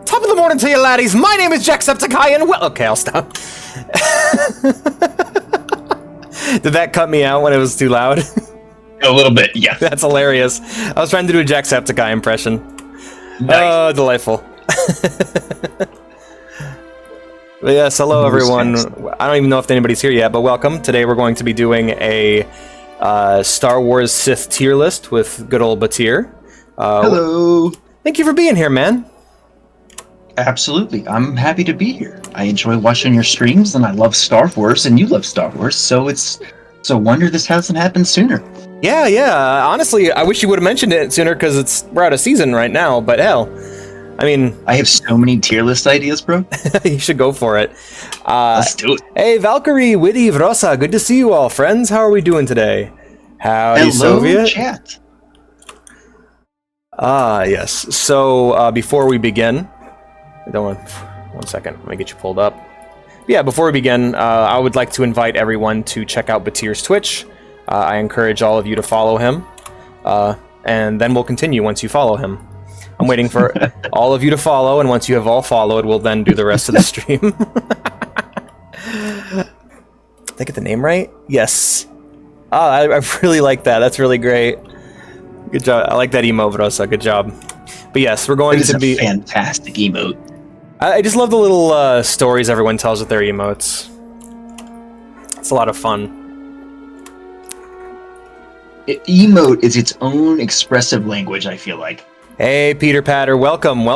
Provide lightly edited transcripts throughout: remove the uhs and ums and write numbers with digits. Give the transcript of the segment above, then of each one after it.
Top of the morning to you, laddies. My name is Jacksepticeye, and well, okay, I'll stop. Did that cut me out when it was too loud? A little bit, yeah. That's hilarious. I was trying to do a Jacksepticeye impression. Nice. Oh, delightful. But yes, hello everyone. I don't even know if anybody's here yet, but welcome. Today we're going to be doing a Star Wars Sith tier list with good old Baatir. Hello. Thank you for being here, man. Absolutely. I'm happy to be here. I enjoy watching your streams, and I love Star Wars, and you love Star Wars, so it's a wonder this hasn't happened sooner. Yeah. Honestly, I wish you would have mentioned it sooner, because we're out of season right now, but hell. I mean... I have so many tier list ideas, bro. You should go for it. Let's do it. Hey, Valkyrie, Witty, Vrosa, good to see you all, friends. How are we doing today? Howdy, Hello, Soviet. chat. Yes. So, before we begin... one second, let me get you pulled up. Yeah, before we begin, I would like to invite everyone to check out Baatir's Twitch. I encourage all of you to follow him. And then we'll continue once you follow him. I'm waiting for all of you to follow, and once you have all followed, we'll then do the rest of the stream. Did I get the name right? Yes. Oh, I really like that. That's really great. Good job. I like that emote, Rosa. Good job. But yes, we're going to be... a fantastic emote. I just love the little stories everyone tells with their emotes. It's a lot of fun. Emote is its own expressive language, I feel like. Hey, Peter Patter, welcome.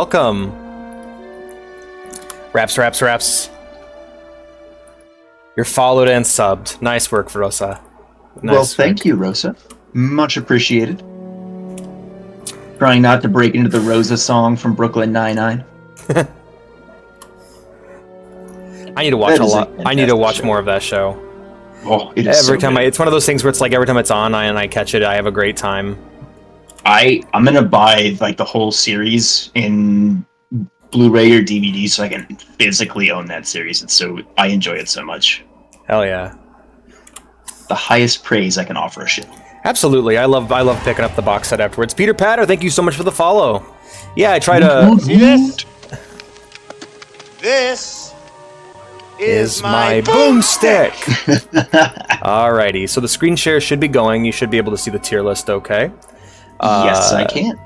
Raps. You're followed and subbed. Nice work, Rosa. Well, thank you, Rosa. Much appreciated. Trying not to break into the Rosa song from Brooklyn Nine-Nine. I need to watch a lot. I need to watch more of that show. Oh, it is every time it's one of those things where it's like every time it's on and I catch it, I have a great time. I'm gonna buy like the whole series in Blu-ray or DVD so I can physically own that series. I enjoy it so much. Hell yeah! The highest praise I can offer a show. Absolutely, I love picking up the box set afterwards. Peter Patter, thank you so much for the follow. Yeah, I try to. See this? This is my boomstick. Alrighty, so the screen share should be going. You should be able to see the tier list. Okay. Yes, I can.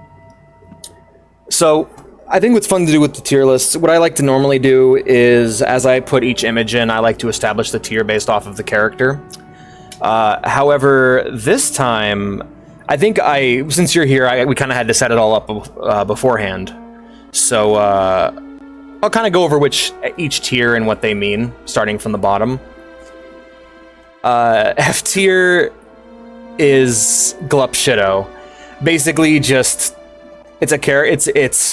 So, I think what's fun to do with the tier lists, what I like to normally do is, as I put each image in, I like to establish the tier based off of the character. However, this time, I think since you're here, we kind of had to set it all up beforehand. So, I'll kind of go over each tier and what they mean, starting from the bottom. F tier is Glup Shido. Basically, it's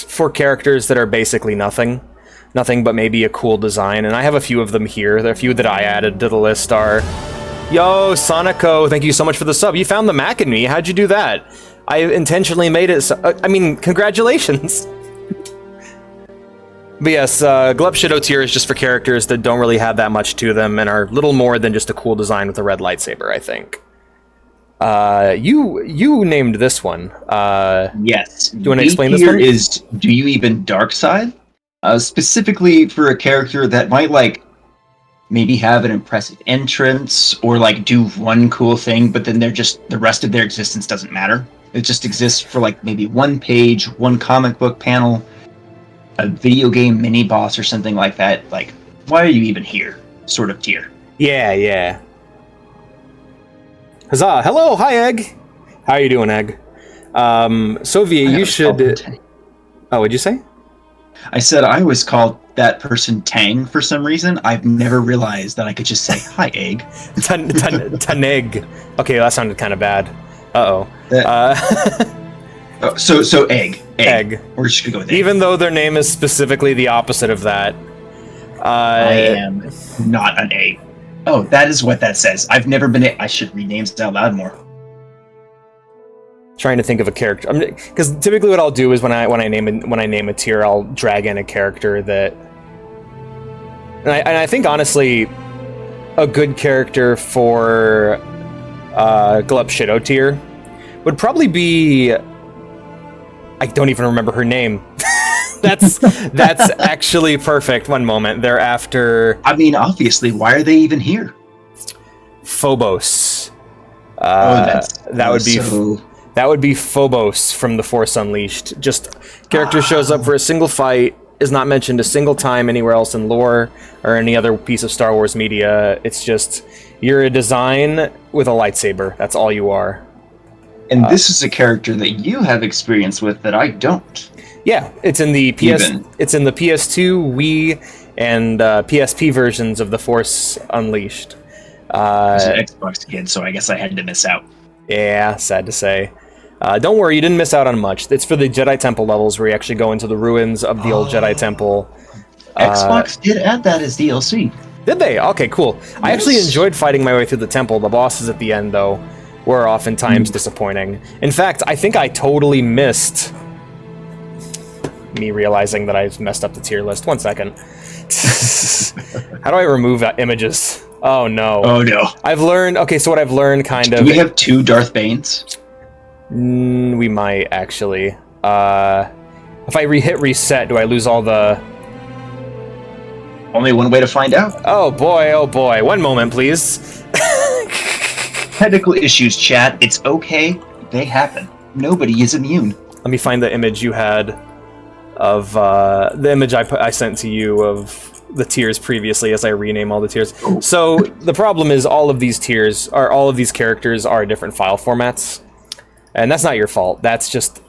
for characters that are basically nothing but maybe a cool design. And I have a few of them here. There are a few that I added to the list are, yo, Sonico, thank you so much for the sub. You found the Mac in me. How'd you do that? I intentionally made it. Congratulations. But yes, Glup Shido tier is just for characters that don't really have that much to them and are little more than just a cool design with a red lightsaber, I think. You named this one. Yes. Do you want to explain this one? Is Do You Even Dark Side? Specifically for a character that might maybe have an impressive entrance or do one cool thing, but then the rest of their existence doesn't matter. It just exists for maybe one page, one comic book panel, a video game mini boss or something like that. Why are you even here? Sort of tier. Yeah. Huzzah! Hello, hi Egg. How are you doing, Egg? Soviet, you should. Oh, what'd you say? I said I was called that person Tang for some reason. I've never realized that I could just say hi, Egg. Taneg. Okay, that sounded kind of bad. Uh-oh. So egg. Egg. We're just gonna go with egg. Even though their name is specifically the opposite of that. I am not an egg. Oh, that is what that says. I've never been. I should read names out loud more. Trying to think of a character, because typically what I'll do is when I name a tier, I'll drag in a character that, and I think honestly, a good character for Glup Shido tier would probably be. I don't even remember her name. That's actually perfect. One moment. They're after I mean, obviously, why are they even here? Phobos. That would be Phobos from The Force Unleashed. Just character shows up for a single fight, is not mentioned a single time anywhere else in lore or any other piece of Star Wars media. It's just you're a design with a lightsaber. That's all you are. And this is a character that you have experience with that I don't. Yeah, it's in the It's in the PS2, Wii, and PSP versions of The Force Unleashed. I was an Xbox kid, so I guess I had to miss out. Yeah, sad to say. Don't worry, you didn't miss out on much. It's for the Jedi Temple levels where you actually go into the ruins of the old Jedi Temple. Xbox did add that as DLC. Did they? Okay, cool. Yes. I actually enjoyed fighting my way through the temple. The bosses at the end, though, were oftentimes disappointing. In fact, I think I totally missed me realizing that I messed up the tier list. 1 second. How do I remove images? Oh, no. Oh, no. I've learned... Okay, so what I've learned, kind of... Do we have 2 Darth Banes? We might, actually. If I hit reset, do I lose all the... Only one way to find out. Oh, boy, oh, boy. 1 moment, please. Technical issues, chat. It's okay. They happen. Nobody is immune. Let me find the image you had of... the image I sent to you of the tiers previously as I rename all the tiers. Oh. So, the problem is all of these tiers, or all of these characters are different file formats. And that's not your fault. That's just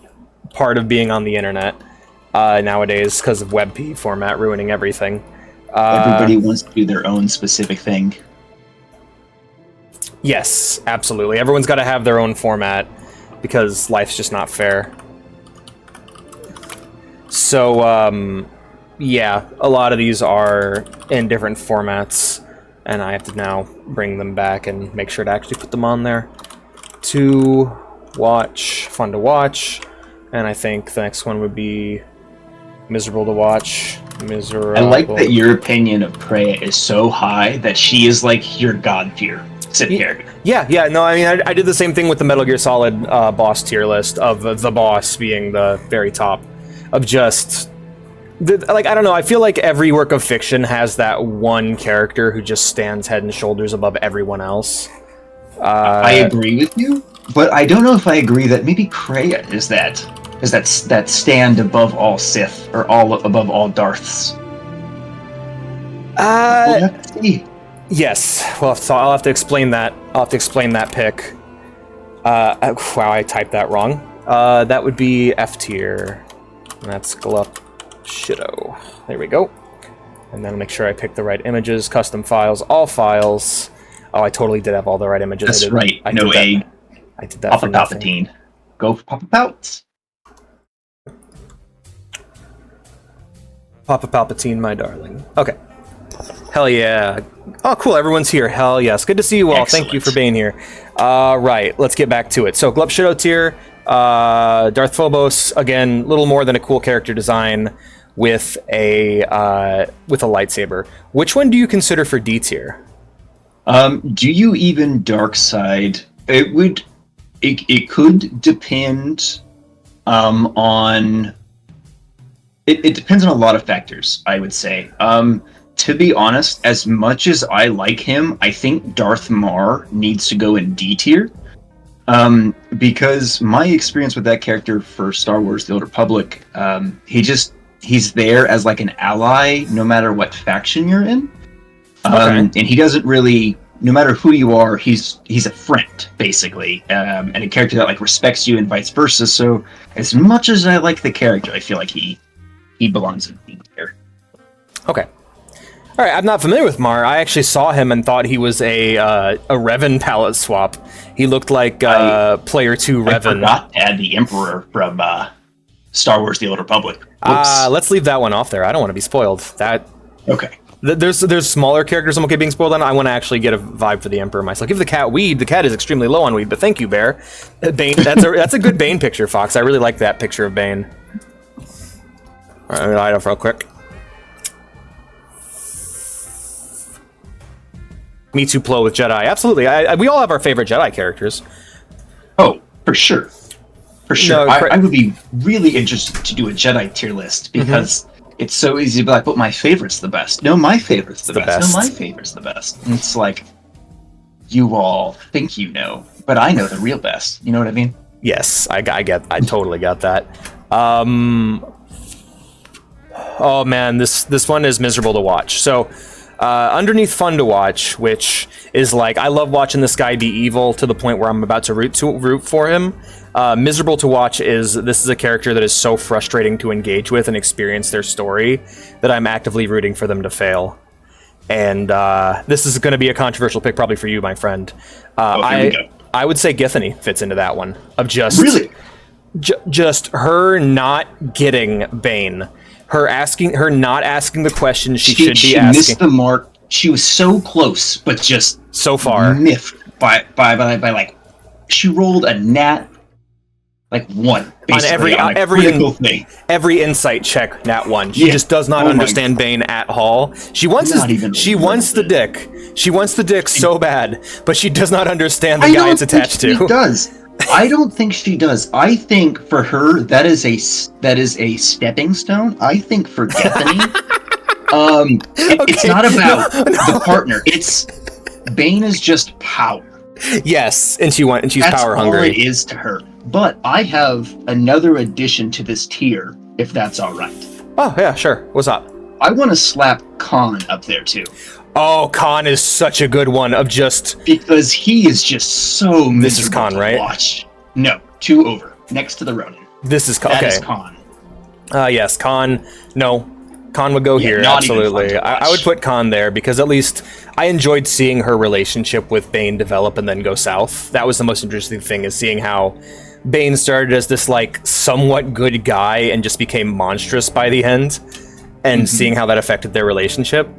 part of being on the internet nowadays because of WebP format ruining everything. Everybody wants to do their own specific thing. Yes, absolutely. Everyone's got to have their own format because life's just not fair. So, yeah, a lot of these are in different formats, and I have to now bring them back and make sure to actually put them on there. To watch, fun to watch, and I think the next one would be miserable to watch. Miserable. I like that your opinion of Kreia is so high that she is like your god tier Sith character. Yeah, no, I mean, I did the same thing with the Metal Gear Solid boss tier list of the boss being the very top of just... like, I don't know, I feel like every work of fiction has that one character who just stands head and shoulders above everyone else. I agree with you, but I don't know if I agree that maybe Kreia is that stand above all Sith or above all Darths. We'll have to see. Yes. Well, so I'll have to explain that. I'll have to explain that pick. Wow, I typed that wrong. That would be F tier. And that's Glup Shido. There we go. And then make sure I pick the right images, custom files, all files. Oh, I totally did have all the right images. That's right. No egg. I did that Papa for nothing. Palpatine. Go for Papa Palps. Papa Palpatine, my darling. Okay. Hell yeah. Oh, cool. Everyone's here. Hell yes. Good to see you all. Excellent. Thank you for being here. Right. Let's get back to it. So, Glup Shido tier. Darth Phobos, again, little more than a cool character design with a lightsaber. Which one do you consider for D tier? Do you even dark side? It could depend on... It depends on a lot of factors, I would say. To be honest, as much as I like him, I think Darth Mar needs to go in D tier. Because my experience with that character for Star Wars The Old Republic, he's there as like an ally no matter what faction you're in. And he doesn't really, no matter who you are, he's a friend, basically. And a character that like respects you and vice versa. So as much as I like the character, I feel like he belongs in D tier. Okay. All right, I'm not familiar with Mar. I actually saw him and thought he was a Revan palette swap. He looked like Player 2 Revan. I forgot to add the Emperor from Star Wars The Old Republic. Let's leave that one off there. I don't want to be spoiled. Okay. There's smaller characters I'm okay being spoiled on. I want to actually get a vibe for the Emperor myself. Give the cat weed. The cat is extremely low on weed, but thank you, Bear. Bane. That's a good Bane picture, Fox. I really like that picture of Bane. All right, let me light up real quick. Mewtube Plo with Jedi. Absolutely. We all have our favorite Jedi characters. Oh, for sure. For sure. No, I would be really interested to do a Jedi tier list because it's so easy to be like, but my favorite's the best. No, my favorite's the best. No, my favorite's the best. And it's like, you all think you know, but I know the real best. You know what I mean? Yes, I totally got that. Oh man, this one is miserable to watch. So, underneath fun to watch, which is like, I love watching this guy be evil to the point where I'm about to root for him. Miserable to watch this is a character that is so frustrating to engage with and experience their story that I'm actively rooting for them to fail. And this is going to be a controversial pick probably for you, my friend. I would say Githany fits into that one of just really just her not getting Bane, her not asking the questions she should be asking. She missed the mark. She was so close, but just so far miffed by like she rolled a nat like one basically on every insight check nat one. She just does not understand Bane at all. She wants the dick. She wants the dick so bad, but she does not understand the guy it's attached to. She does. I don't think she does. I think for her that is a stepping stone. I think for Gethany, it's not about the partner. It's Bane is just power. Yes, and she's power hungry. That's all it is to her. But I have another addition to this tier, if that's all right. Oh yeah, sure. What's up? I want to slap Khan up there too. Oh, Khan is such a good one of just... Because he is just so miserable. This is Khan, right? Watch. No, 2 over. Next to the Ronin. This is Khan. That is Khan. Yes, Khan. No, Khan would go here, absolutely. I would put Khan there because at least I enjoyed seeing her relationship with Bane develop and then go south. That was the most interesting thing, is seeing how Bane started as this, like, somewhat good guy and just became monstrous by the end, and seeing how that affected their relationship.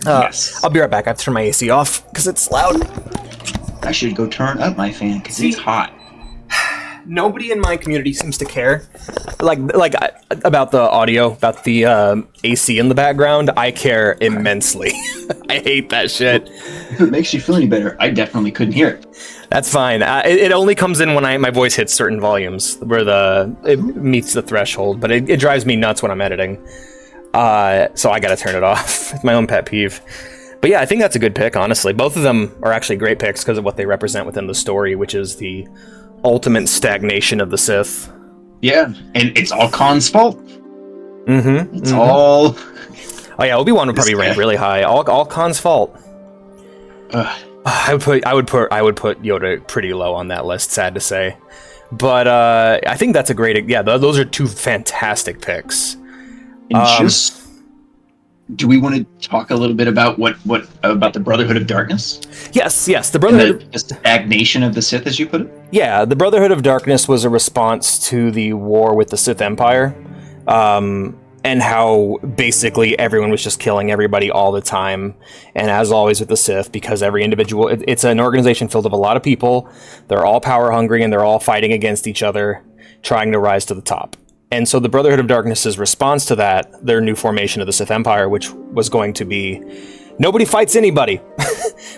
Yes. I'll be right back. I have to turn my AC off because it's loud. I should go turn up my fan because it's hot. Nobody in my community seems to care, like about the audio, about the AC in the background. I care immensely. I hate that shit. If it makes you feel any better, I definitely couldn't hear it. That's fine. It only comes in when my voice hits certain volumes where it meets the threshold. But it drives me nuts when I'm editing. So I gotta turn it off. It's my own pet peeve. But yeah, I think that's a good pick, honestly. Both of them are actually great picks because of what they represent within the story, which is the ultimate stagnation of the Sith. Yeah, and it's all Khan's fault. It's all... Oh yeah, Obi-Wan would probably rank really high. All Khan's fault. I would put Yoda pretty low on that list, sad to say. But I think that's a great... Yeah, those are 2 fantastic picks. And do we want to talk a little bit about what about the Brotherhood of Darkness? Yes, the Brotherhood... The stagnation of the Sith, as you put it? Yeah, the Brotherhood of Darkness was a response to the war with the Sith Empire, and how basically everyone was just killing everybody all the time. And as always with the Sith, because every individual... It's an organization filled with a lot of people. They're all power hungry, and they're all fighting against each other, trying to rise to the top. And so the Brotherhood of Darkness's response to that, their new formation of the Sith Empire, which was going to be, nobody fights anybody.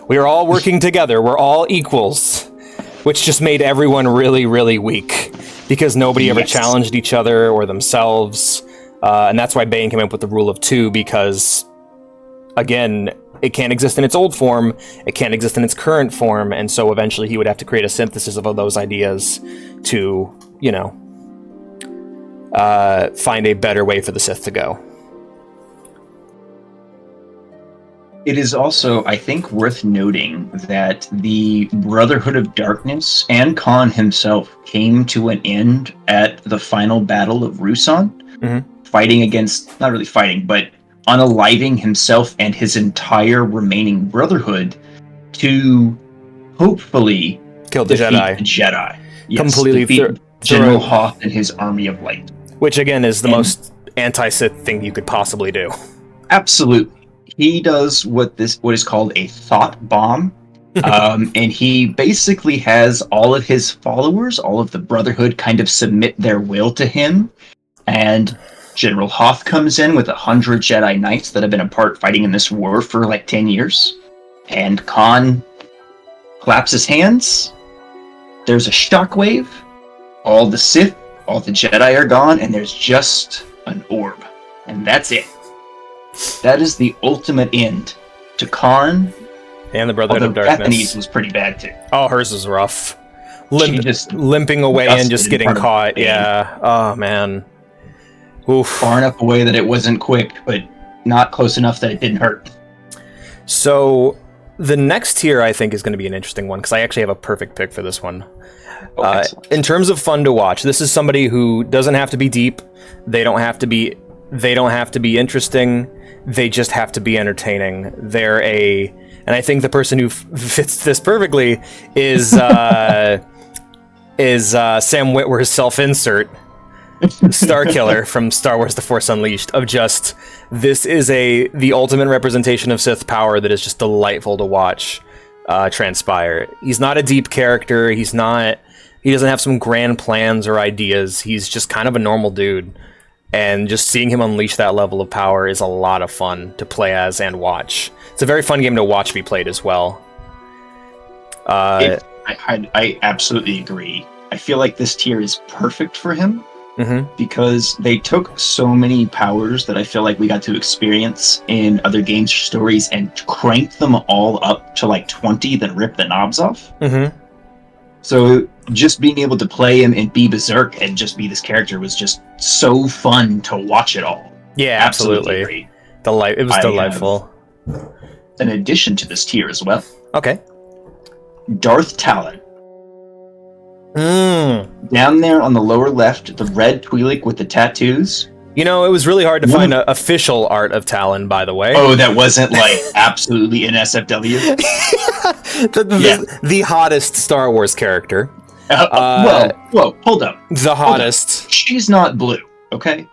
We are all working together. We're all equals, which just made everyone really, really weak because nobody ever challenged each other or themselves. And that's why Bane came up with the rule of 2, because, again, it can't exist in its old form. It can't exist in its current form. And so eventually he would have to create a synthesis of all those ideas to, find a better way for the Sith to go. It is also, I think, worth noting that the Brotherhood of Darkness and Khan himself came to an end at the final battle of Ruusan, fighting against, not really fighting, but unaliving himself and his entire remaining Brotherhood to hopefully kill the Jedi. Yes, completely defeat General Hoth and his army of light. Which, again, is the most anti-Sith thing you could possibly do. Absolutely. He does what is called a thought bomb. And he basically has all of his followers, all of the Brotherhood, kind of submit their will to him. And General Hoth comes in with 100 Jedi Knights that have been apart fighting in this war for like 10 years. And Khan claps his hands. There's a shockwave. all the Sith, all the Jedi are gone, and there's just an orb. And that's it. That is the ultimate end to Karn. And the Brotherhood of Darkness. Bethany's was pretty bad too. Oh, hers is rough. Just Limping away and just getting caught. Bane. Yeah. Oh, man. Oof. Far enough away that it wasn't quick, but not close enough that it didn't hurt. So the next tier, I think, is going to be an interesting one, because I actually have a perfect pick for this one. In terms of fun to watch, this is somebody who doesn't have to be deep. They don't have to be interesting. They just have to be entertaining. And I think the person who fits this perfectly is Sam Witwer's self-insert, Starkiller from Star Wars: The Force Unleashed. Of just, this is the ultimate representation of Sith power that is just delightful to watch transpire. He's not a deep character. He doesn't have some grand plans or ideas. He's just kind of a normal dude. And just seeing him unleash that level of power is a lot of fun to play as and watch. It's a very fun game to watch be played as well. I absolutely agree. I feel like this tier is perfect for him because they took so many powers that I feel like we got to experience in other games or stories and cranked them all up to like 20, then rip the knobs off. So just being able to play him and be berserk and just be this character was just so fun to watch it all. Yeah, absolutely. It was delightful. An addition to this tier as well. Okay. Darth Talon. Down there on the lower left, the red Twi'lek with the tattoos. You know, it was really hard to find official art of Talon, by the way. Oh, that wasn't like absolutely an SFW? The hottest Star Wars character. Whoa, hold up. The hottest. She's not blue, okay?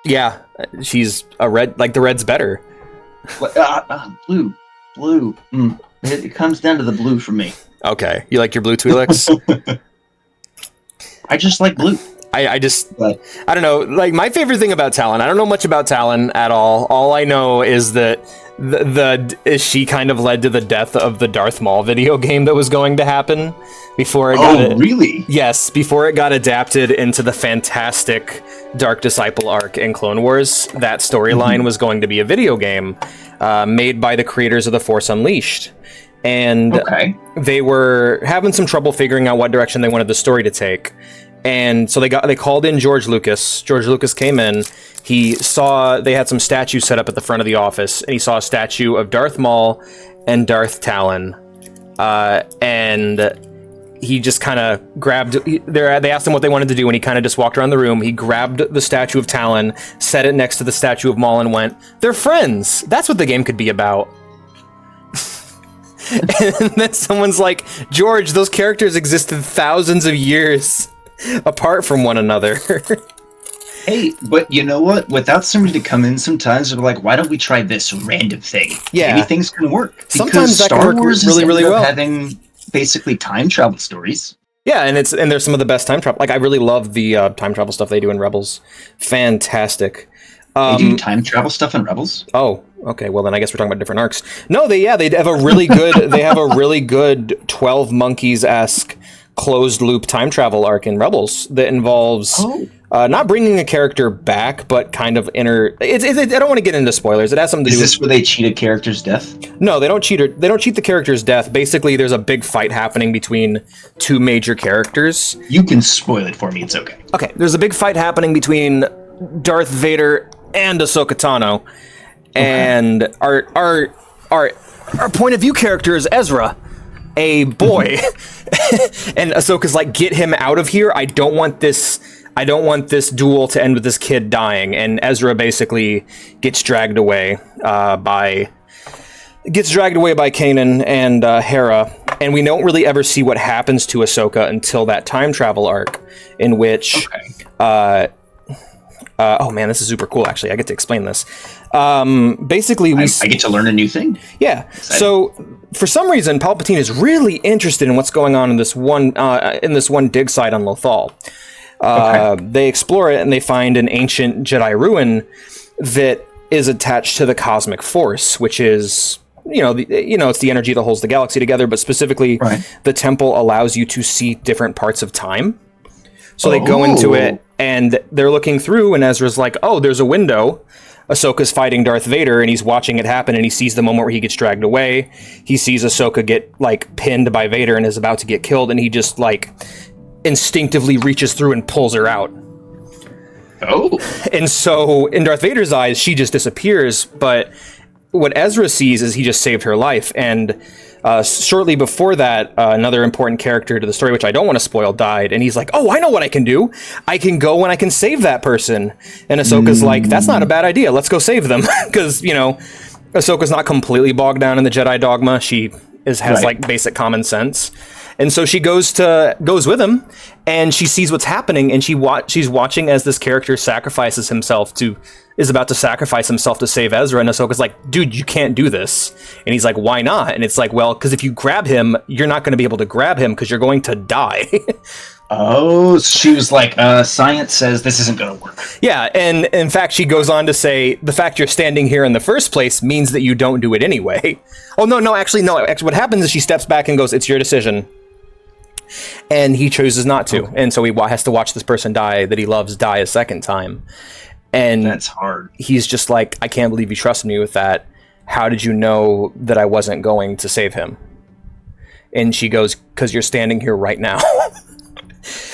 Yeah, she's a red, like the red's better. Blue. It comes down to the blue for me. Okay, you like your blue Twi'leks? I just like blue. I don't know. Like, my favorite thing about Talon, I don't know much about Talon at all. All I know is that she kind of led to the death of the Darth Maul video game that was going to happen before it got really? Yes, before it got adapted into the fantastic Dark Disciple arc in Clone Wars. That storyline was going to be a video game made by the creators of The Force Unleashed. And they were having some trouble figuring out what direction they wanted the story to take. And so they called in George Lucas. George Lucas came in. He saw they had some statues set up at the front of the office, and he saw a statue of Darth Maul and Darth Talon. And he just kind of grabbed. They asked him what they wanted to do, and he kind of just walked around the room. He grabbed the statue of Talon, set it next to the statue of Maul, and went, "They're friends. That's what the game could be about." And then someone's like, "George, those characters existed thousands of years apart from one another." Hey, but you know what? Without somebody to come in sometimes, they're like, why don't we try this random thing? Yeah. Maybe things can work. Sometimes that Star can work Wars really, really well. Having basically time travel stories. Yeah, and there's some of the best time travel. Like, I really love the time travel stuff they do in Rebels. Fantastic. They do time travel stuff in Rebels? Oh, okay. Well, then I guess we're talking about different arcs. No, they have a really good 12 Monkeys-esque closed loop time travel arc in Rebels that involves not bringing a character back, but kind of I don't want to get into spoilers. It has something to do. Is this where they cheat a character's death? No, they don't cheat. They don't cheat the character's death. Basically, there's a big fight happening between two major characters. You can spoil it for me. It's okay. Okay, there's a big fight happening between Darth Vader and Ahsoka Tano, and our point of view character is Ezra, a boy, and Ahsoka's like, "Get him out of here! I don't want this duel to end with this kid dying." And Ezra basically gets dragged away by Kanan and Hera, and we don't really ever see what happens to Ahsoka until that time travel arc, in which. Oh man, this is super cool. Actually, I get to explain this. Basically, I get to learn a new thing. Yeah. Exciting. So, for some reason, Palpatine is really interested in what's going on in this one dig site on Lothal. They explore it and they find an ancient Jedi ruin that is attached to the cosmic force, which is it's the energy that holds the galaxy together. But specifically, the temple allows you to see different parts of time. So they go into it, and they're looking through, and Ezra's like, oh, there's a window. Ahsoka's fighting Darth Vader, and he's watching it happen, and he sees the moment where he gets dragged away. He sees Ahsoka get, like, pinned by Vader and is about to get killed, and he just, like, instinctively reaches through and pulls her out. Oh. And so, in Darth Vader's eyes, she just disappears, but what Ezra sees is he just saved her life, and shortly before that, another important character to the story, which I don't want to spoil, died, and he's like, oh, I know what I can do. I can go and I can save that person. And Ahsoka's like, that's not a bad idea. Let's go save them. Because, you know, Ahsoka's not completely bogged down in the Jedi dogma. She has like basic common sense. And so she goes with him, and she sees what's happening, and she's watching as this character is about to sacrifice himself to save Ezra, and Ahsoka's like, dude, you can't do this. And he's like, why not? And it's like, well, because if you grab him, you're not going to be able to grab him because you're going to die. Oh, she was like, science says this isn't going to work. Yeah, and in fact, she goes on to say, the fact you're standing here in the first place means that you don't do it anyway. Oh, no. Actually, what happens is she steps back and goes, it's your decision. And he chooses not to. And so he has to watch this person die that he loves die a second time. And that's hard. He's just like, I can't believe you trusted me with that. How did you know that I wasn't going to save him? And she goes, because you're standing here right now.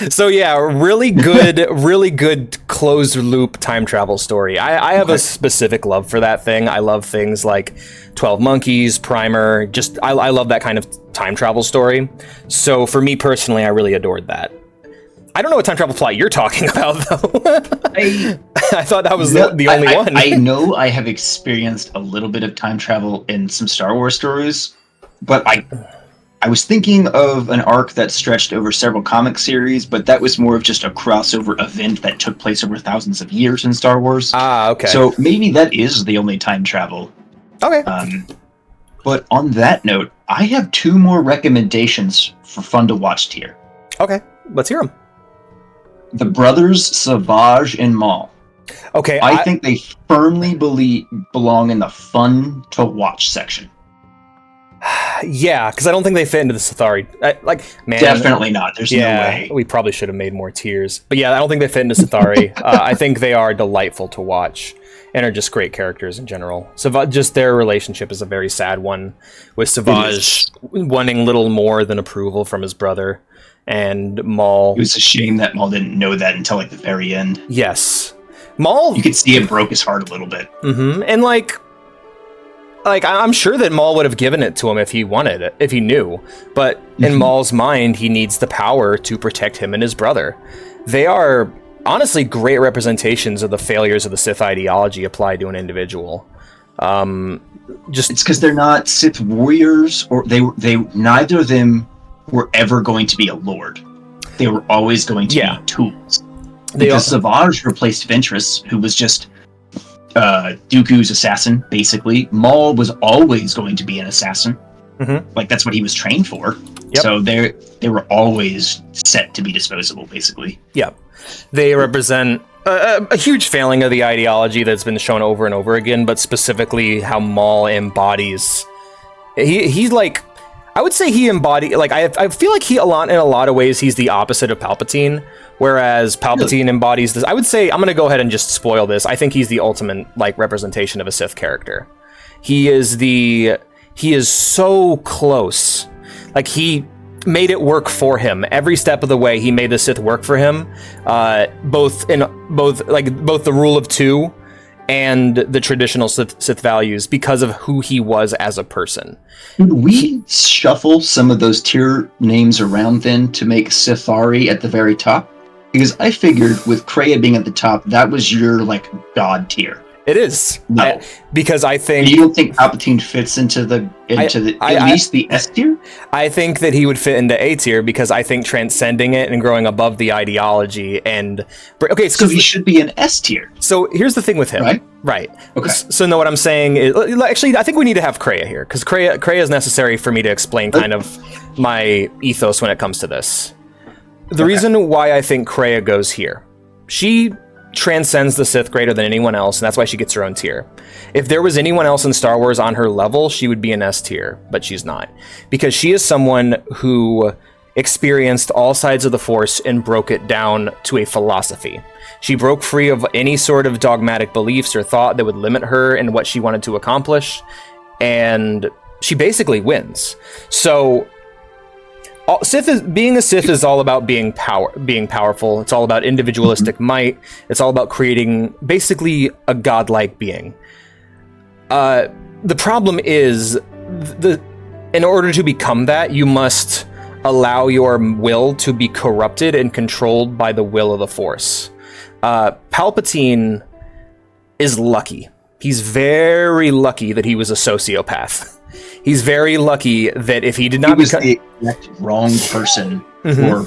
So yeah, really good closed loop time travel story. I have a specific love for that thing. I love things like 12 Monkeys, Primer. Just I love that kind of time travel story. So for me personally, I really adored that. I don't know what time travel plot you're talking about, though. I thought that was the only one. I know I have experienced a little bit of time travel in some Star Wars stories, but I was thinking of an arc that stretched over several comic series, but that was more of just a crossover event that took place over thousands of years in Star Wars. Ah, okay. So maybe that is the only time travel. Okay. But on that note, I have 2 more recommendations for fun to watch tier. Okay, let's hear them. The brothers Savage and Maul. Okay, I think they firmly belong in the fun to watch section. Yeah, because I don't think they fit into the Sithari. Definitely not. There's no way. We probably should have made more tiers. But yeah, I don't think they fit into Sithari. I think they are delightful to watch and are just great characters in general. Just their relationship is a very sad one, with Savage wanting little more than approval from his brother, and Maul. It was a shame that Maul didn't know that until like the very end. Yes, Maul. You could see it broke his heart a little bit. Mm-hmm. And like I'm sure that Maul would have given it to him if he wanted it, if he knew. But in Maul's mind, he needs the power to protect him and his brother. They are honestly great representations of the failures of the Sith ideology applied to an individual. It's because they're not Sith warriors, or they neither of them were ever going to be a lord. They were always going to be tools. Because Savage replaced Ventress, who was just Dooku's assassin, basically. Maul was always going to be an assassin. Like, that's what he was trained for. Yep. So they were always set to be disposable, basically. Yep. They represent a huge failing of the ideology that's been shown over and over again, but specifically how Maul embodies... He's like... I would say he embodies... Like, I feel like in a lot of ways, he's the opposite of Palpatine. Whereas Palpatine embodies this. I would say, I'm going to go ahead and just spoil this. I think he's the ultimate like representation of a Sith character. He is so close. Like, he made it work for him. Every step of the way, he made the Sith work for him. Both the rule of 2 and the traditional Sith values, because of who he was as a person. Could we shuffle some of those tier names around then to make Sithari at the very top? Because I figured with Kreia being at the top, that was your, like, god tier. It is. No. Because I think... You don't think Palpatine fits into at least the S tier? I think that he would fit into A tier, because I think transcending it and growing above the ideology and... Okay, so he should be an S tier. So here's the thing with him. Right. Okay. So no, what I'm saying is... Actually, I think we need to have Kreia here, because Kreia is necessary for me to explain kind of my ethos when it comes to this. The reason why I think Kreia goes here, she transcends the Sith greater than anyone else, and that's why she gets her own tier. If there was anyone else in Star Wars on her level, she would be an S tier, but she's not. Because she is someone who experienced all sides of the Force and broke it down to a philosophy. She broke free of any sort of dogmatic beliefs or thought that would limit her in what she wanted to accomplish, and she basically wins. So being a Sith is all about being powerful. It's all about individualistic might. It's all about creating basically a godlike being. The problem is, in order to become that, you must allow your will to be corrupted and controlled by the will of the Force. Palpatine is lucky. He's very lucky that he was a sociopath. He's very lucky that if he did not become the exact wrong person for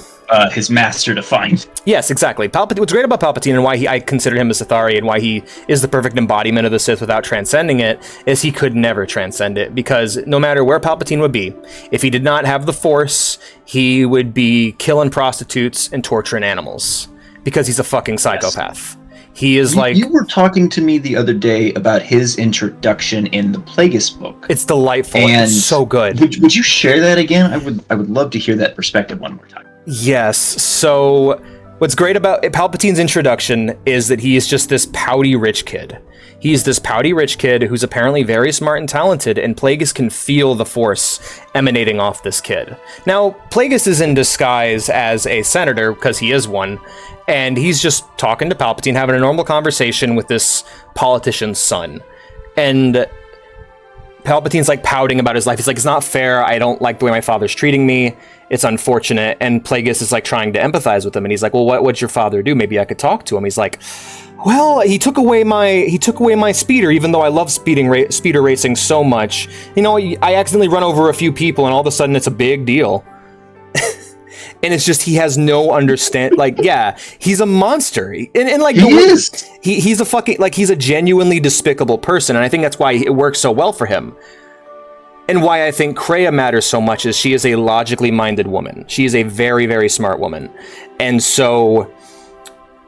his master to find. Yes, exactly. Palpatine. What's great about Palpatine and why I consider him a Sithari and why he is the perfect embodiment of the Sith without transcending it is he could never transcend it, because no matter where Palpatine would be, if he did not have the Force, he would be killing prostitutes and torturing animals because he's a fucking psychopath. Yes. He is You were talking to me the other day about his introduction in the Plagueis book. It's delightful. And it's so good. Would you share that again? I would love to hear that perspective one more time. Yes. So what's great about Palpatine's introduction is that he is just this pouty rich kid. He's this pouty rich kid who's apparently very smart and talented, and Plagueis can feel the Force emanating off this kid. Now, Plagueis is in disguise as a senator, because he is one, and he's just talking to Palpatine, having a normal conversation with this politician's son. And Palpatine's like pouting about his life. He's like, it's not fair. I don't like the way my father's treating me. It's unfortunate. And Plagueis is like trying to empathize with him. And he's like, well, what'd your father do? Maybe I could talk to him. He's like, well, he took away my speeder, even though I love speeder racing so much. You know, I accidentally run over a few people and all of a sudden it's a big deal. And it's just, he has no understand. Like, yeah, he's a monster. And like, he's a fucking, like, he's a genuinely despicable person. And I think that's why it works so well for him. And why I think Kreia matters so much is she is a logically minded woman. She is a very, very smart woman. And so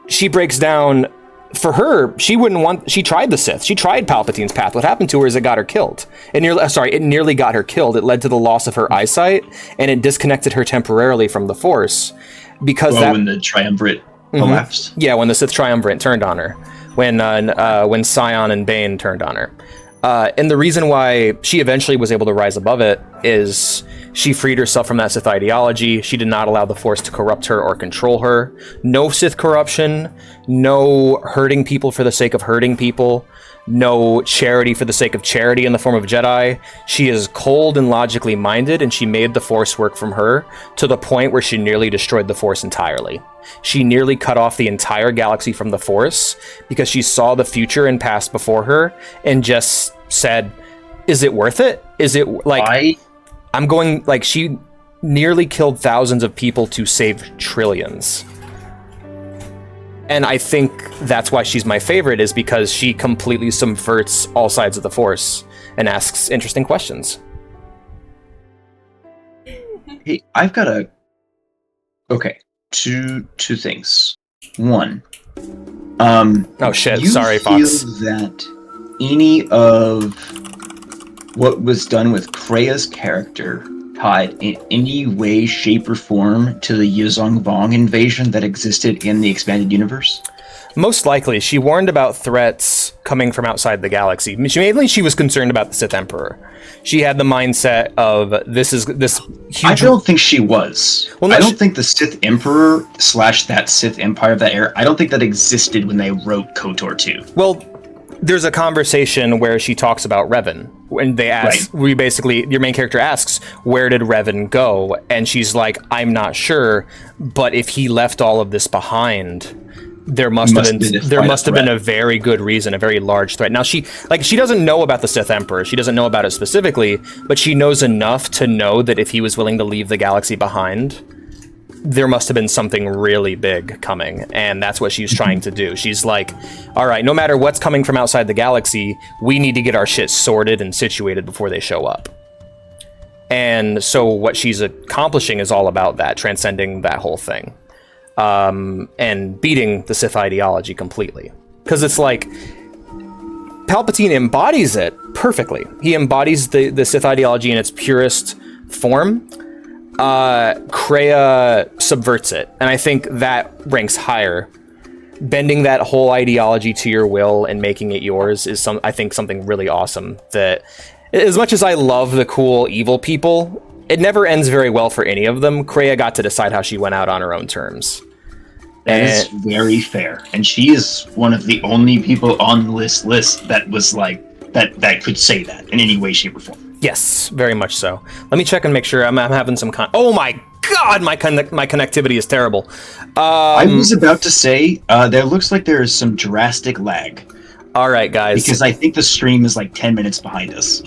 she breaks down, for her, she tried the Sith. She tried Palpatine's path. What happened to her is it got her killed. It nearly got her killed. It led to the loss of her eyesight, and it disconnected her temporarily from the Force. Because when the Triumvirate collapsed? Yeah, when the Sith Triumvirate turned on her. When Sion and Bane turned on her. And the reason why she eventually was able to rise above it is she freed herself from that Sith ideology. She did not allow the Force to corrupt her or control her. No Sith corruption, no hurting people for the sake of hurting people, no charity for the sake of charity in the form of Jedi. She is cold and logically minded, and she made the Force work from her to the point where she nearly destroyed the Force entirely. She nearly cut off the entire galaxy from the Force because she saw the future and past before her and just said, is it worth it? Is it like, she nearly killed thousands of people to save trillions. And I think that's why she's my favorite, is because she completely subverts all sides of the Force and asks interesting questions. Hey, I've got two things. One, oh shit, sorry, Fox. Do you feel that any of what was done with Kreia's character tied in any way, shape, or form to the Yuzong Vong invasion that existed in the expanded universe? Most likely. She warned about threats coming from outside the galaxy. Mainly she was concerned about the Sith Emperor. She had the mindset of this huge... I don't think she was. Well, I don't think the Sith Emperor / that Sith Empire of that era, I don't think that existed when they wrote KOTOR 2. Well, there's a conversation where she talks about Revan. When they ask, your main character asks, where did Revan go? And she's like, I'm not sure, but if he left all of this behind, there must have been a very good reason, a very large threat. Now she doesn't know about the Sith Emperor. She doesn't know about it specifically, but she knows enough to know that if he was willing to leave the galaxy behind, there must have been something really big coming, and that's what she's trying to do. She's like, all right, no matter what's coming from outside the galaxy, we need to get our shit sorted and situated before they show up. And so what she's accomplishing is all about that, transcending that whole thing, and beating the Sith ideology completely. Because it's like, Palpatine embodies it perfectly. He embodies the Sith ideology in its purest form, Kreia subverts it, and I think that ranks higher. Bending that whole ideology to your will and making it yours is I think something really awesome. That, as much as I love the cool evil people, it never ends very well for any of them. Kreia got to decide how she went out on her own terms. That is very fair, and she is one of the only people on this list that was like that could say that in any way, shape, or form. Yes, very much so. Let me check and make sure I'm having some oh my god, my connectivity is terrible. I was about to say, there looks like there is some drastic lag. All right, guys. Because I think the stream is like 10 minutes behind us.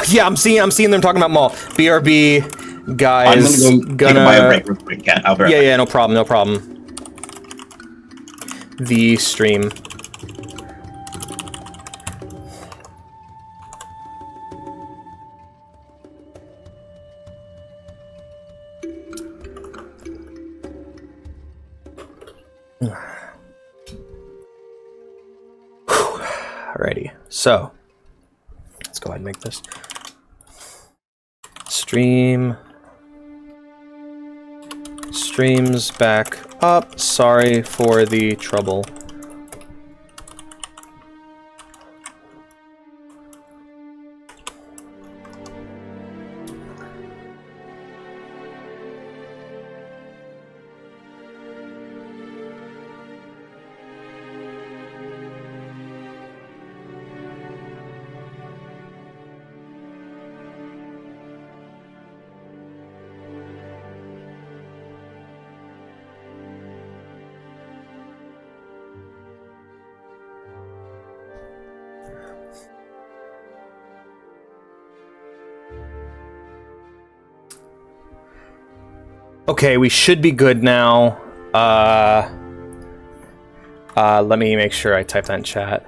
Yeah, I'm seeing them talking about Maul. BRB, guys. I'm gonna go take a bio break real quick. Yeah, I'll be right back. Yeah, no problem. The stream. Alrighty, so let's go ahead and make this streams back up. Sorry for the trouble. Okay, we should be good now. Let me make sure I type that in chat.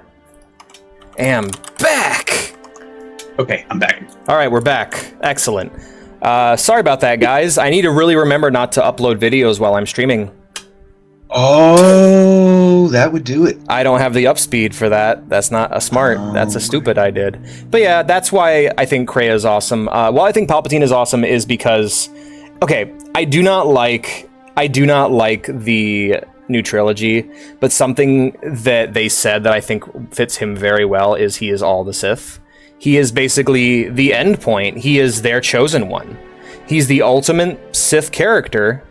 Am back! Okay, I'm back. Alright, we're back. Excellent. Sorry about that, guys. I need to really remember not to upload videos while I'm streaming. Oh, that would do it. I don't have the up speed for that. That's not a smart. That's a stupid I did. But yeah, that's why I think Kreia is awesome. Why I think Palpatine is awesome is because... Okay, I do not like the new trilogy, but something that they said that I think fits him very well is he is all the Sith. He is basically the end point. He is their chosen one. He's the ultimate Sith character,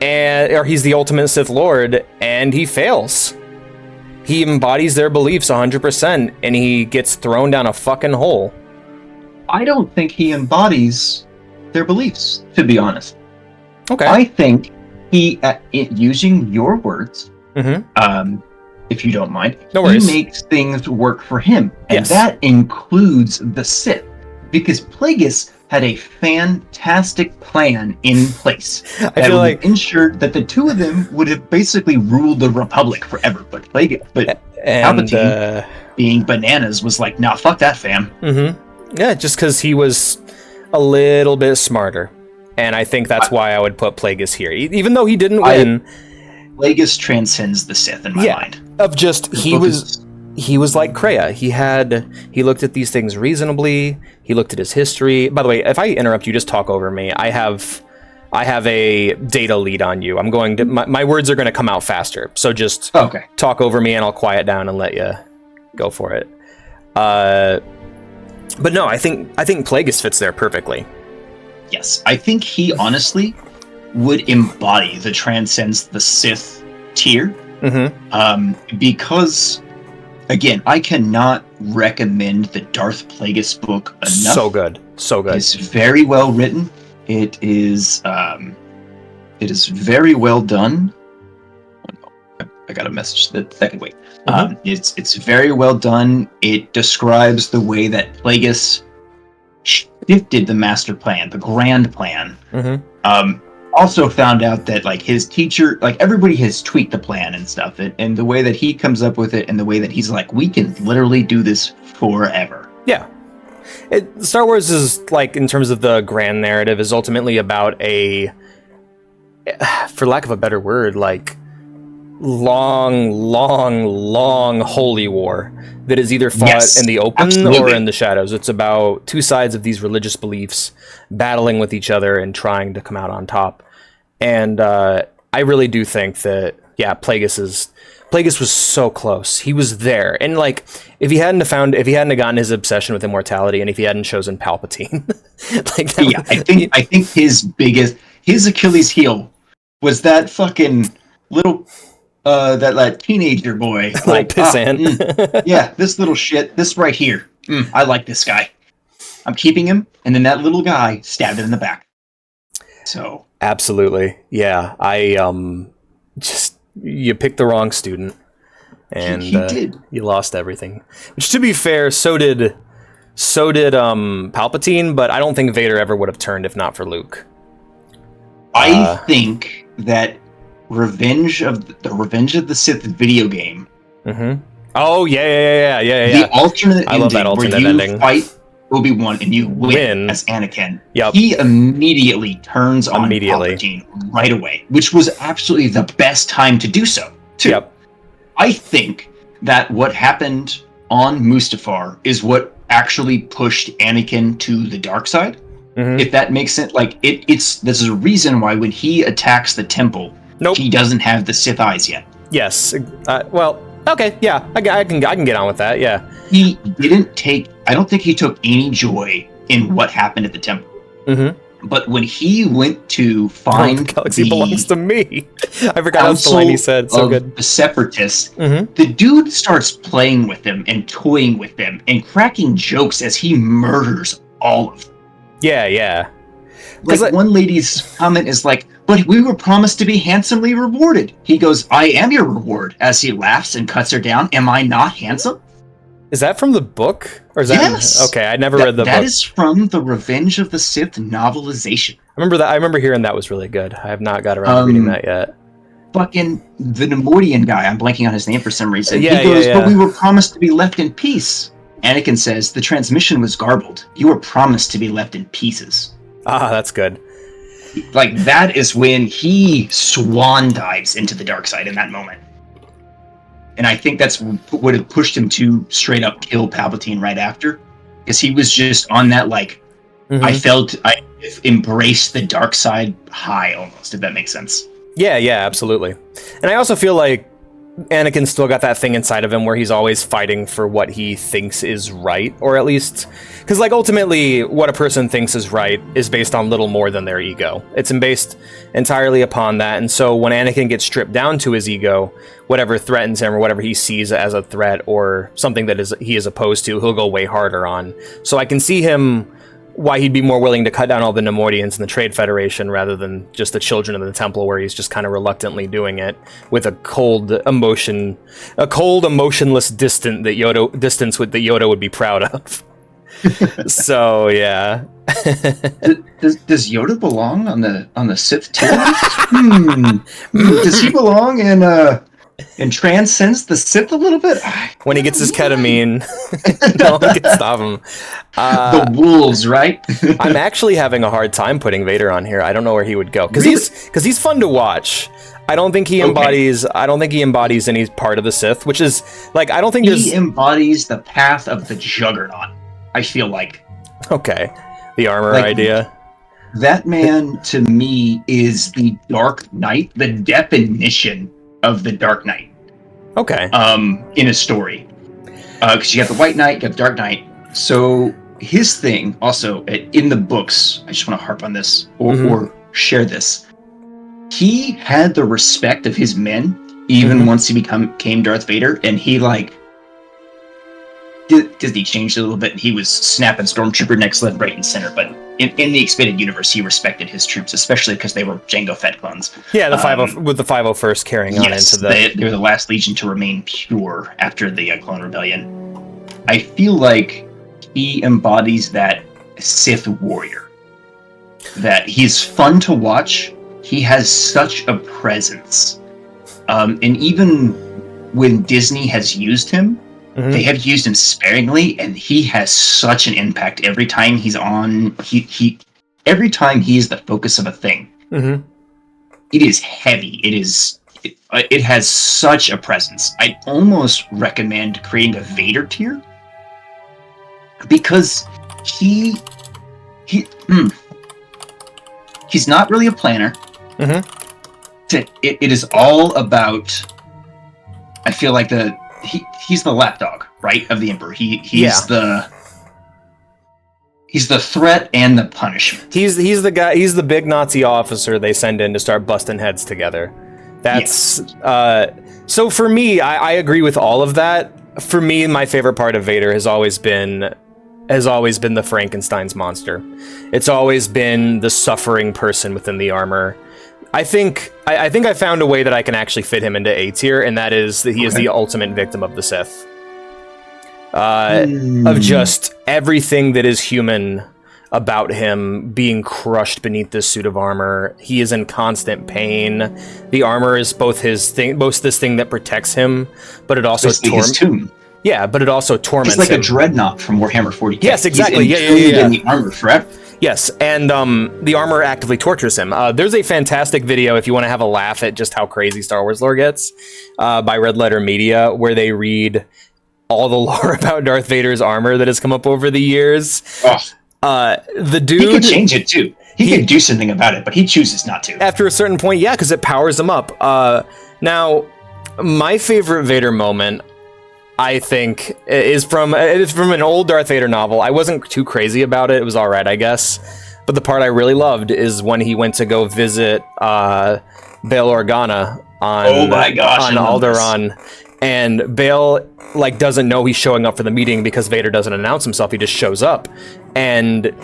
or he's the ultimate Sith Lord, and he fails. He embodies their beliefs 100%, and he gets thrown down a fucking hole. I don't think he embodies their beliefs, to be honest. Okay. I think he, using your words, if you don't mind, no worries. He makes things work for him. And yes. That includes the Sith. Because Plagueis had a fantastic plan in place I feel like ensured that the two of them would have basically ruled the Republic forever. But Palpatine, being bananas, was like, nah, fuck that, fam. Yeah, just because he was a little bit smarter. And I think that's why I would put Plagueis here. Even though he didn't win... Plagueis transcends the Sith in my mind. Of just, he was like Kreia. He looked at these things reasonably. He looked at his history. By the way, if I interrupt you, just talk over me. I have a data lead on you. I'm going to... My words are going to come out faster. So just talk over me and I'll quiet down and let you go for it. But no, I think Plagueis fits there perfectly. Yes, I think he honestly would embody the transcends the Sith tier. Because, again, I cannot recommend the Darth Plagueis book enough. So good. It's very well written. It is very well done. I got a message that can wait. It's very well done. It describes the way that Plagueis shifted the master plan, the grand plan. Also found out that like his teacher, like everybody has tweaked the plan and stuff, and the way that he comes up with it, and the way that he's like, we can literally do this forever. Yeah. Star Wars is like, in terms of the grand narrative, is ultimately about for lack of a better word, like long holy war that is either fought in the open absolutely. or in the shadows. It's about two sides of these religious beliefs battling with each other and trying to come out on top. And I really do think that, yeah, Plagueis was so close. He was there, and like, if he hadn't gotten his obsession with immortality, and if he hadn't chosen Palpatine, like, Yeah, I think his Achilles heel was that fucking little that teenager boy, like pissant. yeah, this little shit, this right here. I like this guy. I'm keeping him, and then that little guy stabbed him in the back. So absolutely, yeah. You picked the wrong student, and he did. You lost everything. Which, to be fair, so did Palpatine, but I don't think Vader ever would have turned if not for Luke. I think that Revenge of the Sith video game. Mm-hmm. Oh yeah. The alternate I love that alternate where you ending. Fight Obi-Wan and you win as Anakin. Yep. He immediately turns on Palpatine right away, which was absolutely the best time to do so, too. Yep. I think that what happened on Mustafar is what actually pushed Anakin to the dark side. Mm-hmm. If that makes sense. Like, there's a reason why when he attacks the temple, he doesn't have the Sith eyes yet. Yes. Well, okay, yeah, I can get on with that, yeah. He didn't take... I don't think he took any joy in what happened at the temple. Mm-hmm. But when he went to find the galaxy belongs to me. I forgot that's the line he said. So good. The Separatists. Mm-hmm. The dude starts playing with them and toying with them and cracking jokes as he murders all of them. Yeah. Like, one lady's comment is like, "But we were promised to be handsomely rewarded." He goes, "I am your reward," as he laughs and cuts her down. Am I not handsome? Is that from the book? Or is yes. Okay, I never read the book. That is from the Revenge of the Sith novelization. I remember that. I remember hearing that was really good. I have not got around to reading that yet. Fucking the Nemoidian guy, I'm blanking on his name for some reason. He goes, "But we were promised to be left in peace." Anakin says, "The transmission was garbled. You were promised to be left in pieces." Ah, that's good. Like, that is when he swan dives into the dark side in that moment. And I think that's what had pushed him to straight up kill Palpatine right after. Because he was just on that, like, I embraced the dark side high almost, if that makes sense. Yeah, absolutely. And I also feel like Anakin still got that thing inside of him where he's always fighting for what he thinks is right, or at least... Because, like, ultimately, what a person thinks is right is based on little more than their ego. It's based entirely upon that, and so when Anakin gets stripped down to his ego, whatever threatens him or whatever he sees as a threat or something that he is opposed to, he'll go way harder on. So I can see why he'd be more willing to cut down all the Nemoidians in the Trade Federation rather than just the Children of the Temple, where he's just kind of reluctantly doing it with a cold, emotionless distance that Yoda would be proud of. So yeah. Does Yoda belong on the Sith tier list? Does he belong in transcends the Sith a little bit? When he gets his ketamine, no one can stop him. The wolves, right? I'm actually having a hard time putting Vader on here. I don't know where he would go because he's fun to watch. I don't think he embodies. I don't think he embodies any part of the Sith, which is like I don't think he embodies the path of the Juggernaut. I feel like. Okay, the armor idea. That man, to me, is the Dark Knight, the definition of the Dark Knight. Okay. In a story. Because you have the White Knight, you have the Dark Knight. So his thing, also, in the books, I just want to harp on this, or share this. He had the respect of his men, even once he became Darth Vader, and he, like, Disney changed it a little bit, and he was snapping Stormtrooper next, left, right, and center. But in the expanded universe, he respected his troops, especially because they were Jango Fett clones. Yeah, with the 501st carrying on into the... They were the last legion to remain pure after the Clone Rebellion. I feel like he embodies that Sith warrior. That he's fun to watch. He has such a presence. And even when Disney has used him, they have used him sparingly, and he has such an impact every time he's on. Every time he is the focus of a thing. It is heavy. it has such a presence. I almost recommend creating a Vader tier because he's not really a planner. Mm-hmm. It is all about. I feel like he's the lapdog, right, of the Emperor. He's the threat and the punishment. He's the guy. He's the big Nazi officer they send in to start busting heads together. That's so for me. I agree with all of that. For me, my favorite part of Vader has always been the Frankenstein's monster. It's always been the suffering person within the armor. I think I found a way that I can actually fit him into A tier, and that is that he is the ultimate victim of the Sith. Of just everything that is human about him being crushed beneath this suit of armor. He is in constant pain. The armor is both this thing that protects him, but it also his tomb. Yeah, but it also torments him. He's like a dreadnought from Warhammer 40k. Yes, exactly. He's in the armor forever. Yes, and the armor actively tortures him. There's a fantastic video, if you want to have a laugh at just how crazy Star Wars lore gets, by Red Letter Media, where they read all the lore about Darth Vader's armor that has come up over the years. The dude... He could change it, too. He could do something about it, but he chooses not to. After a certain point, yeah, because it powers him up. Now, my favorite Vader moment, I think, is from an old Darth Vader novel. I wasn't too crazy about it. It was all right, I guess. But the part I really loved is when he went to go visit Bail Organa on Alderaan. And Bail doesn't know he's showing up for the meeting because Vader doesn't announce himself. He just shows up. And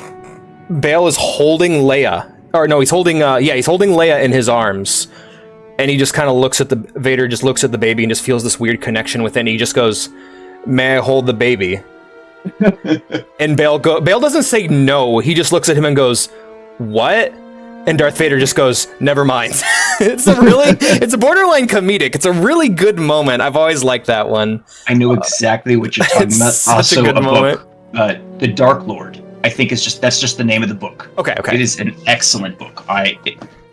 Bail is holding Leia. Or no, he's holding Leia in his arms. And he just kind of Vader just looks at the baby and just feels this weird connection with it. And he just goes, "May I hold the baby?" And Bail doesn't say no. He just looks at him and goes, "What?" And Darth Vader just goes, "Never mind." It's a borderline comedic. It's a really good moment. I've always liked that one. I know exactly what you're talking about. Such also, a good moment. Book, The Dark Lord. I think that's just the name of the book. Okay. It is an excellent book.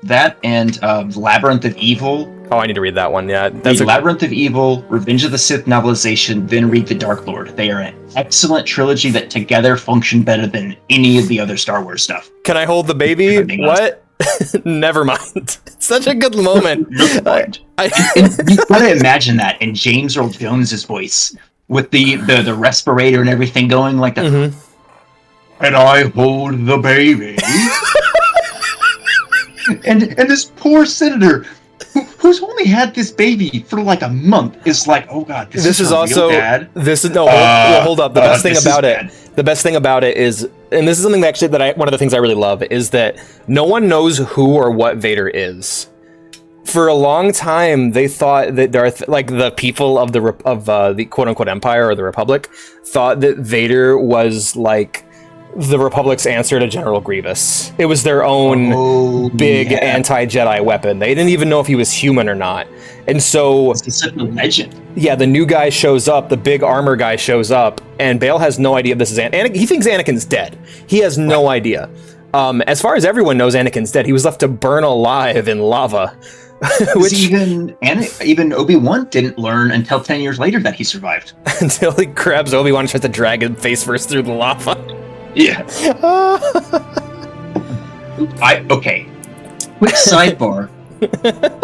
That and Labyrinth of Evil. Oh, I need to read that one. Yeah, Labyrinth of Evil, Revenge of the Sith novelization, then read The Dark Lord. They are an excellent trilogy that together function better than any of the other Star Wars stuff. Can I hold the baby? What? Never mind. It's such a good moment. You gotta imagine that in James Earl Jones's voice with the respirator and everything going like that. Mm-hmm. And I hold the baby. and this poor senator who's only had this baby for like a month is like, oh god, this is also bad. Hold up. The best thing about it is, and this is something that one of the things I really love is that no one knows who or what Vader is. For a long time, they thought that the people of the quote unquote Empire or the Republic thought that Vader was like the Republic's answer to General Grievous. It was their own anti-Jedi weapon. They didn't even know if he was human or not. And so... He's such a legend. Yeah, the new guy shows up, the big armor guy shows up, and Bail has no idea this is Anakin. He thinks Anakin's dead. He has no idea. As far as everyone knows, Anakin's dead. He was left to burn alive in lava. Which even Obi-Wan didn't learn until 10 years later that he survived. Until he grabs Obi-Wan and tries to drag him face first through the lava. Yeah. Okay. Quick sidebar.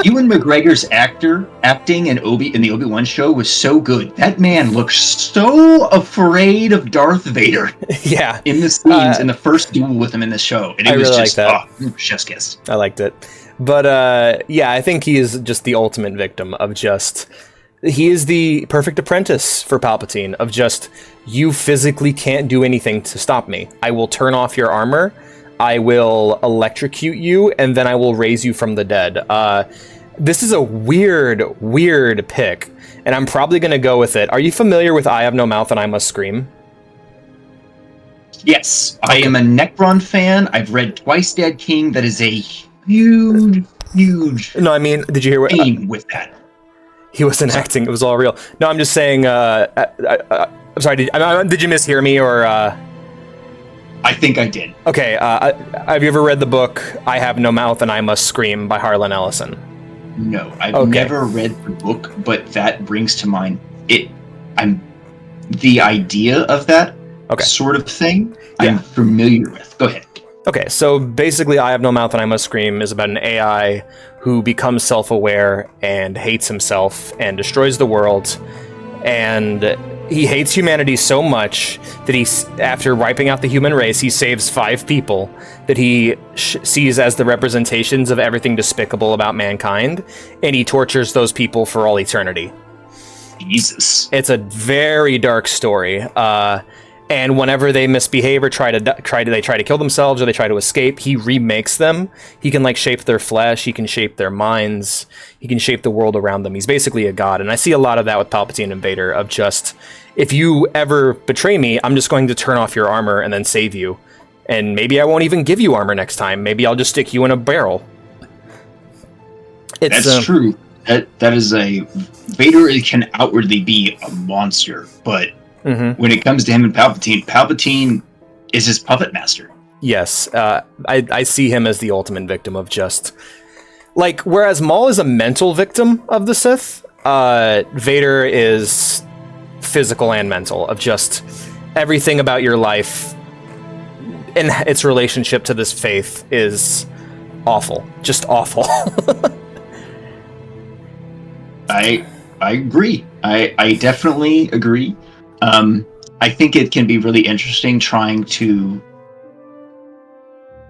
Ewan McGregor's acting in the Obi-Wan show was so good. That man looked so afraid of Darth Vader. Yeah. In the scenes, in the first duel with him in the show. And it was really just, chef's kiss. I liked it. But, yeah, I think he is just the ultimate victim of just... He is the perfect apprentice for Palpatine of just, you physically can't do anything to stop me. I will turn off your armor, I will electrocute you, and then I will raise you from the dead. This is a weird pick, and I'm probably going to go with it. Are you familiar with I Have No Mouth and I Must Scream? Yes, okay. I am a Necron fan. I've read Twice Dead King. That is a huge... No, I mean, did you hear what... theme with that. He wasn't acting, it was all real. No, I'm just saying, I'm sorry, did you mishear me, or... I think I did. Okay, have you ever read the book I Have No Mouth and I Must Scream by Harlan Ellison? No, I've Okay. never read the book, but that brings to mind the idea of that sort of thing. Yeah. I'm familiar with. Go ahead. Okay, so basically, I Have No Mouth and I Must Scream is about an AI who becomes self-aware and hates himself and destroys the world. And he hates humanity so much that after wiping out the human race, he saves 5 people that he sees as the representations of everything despicable about mankind, and he tortures those people for all eternity. Jesus. It's a very dark story. And whenever they misbehave or try to kill themselves or they try to escape, he remakes them. He can shape their flesh. He can shape their minds. He can shape the world around them. He's basically a god. And I see a lot of that with Palpatine and Vader of just, if you ever betray me, I'm just going to turn off your armor and then save you. And maybe I won't even give you armor next time. Maybe I'll just stick you in a barrel. That's true. That is Vader can outwardly be a monster, but when it comes to him and Palpatine is his puppet master. Yes, I see him as the ultimate victim of just... whereas Maul is a mental victim of the Sith, Vader is physical and mental, of just everything about your life and its relationship to this faith is awful. Just awful. I agree. I definitely agree. I think it can be really interesting trying to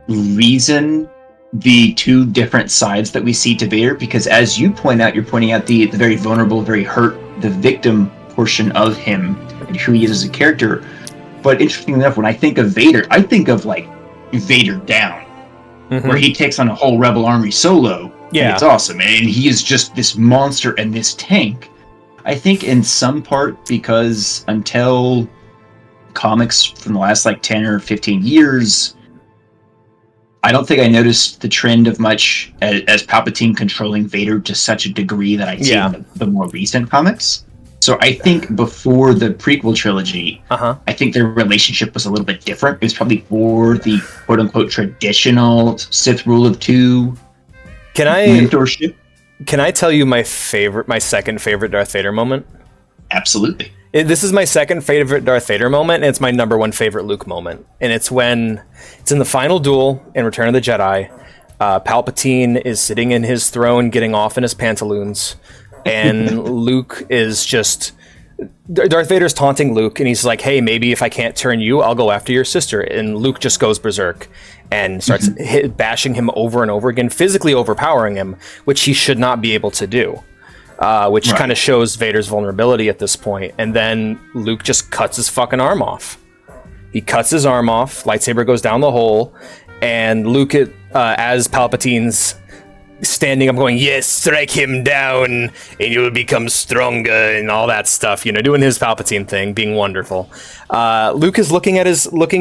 reason the two different sides that we see to Vader, because as you point out, you're pointing out the very vulnerable, very hurt, the victim portion of him and who he is as a character. But interestingly enough, when I think of Vader, I think of Vader Down, where he takes on a whole rebel army solo. Yeah, and it's awesome, and he is just this monster and this tank. I think in some part because until comics from the last 10 or 15 years, I don't think I noticed the trend of much as Palpatine controlling Vader to such a degree that I see in the more recent comics. So I think before the prequel trilogy, I think their relationship was a little bit different. It was probably for the quote-unquote traditional Sith rule of 2 mentorship. Can I tell you my second favorite Darth Vader moment? Absolutely. This is my second favorite Darth Vader moment, and it's my number 1 favorite Luke moment. And it's when it's in the final duel in Return of the Jedi. Palpatine is sitting in his throne, getting off in his pantaloons, and Luke is just... Darth Vader's taunting Luke, and he's like, hey, maybe if I can't turn you, I'll go after your sister. And Luke just goes berserk and starts bashing him over and over again, physically overpowering him, which he should not be able to do. Which kind of shows Vader's vulnerability at this point. And then Luke just cuts his fucking arm off. He cuts his arm off, lightsaber goes down the hole, and Luke, as Palpatine's standing up going, yes, strike him down and you'll become stronger and all that stuff, doing his Palpatine thing, being wonderful. Luke is looking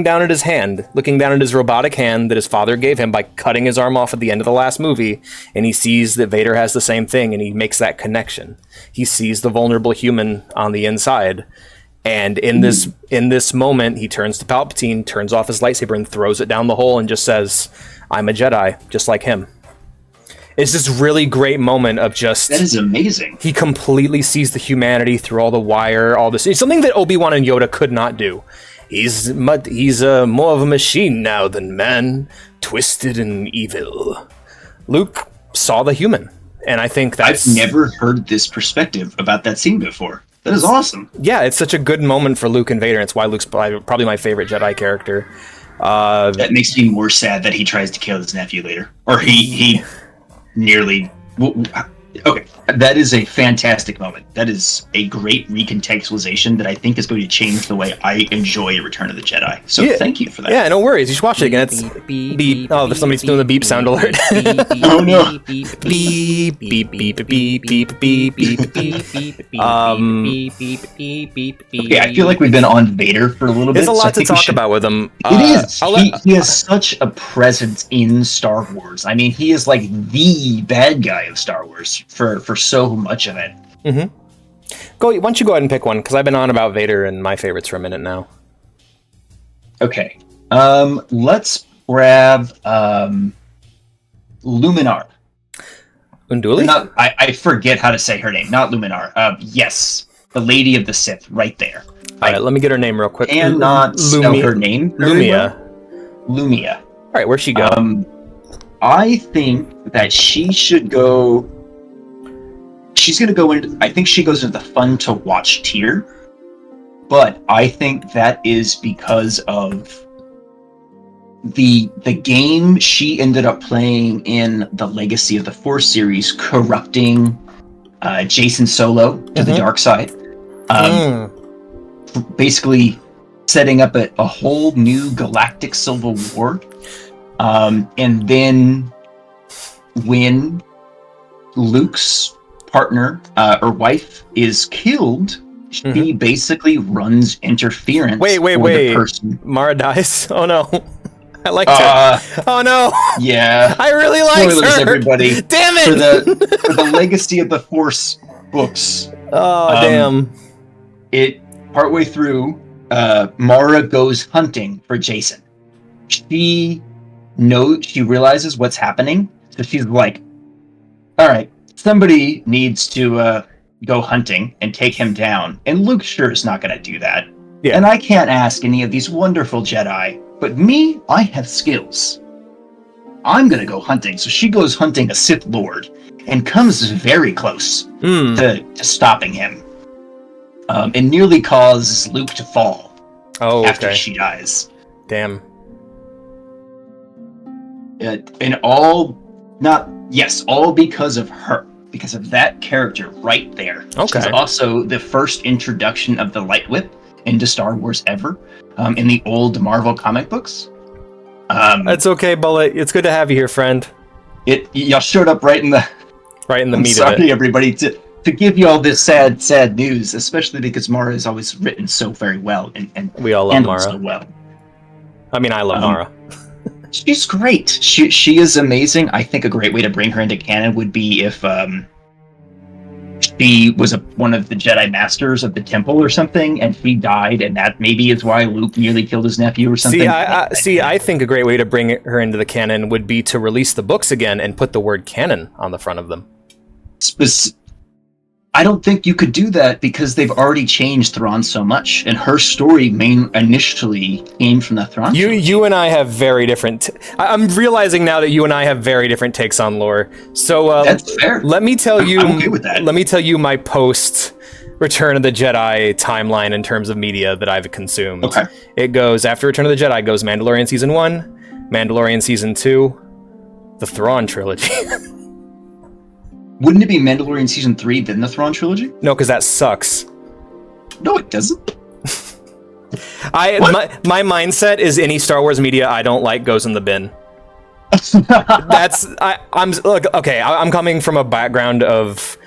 down at his robotic hand that his father gave him by cutting his arm off at the end of the last movie, and he sees that Vader has the same thing, and he makes that connection. He sees the vulnerable human on the inside, and in this moment, he turns to Palpatine, turns off his lightsaber, and throws it down the hole, and just says, I'm a Jedi, just like him. It's this really great moment of just... That is amazing. He completely sees the humanity through all the wire, all this. It's something that Obi-Wan and Yoda could not do. He's more of a machine now than man, twisted and evil. Luke saw the human, and I think that's... I've never heard this perspective about that scene before. That is awesome. Yeah, it's such a good moment for Luke and Vader, and it's why Luke's probably my favorite Jedi character. That makes me more sad that he tries to kill his nephew later. Or he nearly... Okay, that is a fantastic moment. That is a great recontextualization that I think is going to change the way I enjoy Return of the Jedi. So thank you for that. Yeah, no worries. You should watch it again. It's beep. Oh, somebody's doing the beep sound alert. Oh no. Beep beep beep beep beep beep beep beep. Okay, I feel like we've been on Vader for a little bit. There's a lot to talk about with him. It is. He has such a presence in Star Wars. I mean, he is like the bad guy of Star Wars for so much of it. Mm-hmm. Why don't you go ahead and pick one, because I've been on about Vader and my favorites for a minute now. Okay. Let's grab Luminar. Unduli? Not, I forget how to say her name. Not Luminar. Yes, the Lady of the Sith, right there. All right, let me get her name real quick. Cannot spell her name very well. Lumia. All right, where'd she go? I think that she should go. She's gonna go into. I think she goes into the fun to watch tier, but I think that is because of the game she ended up playing in the Legacy of the Force series, corrupting Jason Solo to the dark side. Basically setting up a whole new galactic civil war. And then when Luke's partner or wife is killed, she basically runs interference. Wait. The person. Mara dies? Oh no. I liked her. Oh no. Yeah. I really liked Spoilers, her. everybody. Damn it. For the Legacy of the Force books. Oh, damn. Partway through, Mara goes hunting for Jason. She realizes what's happening, so she's like, all right, somebody needs to go hunting and take him down, and Luke sure is not going to do that. Yeah. And I can't ask any of these wonderful Jedi, but me, I have skills. I'm going to go hunting. So she goes hunting a Sith Lord and comes very close to stopping him, and nearly causes Luke to fall after she dies. Damn. And all because of her, because of that character right there. Okay. She's also the first introduction of the Light Whip into Star Wars ever, in the old Marvel comic books. That's okay, Bullet. It's good to have you here, friend. Y'all showed up right in the meat of it. Sorry, everybody, to give you all this sad news, especially because Mara is always written so very well and we all love Mara so well. I mean, I love Mara. She's great. She is amazing. I think a great way to bring her into canon would be if she was one of the Jedi Masters of the Temple or something, and she died, and that maybe is why Luke nearly killed his nephew or something. I think a great way to bring her into the canon would be to release the books again and put the word canon on the front of them. I don't think you could do that because they've already changed Thrawn so much, and her story initially came from the Thrawn. You and I have very different. I'm realizing now that you and I have very different takes on lore. So that's fair. Let me tell you. I'm okay with that. Let me tell you my post Return of the Jedi timeline in terms of media that I've consumed. Okay. It goes after Return of the Jedi. Goes Mandalorian season 1, Mandalorian season 2, the Thrawn trilogy. Wouldn't it be Mandalorian season 3 then the Thrawn trilogy? No, because that sucks. No, it doesn't. My mindset is any Star Wars media I don't like goes in the bin. I'm coming from a background of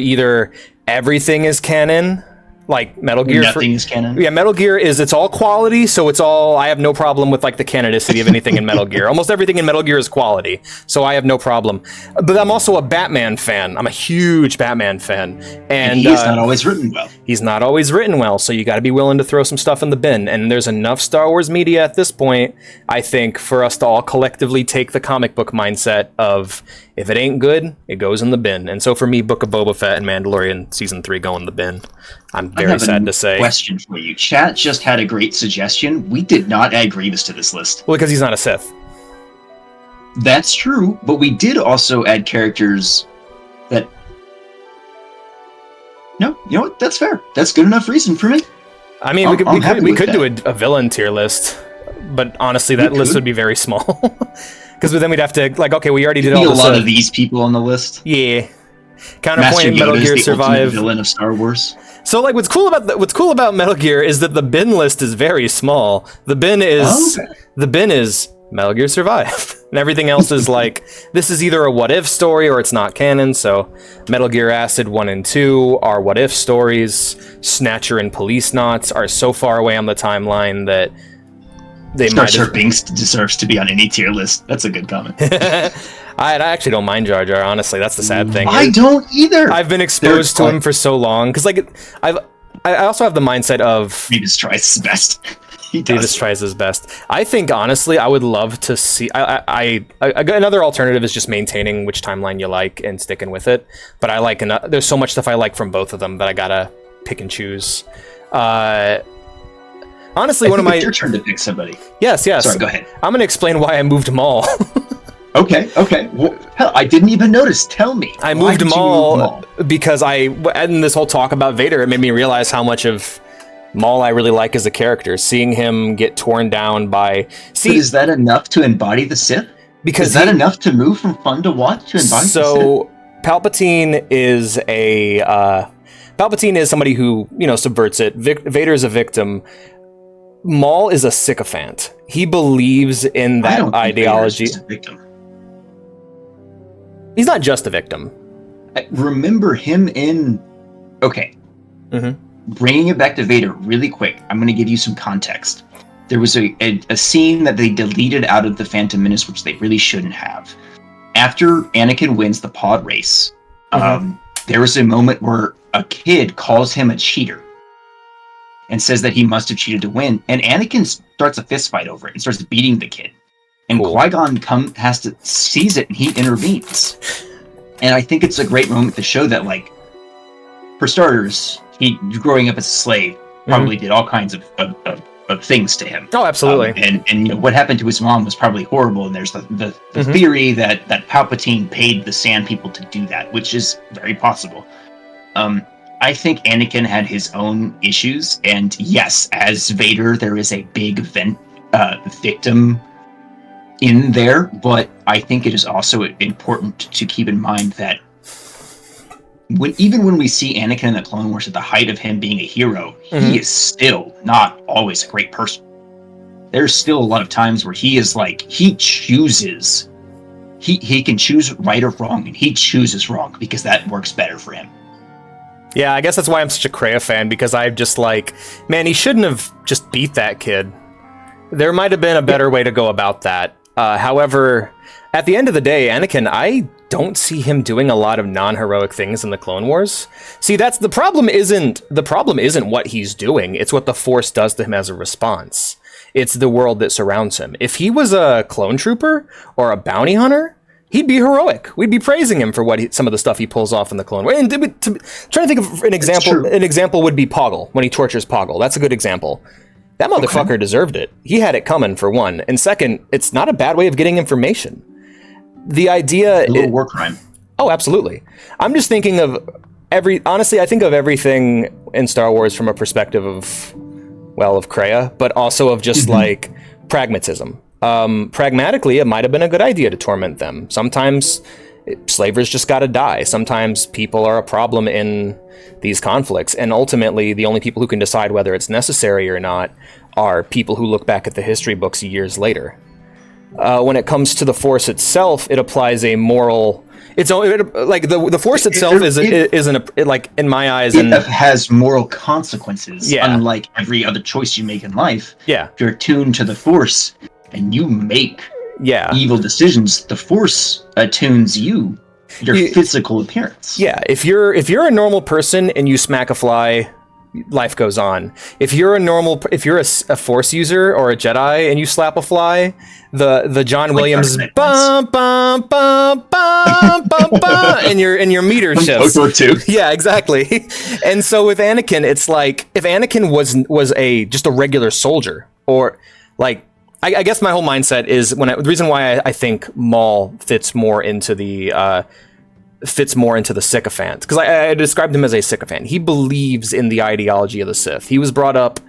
either everything is canon, like Metal Gear. Nothing is canon. Yeah, Metal Gear it's all quality, so I have no problem with like the canonicity of anything in Metal Gear. Almost everything in Metal Gear is quality, so I have no problem. But I'm also a Batman fan. I'm a huge Batman fan, and he's not always written well. He's not always written well, so you got to be willing to throw some stuff in the bin. And there's enough Star Wars media at this point, I think, for us to all collectively take the comic book mindset of if it ain't good, it goes in the bin. And so for me, Book of Boba Fett and Mandalorian season 3 go in the bin. I'm very sad to say. Question for you. Chat just had a great suggestion. We did not add Grievous to this list. Well, because he's not a Sith. That's true, but we did also add characters that... No, you know what? That's fair. That's good enough reason for me. I mean, we could do a villain tier list, but honestly, that list would be very small. Because then we'd have to, like, okay, we already did all this. A lot of these people on the list. Yeah. Counterpoint, Metal Gear Survive. Villain of Star Wars. So, like, what's cool about Metal Gear is that the bin list is very small. The bin is Metal Gear Survive, and everything else is like this is either a what if story or it's not canon. So, Metal Gear Acid 1 and 2 are what if stories. Snatcher and Police Knots are so far away on the timeline that they Jar Jar Binks deserves to be on any tier list. That's a good comment. I actually don't mind Jar Jar, honestly. That's the sad thing. I don't either. I've been exposed to him for so long. Because, like, I also have the mindset of... Grievous tries his best. He does. Grievous tries his best. I think honestly, I would love to see. Another alternative is just maintaining which timeline you like and sticking with it. But I like there's so much stuff I like from both of them that I gotta pick and choose. Honestly, one of my it's your turn to pick somebody. Yes. Sorry, go ahead. I'm gonna explain why I moved Maul. Okay. Well, hell, I didn't even notice. Tell me. I moved Maul because in this whole talk about Vader, it made me realize how much of Maul I really like as a character. Seeing him get torn down by... But is that enough to embody the Sith? Because is that enough to move from fun to watch to embody the Sith? So, Palpatine is somebody who, subverts it. Vader is a victim. Maul is a sycophant. He believes in that ideology. Vader's just a victim. He's not just a victim. I remember him in... Okay. Mm-hmm. Bringing it back to Vader really quick, I'm going to give you some context. There was a scene that they deleted out of The Phantom Menace, which they really shouldn't have. After Anakin wins the pod race, there was a moment where a kid calls him a cheater and says that he must have cheated to win. And Anakin starts a fist fight over it and starts beating the kid. And cool. Qui-Gon sees it and he intervenes. And I think it's a great moment to show that, like, for starters, he, growing up as a slave, probably did all kinds of things to him. Oh, absolutely. And what happened to his mom was probably horrible. And there's the theory that Palpatine paid the Sand People to do that, which is very possible. I think Anakin had his own issues, and yes, as Vader, there is a big victim in there, but I think it is also important to keep in mind that even when we see Anakin in the Clone Wars at the height of him being a hero, he is still not always a great person. There's still a lot of times where he is like, he chooses. He can choose right or wrong, and he chooses wrong because that works better for him. Yeah, I guess that's why I'm such a Kreia fan, because I'm just like, man, he shouldn't have just beat that kid. There might have been a better way to go about that. However, at the end of the day, Anakin, I don't see him doing a lot of non-heroic things in the Clone Wars. See, that's the problem. Isn't what he's doing. It's what the Force does to him as a response. It's the world that surrounds him. If he was a clone trooper or a bounty hunter, he'd be heroic. We'd be praising him for some of the stuff he pulls off in the Clone Wars. And trying to think of an example. An example would be Poggle, when he tortures Poggle. That's a good example. That motherfucker deserved it. He had it coming, for one. And second, it's not a bad way of getting information. The idea... A little war crime. Oh, absolutely. I'm just thinking of honestly, I think of everything in Star Wars from a perspective of Kreia, but also of just like pragmatism. Pragmatically, it might have been a good idea to torment them. Sometimes slavers just gotta die. Sometimes people are a problem in these conflicts, and ultimately the only people who can decide whether it's necessary or not are people who look back at the history books years later. When it comes to the Force itself, it applies a moral... the Force itself isn't like, in my eyes... It has moral consequences, unlike every other choice you make in life. Yeah. If you're attuned to the Force and you make evil decisions, the Force attunes you, your physical appearance. Yeah, if you're a normal person and you smack a fly, life goes on. If you're a Force user or a Jedi and you slap a fly, the John Williams bum bum bum bum bum bum and your meter shifts. Yeah, exactly. And so with Anakin, it's like, if Anakin was just a regular soldier, or like, I guess my whole mindset is the reason why I think Maul fits more into the sycophant, because I described him as a sycophant. He believes in the ideology of the Sith. He was brought up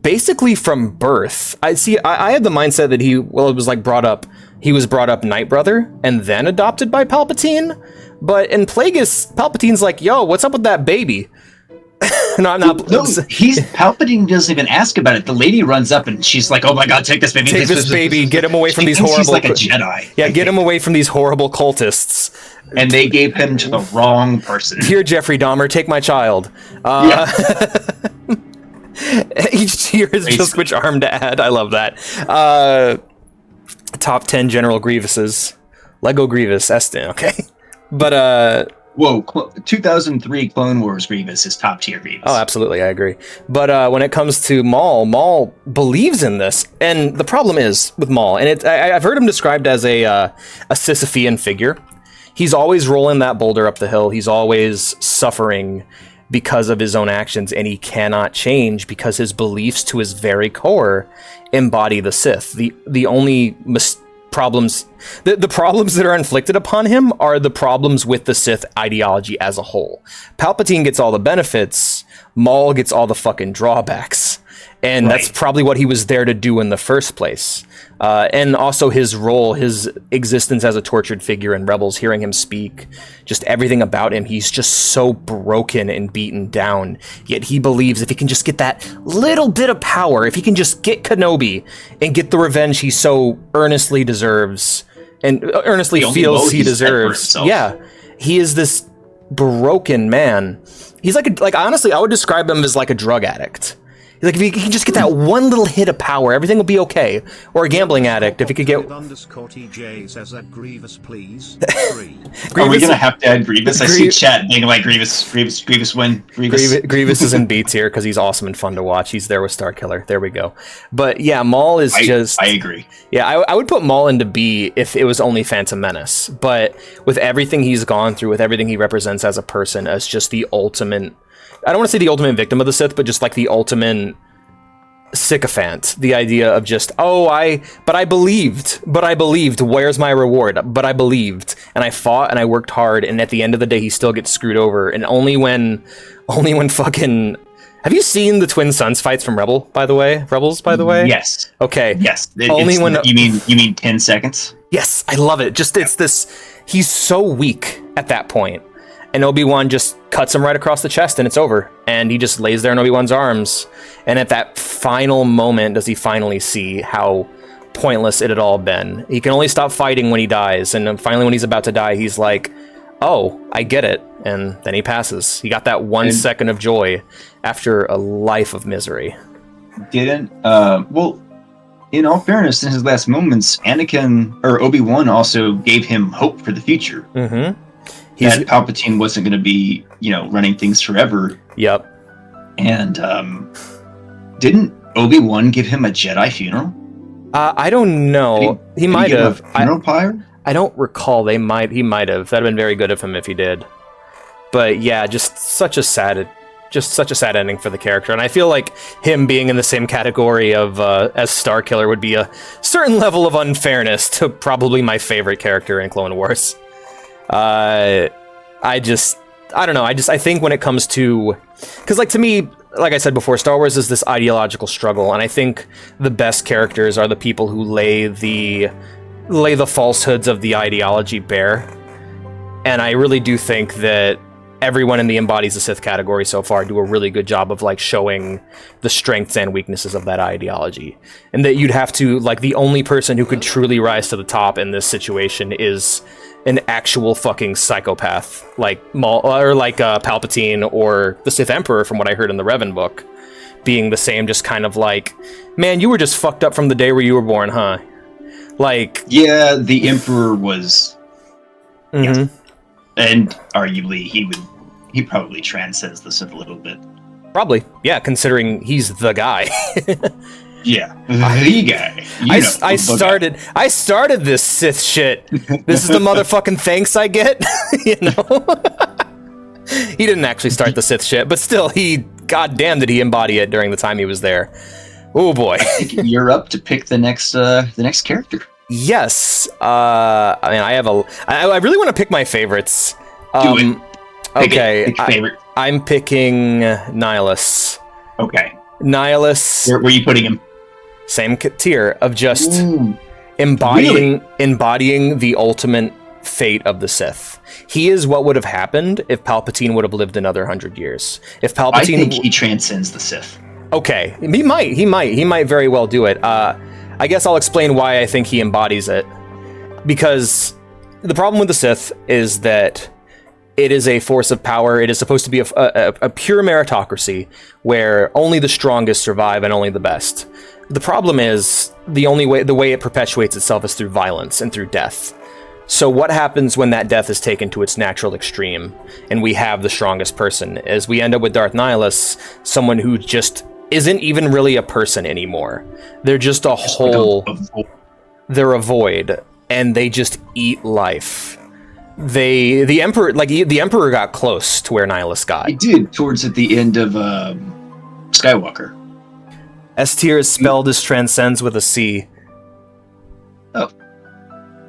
basically from birth. I had the mindset that he was brought up Night Brother and then adopted by Palpatine. But in Plagueis, Palpatine's like, yo, what's up with that baby? Palpatine doesn't even ask about it. The lady runs up and she's like, "Oh my god, take this baby! Take this baby! Get him away from these horrible." He's like a Jedi. Yeah, get him away from these horrible cultists. And they gave him to the wrong person. Here, Jeffrey Dahmer, take my child. Here's just which arm to add. I love that. Top 10 General Grievuses. Lego Grievous, Estin. Okay, but Whoa, 2003 Clone Wars Grievous is top tier Grievous. Oh, absolutely, I agree. But when it comes to Maul believes in this, and the problem is with Maul, and I've heard him described as a Sisyphean figure. He's always rolling that boulder up the hill. He's always suffering because of his own actions, and he cannot change because his beliefs to his very core embody the Sith. The only problems that are inflicted upon him are the problems with the Sith ideology as a whole. Palpatine gets all the benefits, Maul gets all the fucking drawbacks. And that's probably what he was there to do in the first place. And also his role, his existence as a tortured figure in Rebels, hearing him speak, just everything about him, he's just so broken and beaten down. Yet he believes if he can just get that little bit of power, if he can just get Kenobi and get the revenge he so earnestly deserves and earnestly feels he deserves. Yeah, he is this broken man. He's like honestly, I would describe him as like a drug addict. Like if he can just get that one little hit of power, everything will be okay. Or a gambling addict, if he could get. _TJ says that Grievous, please. Are we gonna have to add Grievous? I see chat being like Grievous win. Grievous is in B tier because he's awesome and fun to watch. He's there with Starkiller. There we go. But yeah, Maul is just. I agree. Yeah, I would put Maul into B if it was only Phantom Menace. But with everything he's gone through, with everything he represents as a person, as just the ultimate. I don't want to say the ultimate victim of the Sith, but just like the ultimate sycophant. The idea of just, but I believed, where's my reward? But I believed, and I fought, and I worked hard, and at the end of the day, he still gets screwed over, and only when fucking... Have you seen the Twin Suns fights from Rebels, by the way? Yes. Okay. Yes. You mean 10 seconds? Yes, I love it. Just, it's this... He's so weak at that point. And Obi-Wan just cuts him right across the chest, and it's over. And he just lays there in Obi-Wan's arms. And at that final moment, does he finally see how pointless it had all been. He can only stop fighting when he dies. And then finally, when he's about to die, he's like, oh, I get it. And then he passes. He got that 1 second of joy after a life of misery. Well, in all fairness, in his last moments, Obi-Wan also gave him hope for the future. Mm-hmm. That Palpatine wasn't going to be, running things forever. Yep. And didn't Obi-Wan give him a Jedi funeral? I don't know. He might have. Funeral pyre? I don't recall. He might have. That'd have been very good of him if he did. But yeah, just such a sad ending for the character. And I feel like him being in the same category of as Starkiller would be a certain level of unfairness to probably my favorite character in Clone Wars. I don't know. I think when it comes to, because to me, like I said before, Star Wars is this ideological struggle, and I think the best characters are the people who lay the falsehoods of the ideology bare. And I really do think that everyone in the Embodies the Sith category so far do a really good job of showing the strengths and weaknesses of that ideology. And that you'd have to, the only person who could truly rise to the top in this situation is an actual fucking psychopath like Maul or Palpatine or the Sith Emperor, from what I heard in the Revan book, being the same, just kind of man, you were just fucked up from the day where you were born, huh? Yeah, the Emperor was, mm-hmm. And arguably he probably transcends the Sith a little bit. Probably, yeah, considering he's the guy. Yeah, the guy. I started this Sith shit. This is the motherfucking thanks I get. He didn't actually start the Sith shit, but still, goddamn did he embody it during the time he was there. Oh boy. I think you're up to pick the next character. Yes. I really want to pick my favorites. Do it. Okay. Pick your favorite. I'm picking Nihilus. Okay. Nihilus. Where are you putting him? Same tier of just embodying the ultimate fate of the Sith. He is what would have happened if Palpatine would have lived another 100 years. If Palpatine, I think he transcends the Sith. Okay, he might very well do it. I guess I'll explain why I think he embodies it. Because the problem with the Sith is that it is a force of power. It is supposed to be a pure meritocracy where only the strongest survive and only the best. The problem is the way it perpetuates itself is through violence and through death. So what happens when that death is taken to its natural extreme, and we have the strongest person, is we end up with Darth Nihilus, someone who just isn't even really a person anymore. They're just a hole. They're a void, and they just eat life. The Emperor got close to where Nihilus got. He did towards at the end of Skywalker. S tier is spelled as transcends with a C. Oh.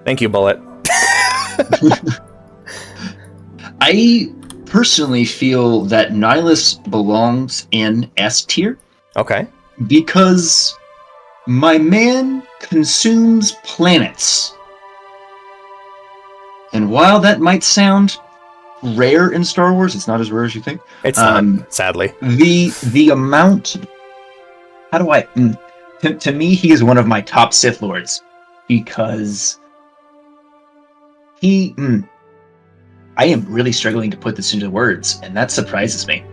Thank you, Bullet. I personally feel that Nihilus belongs in S tier. Okay. Because my man consumes planets. And while that might sound rare in Star Wars, it's not as rare as you think. It's not, sadly. The amount... How do I... To me, he is one of my top Sith Lords. Because... I am really struggling to put this into words, and that surprises me.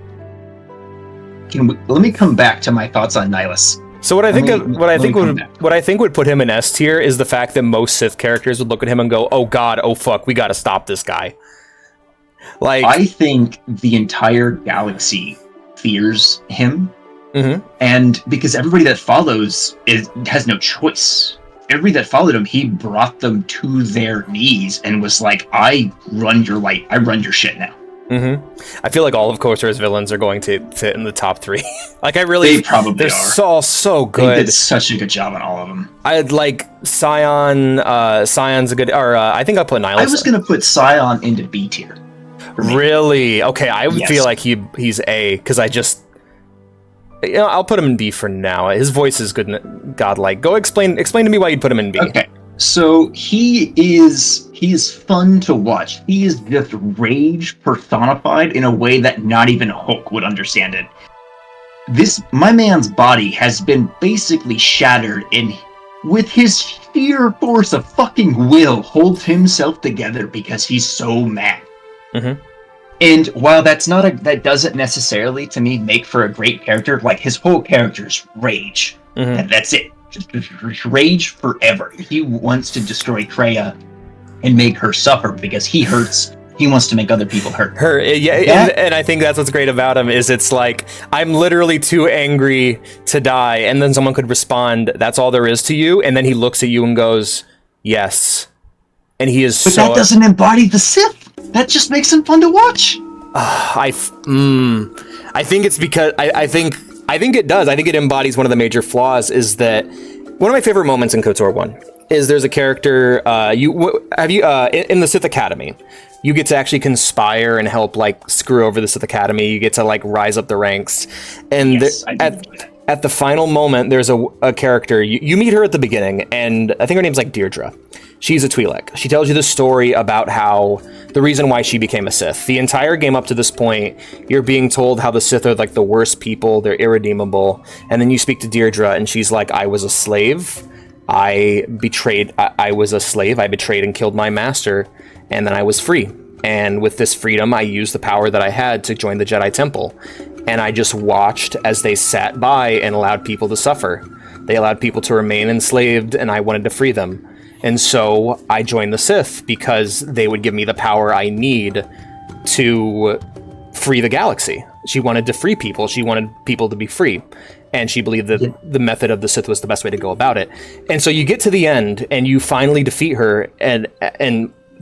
Let me come back to my thoughts on Nihilus. So what I think would put him in S tier is the fact that most Sith characters would look at him and go, "Oh God, oh fuck, we got to stop this guy." Like, I think the entire galaxy fears him, and because everybody that follows has no choice. Everybody that followed him, he brought them to their knees and was like, "I run your light. I run your shit now." I feel like all of KOTOR's villains are going to fit in the top 3. Like, they probably they're are. so good. They did such a good job on all of them. I'd like Scion. Scion's a good, or I think I'll put Nihilus. I was gonna put Scion into B tier. Really? Okay, I would feel like he's A, because I just, I'll put him in B for now. His voice is good and godlike. Go explain to me why you'd put him in B. Okay. So he is fun to watch. He is just rage personified in a way that not even Hulk would understand it. My man's body has been basically shattered, and with his sheer force of fucking will holds himself together because he's so mad. And while that doesn't necessarily to me make for a great character, like his whole character's rage. And that's it. Just rage forever. He wants to destroy Kreia and make her suffer because he hurts. He wants to make other people hurt. And I think that's what's great about him is it's like, I'm literally too angry to die, and then someone could respond, "That's all there is to you," and then he looks at you and goes, "Yes." And he is But that doesn't embody the Sith. That just makes him fun to watch. I think it's because I think it does. I think it embodies one of the major flaws is that one of my favorite moments in KOTOR 1 is there's a character in the Sith Academy. You get to actually conspire and help like screw over the Sith Academy. You get to like rise up the ranks. And at the final moment, there's a character. You meet her at the beginning, and I think her name's like Deirdre. She's a Twi'lek. She tells you the story about how the reason why she became a Sith. The entire game up to this point, you're being told how the Sith are like the worst people. They're irredeemable. And then you speak to Deirdre, and she's like, "I was a slave. I was a slave. I betrayed and killed my master, and then I was free. And with this freedom, I used the power that I had to join the Jedi Temple. And I just watched as they sat by and allowed people to suffer. They allowed people to remain enslaved, and I wanted to free them. And so I joined the Sith because they would give me the power I need to free the galaxy." She wanted to free people. She wanted people to be free. And she believed that the method of the Sith was the best way to go about it. And so you get to the end, and you finally defeat her and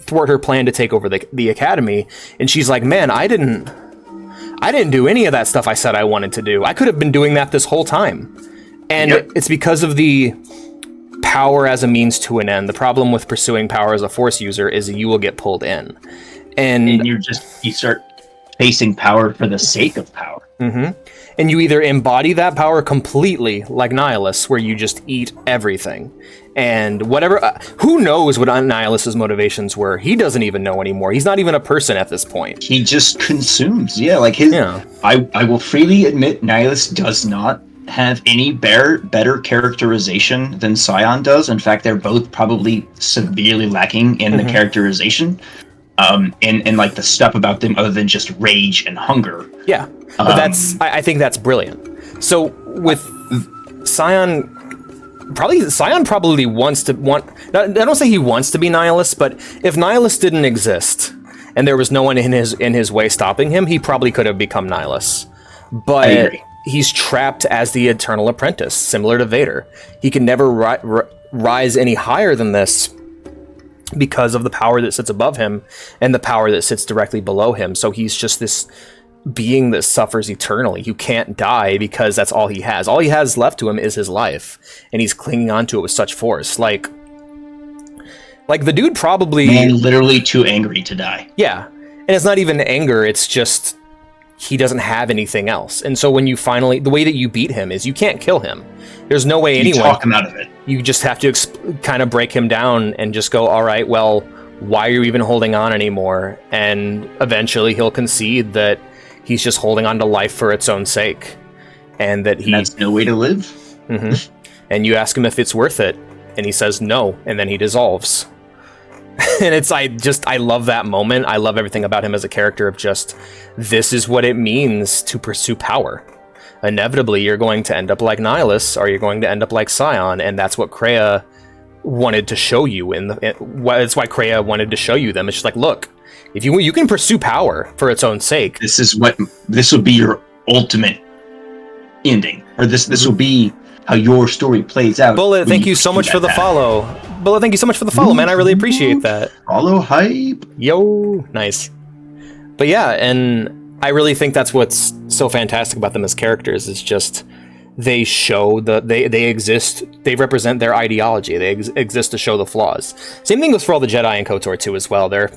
thwart her plan to take over the academy. And she's like, "Man, I didn't do any of that stuff I said I wanted to do. I could have been doing that this whole time." And it's because of the power as a means to an end. The problem with pursuing power as a Force user is that you will get pulled in. And you start chasing power for the sake of power. And you either embody that power completely, like Nihilus, where you just eat everything. And whatever, who knows what Nihilus's motivations were? He doesn't even know anymore. He's not even a person at this point. He just consumes. I will freely admit Nihilus does not have any better characterization than Scion does. In fact, they're both probably severely lacking in the characterization. And like the stuff about them other than just rage and hunger. Yeah, but I think that's brilliant. So with Scion, Scion probably wants to I don't say he wants to be Nihilus, but if Nihilus didn't exist and there was no one in his way stopping him, he probably could have become Nihilus. But he's trapped as the Eternal Apprentice, similar to Vader. He can never rise any higher than this because of the power that sits above him and the power that sits directly below him. So he's just this being that suffers eternally. You can't die because that's all he has. All he has left to him is his life, and he's clinging on to it with such force. Like the dude probably... Man, literally too angry to die. Yeah, and it's not even anger, it's just he doesn't have anything else. And so when you finally... The way that you beat him is you can't kill him. There's no way anyone... You talk him out of it. You just have to kind of break him down and just go, all right, well, why are you even holding on anymore? And eventually he'll concede that he's just holding on to life for its own sake. And that's no way to live. Mm-hmm. And you ask him if it's worth it, and he says no, and then he dissolves. And I love that moment. I love everything about him as a character of just, this is what it means to pursue power. Inevitably, you're going to end up like Nihilus, or you're going to end up like Scion, and that's what Kreia wanted to show you. That's why Kreia wanted to show you them. It's just like, look, if you can pursue power for its own sake. This will be your ultimate ending, or this will be how your story plays out. Bullet, thank you so much for the follow. Bullet, thank you so much for the follow, man. I really appreciate that. Follow hype. Yo, nice. But yeah, and I really think that's what's so fantastic about them as characters is just they show they exist. They represent their ideology. They exist to show the flaws. Same thing goes for all the Jedi and KOTOR too as well. They're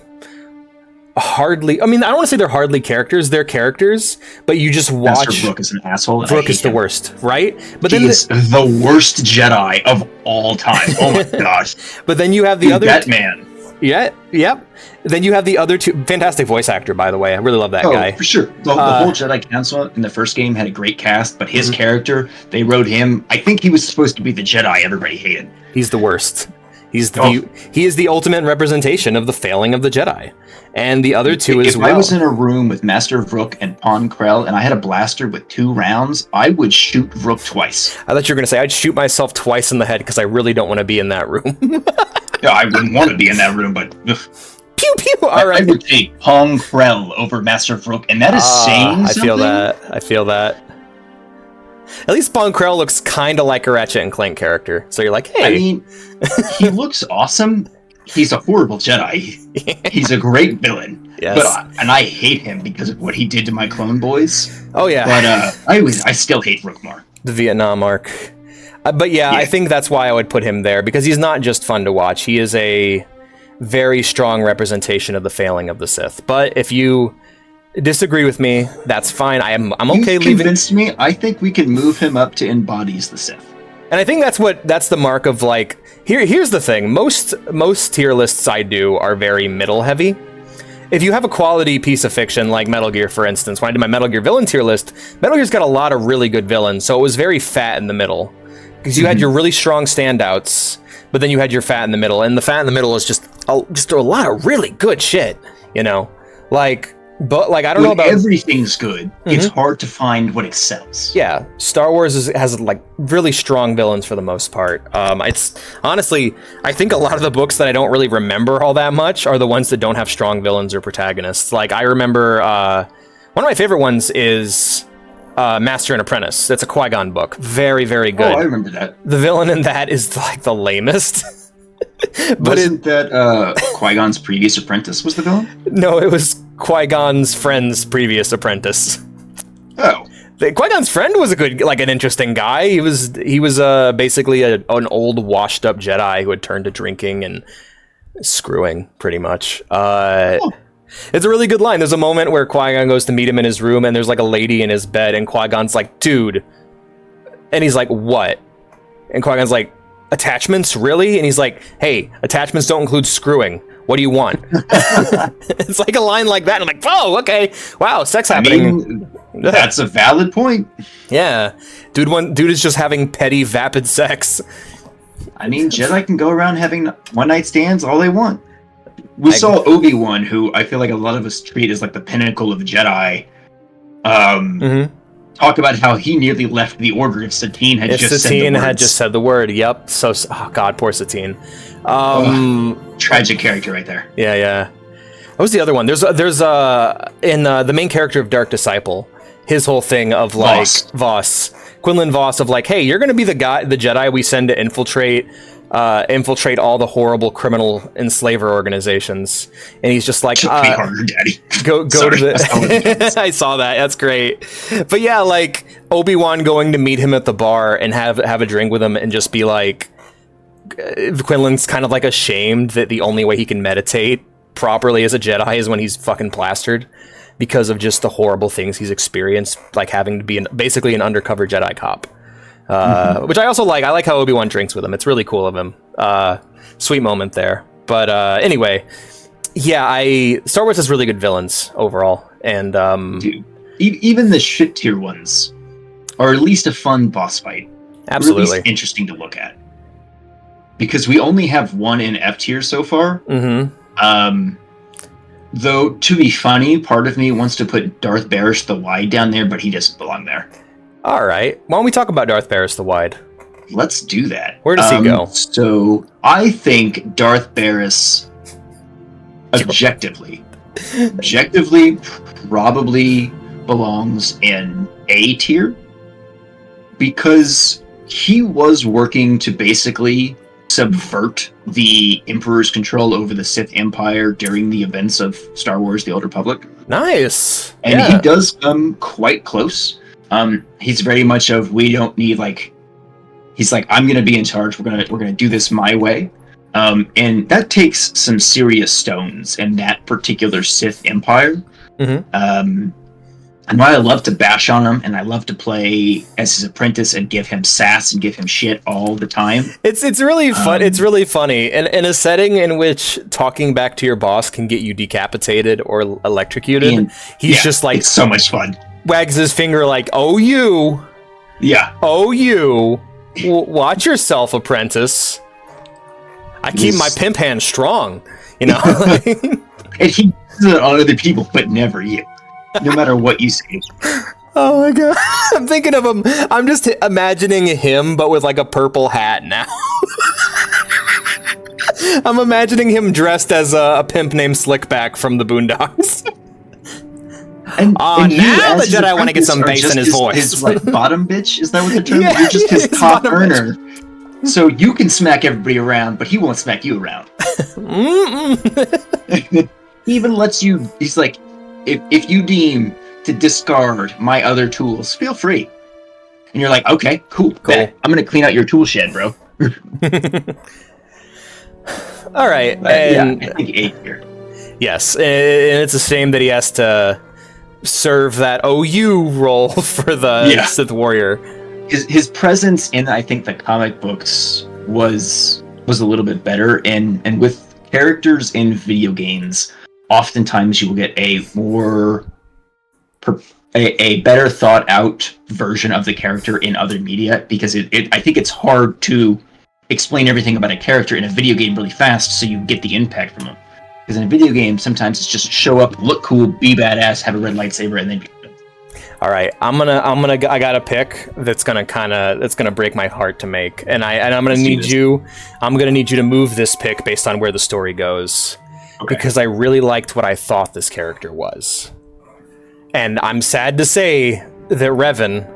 hardly, I mean, I don't want to say they're hardly characters. They're characters, but you just watch. Master Brook is an asshole. Brook is the worst, right? But he is the worst Jedi of all time. Oh my gosh! But then you have the other that man. Yeah, yep. Then you have the other two. Fantastic voice actor, by the way. I really love that guy. For sure. The whole Jedi Council in the first game had a great cast, but his character, they wrote him. I think he was supposed to be the Jedi everybody hated. He's the worst. He is the ultimate representation of the failing of the Jedi. And the other two as well. If I was in a room with Master Vrook and Pon Krell and I had a blaster with 2 rounds, I would shoot Vrook twice. I thought you were going to say I'd shoot myself twice in the head because I really don't want to be in that room. Yeah, I wouldn't want to be in that room, but... Ugh. Pew, pew! All right. I would take Pon Krell over Master Vrook, and that is saying something. I feel that. At least Pon Krell looks kind of like a Ratchet and Clank character. So you're like, hey. I mean, he looks awesome. He's a horrible Jedi. He's a great villain. Yes. But I hate him because of what he did to my clone boys. Oh, yeah. But I still hate Vrook more. The Vietnam arc. But yeah, I think that's why I would put him there, because he's not just fun to watch. He is a very strong representation of the failing of the Sith. But if you disagree with me, that's fine. I'm okay leaving. You convinced me. I think we can move him up to embodies the Sith. And I think that's the mark of like here's the thing. Most tier lists I do are very middle heavy. If you have a quality piece of fiction like Metal Gear, for instance, when I did my Metal Gear villain tier list, Metal Gear's got a lot of really good villains, so it was very fat in the middle. Because you had your really strong standouts, but then you had your fat in the middle, and the fat in the middle is just a lot of really good shit, you know? But I don't know about... Everything's good. It's hard to find what excels. Yeah, Star Wars has like really strong villains for the most part. It's honestly, I think a lot of the books that I don't really remember all that much are the ones that don't have strong villains or protagonists. Like I remember one of my favorite ones is Master and Apprentice. That's a Qui-Gon book. Very, very good. Oh, I remember that. The villain in that is like the lamest. But wasn't that Qui-Gon's previous apprentice was the villain? No, it was Qui-Gon's friend's previous apprentice. Oh. Qui-Gon's friend was an interesting guy. He was basically an old washed up Jedi who had turned to drinking and screwing pretty much. It's a really good line. There's a moment where Qui-Gon goes to meet him in his room and there's like a lady in his bed and Qui-Gon's like, dude. And he's like, what? And Qui-Gon's like, attachments, really? And he's like, hey, attachments don't include screwing. What do you want? It's like a line like that. And I'm like, oh, okay. Wow, sex happening. That's a valid point. Yeah. Dude is just having petty, vapid sex. I mean, Jedi can go around having one-night stands all they want. We saw Obi-Wan, who I feel like a lot of us treat as like the pinnacle of Jedi. talk about how he nearly left the Order if Satine had just said the Satine words. had just said the word. Yep. So, oh God, poor Satine. Tragic character right there. Yeah. What was the other one? There's in the main character of Dark Disciple, his whole thing of like Voss, Quinlan Voss, of like, hey, you're gonna be the Jedi we send to infiltrate all the horrible criminal enslaver organizations, and he's just like, harder, Daddy. Go to the. I saw that. That's great. But yeah, like Obi-Wan going to meet him at the bar and have a drink with him and just be like, Quinlan's kind of like ashamed that the only way he can meditate properly as a Jedi is when he's fucking plastered because of just the horrible things he's experienced, like having to be basically an undercover Jedi cop. Which I also like. I like how Obi-Wan drinks with him. It's really cool of him. Sweet moment there. But anyway, yeah, Star Wars has really good villains overall. And dude, even the shit tier ones are at least a fun boss fight. Absolutely. Or at least interesting to look at. Because we only have one in F tier so far. Though, to be funny, part of me wants to put Darth Barish the Wide down there, but he doesn't belong there. All right. Why don't we talk about Darth Barish the Wide? Let's do that. Where does he go? So, I think Darth Barish, objectively, probably belongs in A tier, because he was working to basically subvert the Emperor's control over the Sith Empire during the events of Star Wars: The Old Republic. Nice. And he does come quite close. He's very much of, we don't need, like, he's like, I'm gonna be in charge, we're gonna do this my way. And that takes some serious stones in that particular Sith Empire. And while I love to bash on him, and I love to play as his apprentice and give him sass and give him shit all the time. It's really fun. It's really funny. And in a setting in which talking back to your boss can get you decapitated or electrocuted, he's just like, it's so much fun. Wags his finger like, oh, you. Yeah. Oh, you. Watch yourself, apprentice. I keep my pimp hand strong, you know? And he does it on other people, but never you. No matter what you say. Oh my god. I'm thinking of him. I'm just imagining him, but with like a purple hat now. I'm imagining him dressed as a pimp named Slickback from the Boondocks. And now the Jedi want to get some bass in his voice. His like bottom bitch? Is that what the term is? Yeah, You're just his top earner. Bitch. So you can smack everybody around, but he won't smack you around. He even lets you, he's like, if you deem to discard my other tools, feel free. And you're like, okay, cool. Bet. I'm going to clean out your tool shed, bro. All right. And, I think 8 here. Yes, and it's a shame that he has to serve that OU role for the Sith Warrior. His presence in, I think, the comic books was a little bit better, and with characters in video games, oftentimes you will get a more a better thought out version of the character in other media, because I think it's hard to explain everything about a character in a video game really fast so you get the impact from them. Because in a video game, sometimes it's just show up, look cool, be badass, have a red lightsaber, and then be good. All right, I got a pick that's gonna break my heart to make, and I'm gonna need you to move this pick based on where the story goes, because I really liked what I thought this character was, and I'm sad to say that Revan,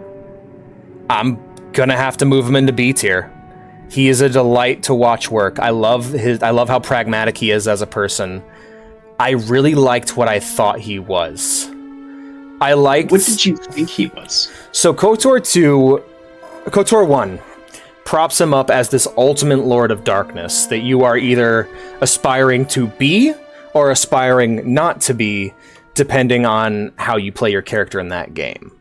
I'm gonna have to move him into B tier. He is a delight to watch work. I love how pragmatic he is as a person. I really liked what I thought he was. What did you think he was? So KOTOR 1 props him up as this ultimate Lord of Darkness that you are either aspiring to be or aspiring not to be, depending on how you play your character in that game.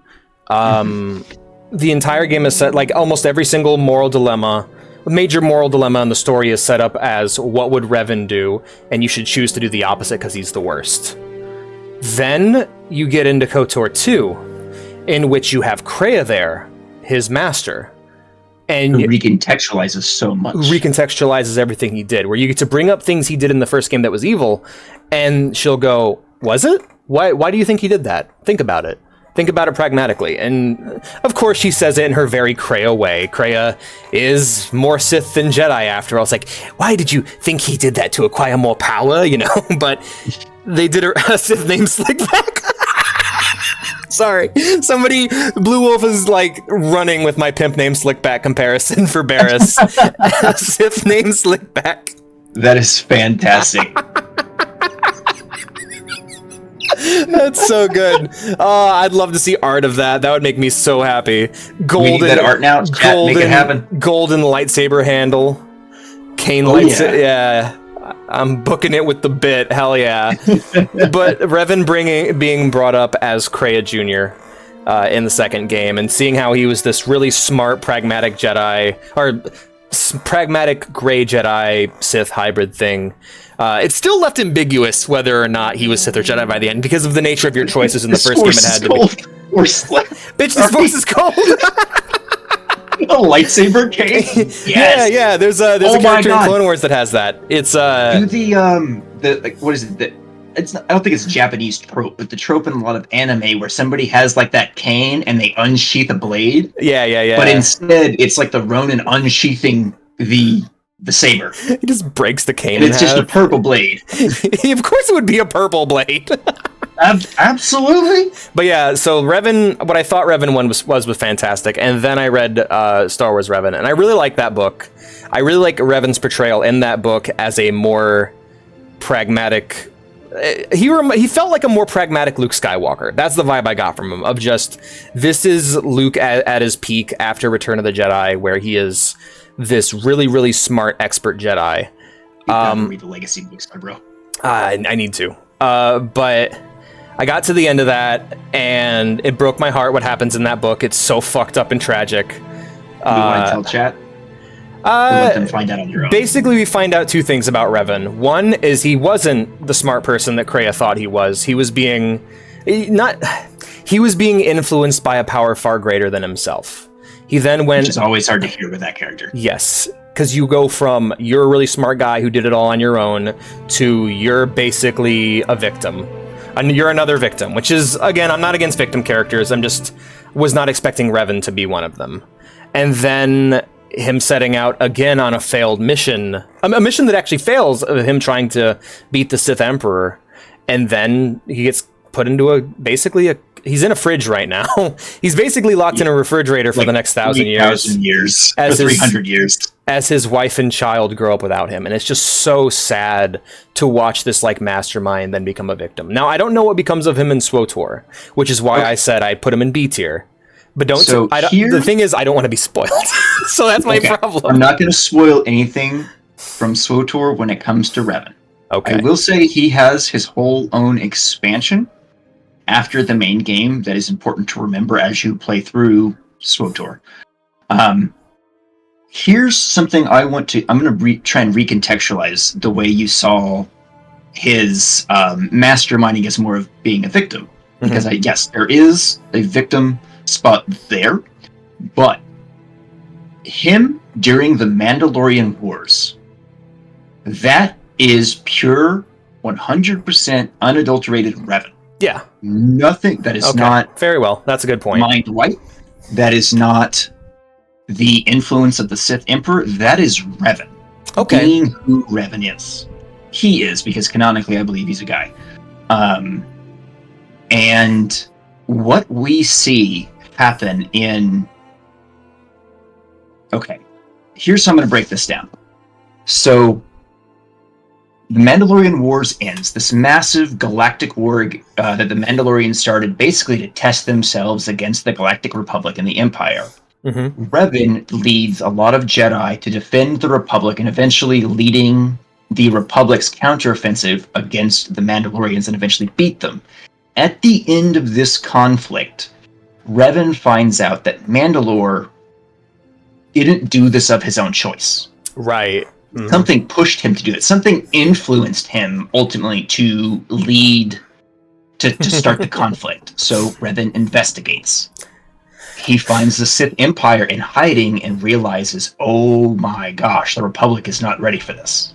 The entire game is set, like almost every single major moral dilemma in the story is set up as what would Revan do, and you should choose to do the opposite because he's the worst. Then you get into KOTOR 2, in which you have Kreia there, his master. And who recontextualizes so much. Recontextualizes everything he did, where you get to bring up things he did in the first game that was evil, and she'll go, was it? Why do you think he did that? Think about it. Think about it pragmatically. And of course she says it in her very Kreia way. Kreia is more Sith than Jedi after all. It's like, why did you think he did that, to acquire more power? You know, but they did a Sith named Slickback. Sorry, somebody, Blue Wolf is like running with my pimp named Slickback comparison for Barris. Sith named Slickback. That is fantastic. That's so good. Oh, I'd love to see art of that. That would make me so happy. Golden, we need that art now. Chat, make it happen. Golden lightsaber handle. Kane lightsaber. Yeah. I'm booking it with the bit. Hell yeah. But Revan being brought up as Kreia Jr. In the second game, and seeing how he was this really smart, pragmatic Jedi, or pragmatic gray Jedi Sith hybrid thing. It's still left ambiguous whether or not he was Sith or Jedi by the end, because of the nature of your choices in the first game. It had to be. Bitch, this force is cold. A lightsaber case? Yes. Yeah. There's a character in Clone Wars that has that. It's do the like, what is it? I don't think it's a Japanese trope, but the trope in a lot of anime where somebody has like that cane and they unsheath a blade. Yeah. But instead, it's like the Ronin unsheathing the saber. He just breaks the cane. And it's just a purple blade. Of course, it would be a purple blade. Absolutely. But yeah, so Revan, what I thought Revan 1 was fantastic, and then I read Star Wars Revan, and I really like that book. I really like Revan's portrayal in that book as a more pragmatic. He felt like a more pragmatic Luke Skywalker. That's the vibe I got from him. Of just, this is Luke at his peak after Return of the Jedi, where he is this really, really smart, expert Jedi. Read the Legacy books, my bro. I need to. But I got to the end of that, and it broke my heart what happens in that book. It's so fucked up and tragic. Do you want to tell chat? Let them find out on your own. Basically, we find out two things about Revan. One is he wasn't the smart person that Kreia thought he was. He was being influenced by a power far greater than himself. He then went... Which is always hard to hear with that character. Yes, because you go from, you're a really smart guy who did it all on your own, to you're basically a victim. And you're another victim, which is, again, I'm not against victim characters. I'm just was not expecting Revan to be one of them. And then him setting out again on a failed mission, a mission that actually fails, of him trying to beat the Sith Emperor. And then he gets put into he's in a fridge right now. He's basically locked in a refrigerator for like the next 1,000 years. 300 years. As his wife and child grow up without him. And it's just so sad to watch this like mastermind then become a victim. Now, I don't know what becomes of him in SWTOR, which is why I said I'd put him in B tier. But the thing is, I don't want to be spoiled. So that's my problem. I'm not going to spoil anything from SWTOR when it comes to Revan. Okay. I will say he has his whole own expansion after the main game that is important to remember as you play through SWTOR. Here's something I'm going to try and recontextualize the way you saw his masterminding as more of being a victim. Because yes, there is a victim spot there, but him during the Mandalorian Wars, that is pure 100% unadulterated Revan. Yeah. Nothing that is not... Very well. That's a good point. Mind white. That is not the influence of the Sith Emperor. That is Revan. Okay. Being who Revan is. He is, because canonically I believe he's a guy. And what we see happen in... Okay. Here's how I'm going to break this down. So... The Mandalorian Wars ends. This massive galactic war that the Mandalorians started basically to test themselves against the Galactic Republic and the Empire. Revan leads a lot of Jedi to defend the Republic and eventually leading the Republic's counteroffensive against the Mandalorians and eventually beat them. At the end of this conflict, Revan finds out that Mandalore didn't do this of his own choice. Right. Something pushed him to do it. Something influenced him ultimately to lead to start the conflict. So Revan investigates. He finds the Sith Empire in hiding and realizes, oh my gosh, the Republic is not ready for this.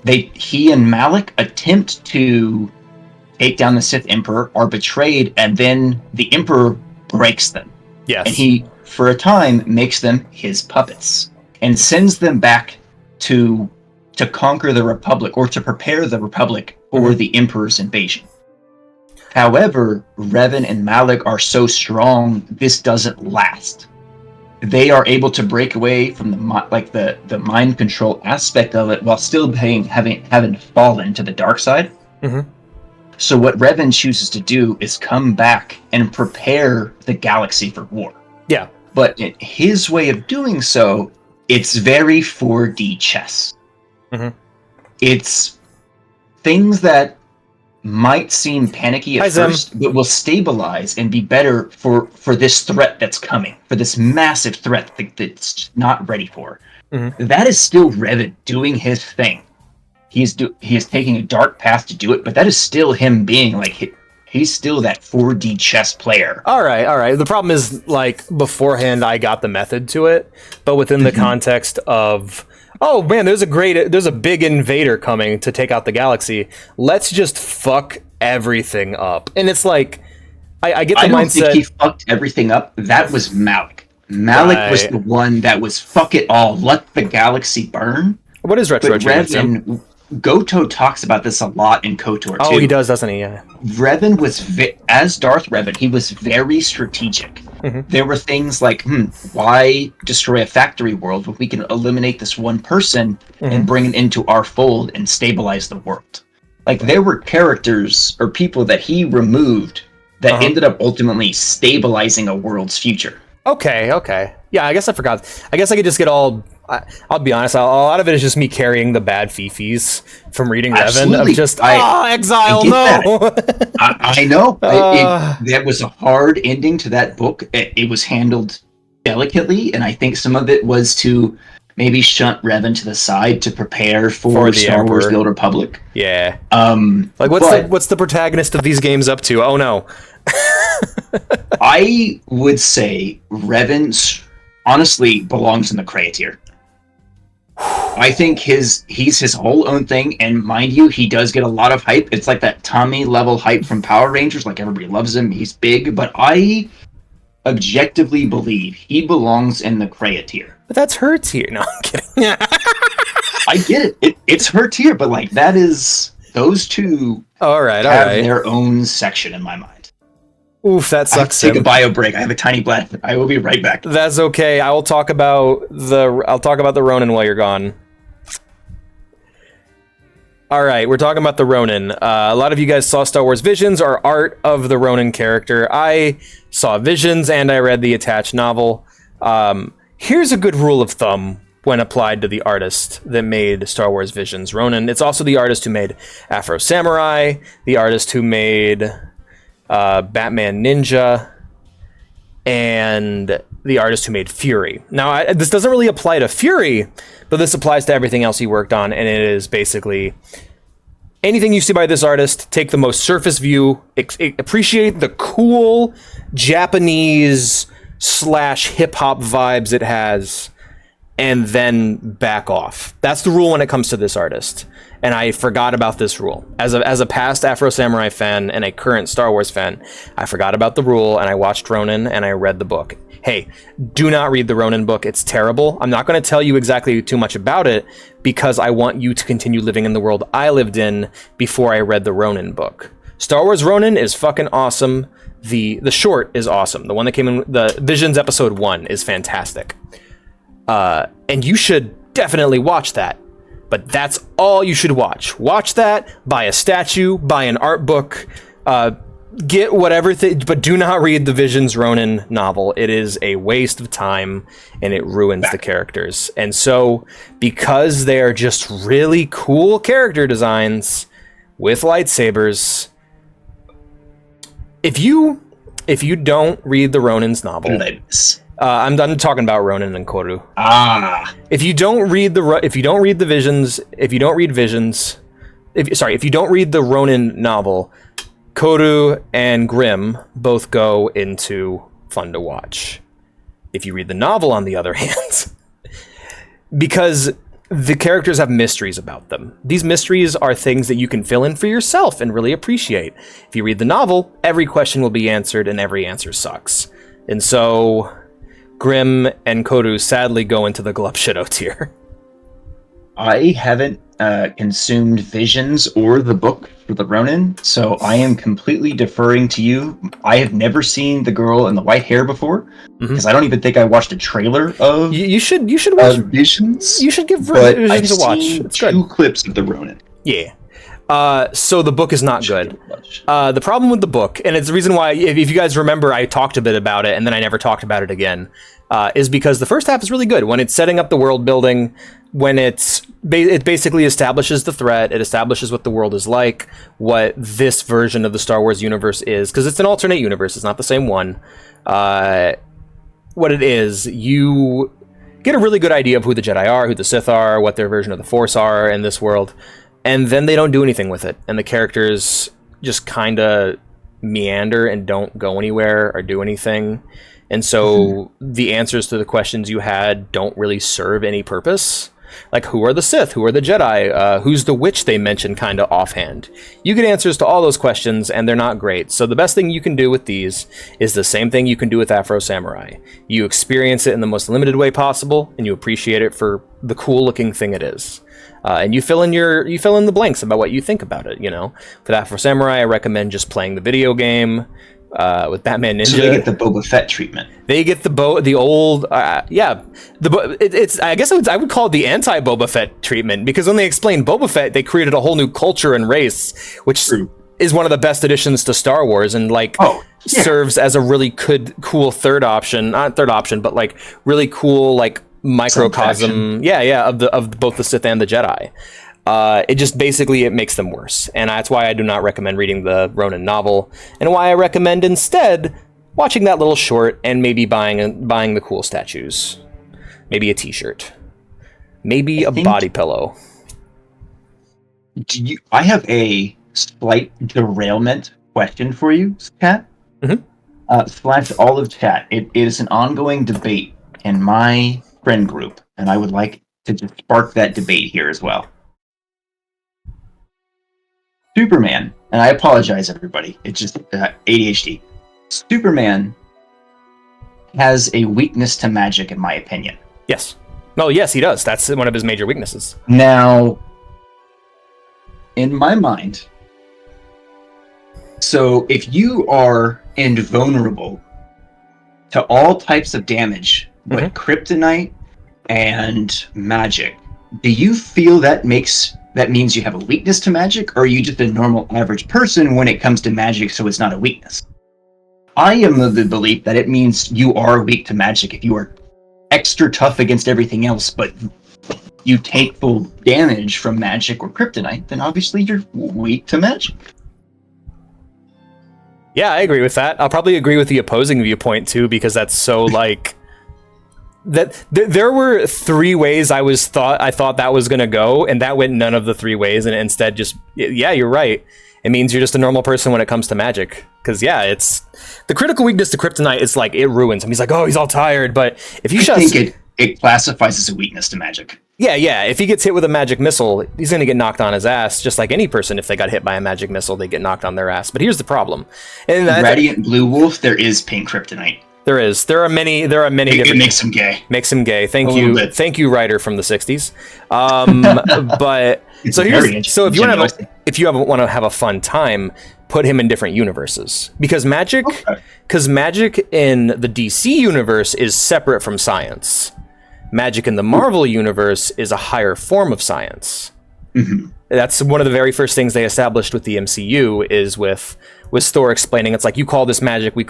He and Malik attempt to take down the Sith Emperor, are betrayed, and then the Emperor breaks them. Yes. And he, for a time, makes them his puppets and sends them back to conquer the Republic, or to prepare the Republic for the Emperor's invasion. However, Revan and Malak are so strong, this doesn't last. They are able to break away from the mind control aspect of it while still having fallen to the dark side. Mm-hmm. So what Revan chooses to do is come back and prepare the galaxy for war. Yeah. But in his way of doing so, it's very 4D chess. Mm-hmm. It's things that might seem panicky at first, but will stabilize and be better for this threat that's coming, for this massive threat that's not ready for. Mm-hmm. That is still Revan doing his thing. He is taking a dark path to do it, but that is still him being like, he's still that 4D chess player. All right. The problem is, like, beforehand I got the method to it, but within the context of, oh man, there's a big invader coming to take out the galaxy. Let's just fuck everything up. And it's like, I get the mindset. I don't think he fucked everything up. That was Malak. Malak was the one that was fuck it all, let the galaxy burn. What is retro? Revan, Goto talks about this a lot in KOTOR too. Oh, he does, doesn't he? Yeah. Revan was, as Darth Revan, he was very strategic. Mm-hmm. There were things like, why destroy a factory world when we can eliminate this one person and bring it into our fold and stabilize the world? Like, there were characters or people that he removed that ended up ultimately stabilizing a world's future. Okay. Yeah, I guess I forgot. I guess I could just get all... I'll be honest, a lot of it is just me carrying the bad fifis from reading Revan. Of just, exile, no! I know. That was a hard ending to that book. It was handled delicately, and I think some of it was to maybe shunt Revan to the side to prepare for Star Wars The Old Republic. Yeah. What's the protagonist of these games up to? Oh, no. I would say Revan honestly belongs in the Kreia tier. I think he's his whole own thing, and mind you, he does get a lot of hype. It's like that Tommy level hype from Power Rangers, like everybody loves him, he's big, but I objectively believe he belongs in the Kreia tier. But that's her tier. No, I'm kidding. I get it. It's her tier, but like that is, those two have their own section in my mind. Oof, that sucks. I have to take a bio break. I have a tiny breath. I will be right back. That's okay. I will talk about the Ronin while you're gone. All right, we're talking about the Ronin. A lot of you guys saw Star Wars Visions, or art of the Ronin character. I saw Visions and I read the attached novel. Here's a good rule of thumb when applied to the artist that made Star Wars Visions Ronin. It's also the artist who made Afro Samurai, the artist who made Batman Ninja, and the artist who made Fury. Now, this doesn't really apply to Fury, but this applies to everything else he worked on, and it is basically anything you see by this artist, take the most surface view, appreciate the cool Japanese / hip-hop vibes it has, and then back off. That's the rule when it comes to this artist. And I forgot about this rule. As a past Afro Samurai fan and a current Star Wars fan, I forgot about the rule, and I watched Ronin and I read the book. Hey, do not read the Ronin book. It's terrible. I'm not going to tell you exactly too much about it because I want you to continue living in the world I lived in before I read the Ronin book. Star Wars Ronin is fucking awesome. The short is awesome. The one that came in, the Visions episode 1 is fantastic. And you should definitely watch that. But that's all you should watch. Watch that, buy a statue, buy an art book, get whatever but do not read the Visions Ronin novel. It is a waste of time, and it ruins the characters. And so, because they are just really cool character designs with lightsabers, if you don't read the Ronin's novel... I'm talking about Ronin and Koru. If you don't read the Ronin novel, Koru and Grimm both go into fun to watch. If you read the novel, on the other hand, because the characters have mysteries about them. These mysteries are things that you can fill in for yourself and really appreciate. If you read the novel, every question will be answered and every answer sucks. And so Grim and Koru sadly go into the Glup Shido tier. I haven't consumed Visions or the book for the Ronin, so I am completely deferring to you. I have never seen the girl in the white hair before, because I don't even think I watched a trailer of. You should watch Visions. You should give but Visions I've a watch. seen It's two good. clips of the Ronin. Yeah. So the book is not good. The problem with the book, and it's the reason why, if you guys remember, I talked a bit about it and then I never talked about it again, is because the first half is really good. When it's setting up the world building, when it basically establishes the threat, it establishes what the world is like, what this version of the Star Wars universe is, because it's an alternate universe, it's not the same one. What it is, you get a really good idea of who the Jedi are, who the Sith are, what their version of the Force are in this world. And then they don't do anything with it. And the characters just kind of meander and don't go anywhere or do anything. And so the answers to the questions you had don't really serve any purpose. Like, who are the Sith? Who are the Jedi? Who's the witch they mentioned kind of offhand? You get answers to all those questions, and they're not great. So the best thing you can do with these is the same thing you can do with Afro Samurai. You experience it in the most limited way possible, and you appreciate it for the cool-looking thing it is. And you fill in the blanks about what you think about it. You know, for Afro Samurai, I recommend just playing the video game. With Batman Ninja, So they get the Boba Fett treatment. They get the old, it's I guess I would call it the anti-Boba Fett treatment, because when they explained Boba Fett, they created a whole new culture and race, which is one of the best additions to Star Wars, and serves as a really cool third option, not third option, but like really cool like microcosm, of both the Sith and the Jedi. It just basically it makes them worse, and that's why I do not recommend reading the Ronin novel, and why I recommend instead watching that little short and maybe buying the cool statues, maybe a T-shirt, maybe a body pillow. I have a slight derailment question for you, chat. Slash all of chat. It is an ongoing debate in my friend group, and I would like to just spark that debate here as well. Superman, and I apologize, everybody. It's just ADHD. Superman has a weakness to magic, in my opinion. Yes. No, yes, he does. That's one of his major weaknesses. Now, in my mind, so if you are invulnerable to all types of damage, but kryptonite and magic, do you feel that means you have a weakness to magic, or are you just a normal average person when it comes to magic, so it's not a weakness? I am of the belief that it means you are weak to magic. If you are extra tough against everything else, but you take full damage from magic or kryptonite, then obviously you're weak to magic. Yeah, I agree with that. I'll probably agree with the opposing viewpoint too, because that's so like... There were three ways I thought that was gonna go, and that went none of the three ways, and instead just you're right. It means you're just a normal person when it comes to magic, because it's the critical weakness to kryptonite. It's like it ruins him. He's like, oh, he's all tired. But if you think it classifies as a weakness to magic. Yeah. If he gets hit with a magic missile, he's gonna get knocked on his ass, just like any person. If they got hit by a magic missile, they get knocked on their ass. But here's the problem. And Radiant Blue Wolf, there is pink kryptonite. There are many different. It makes him gay. Makes him gay. Thank you, writer from the '60s. But so if you want to have a fun time, put him in different universes, because magic in the DC universe is separate from science. Magic in the Marvel universe is a higher form of science. That's one of the very first things they established with the MCU, is with Thor explaining, it's like, you call this magic, you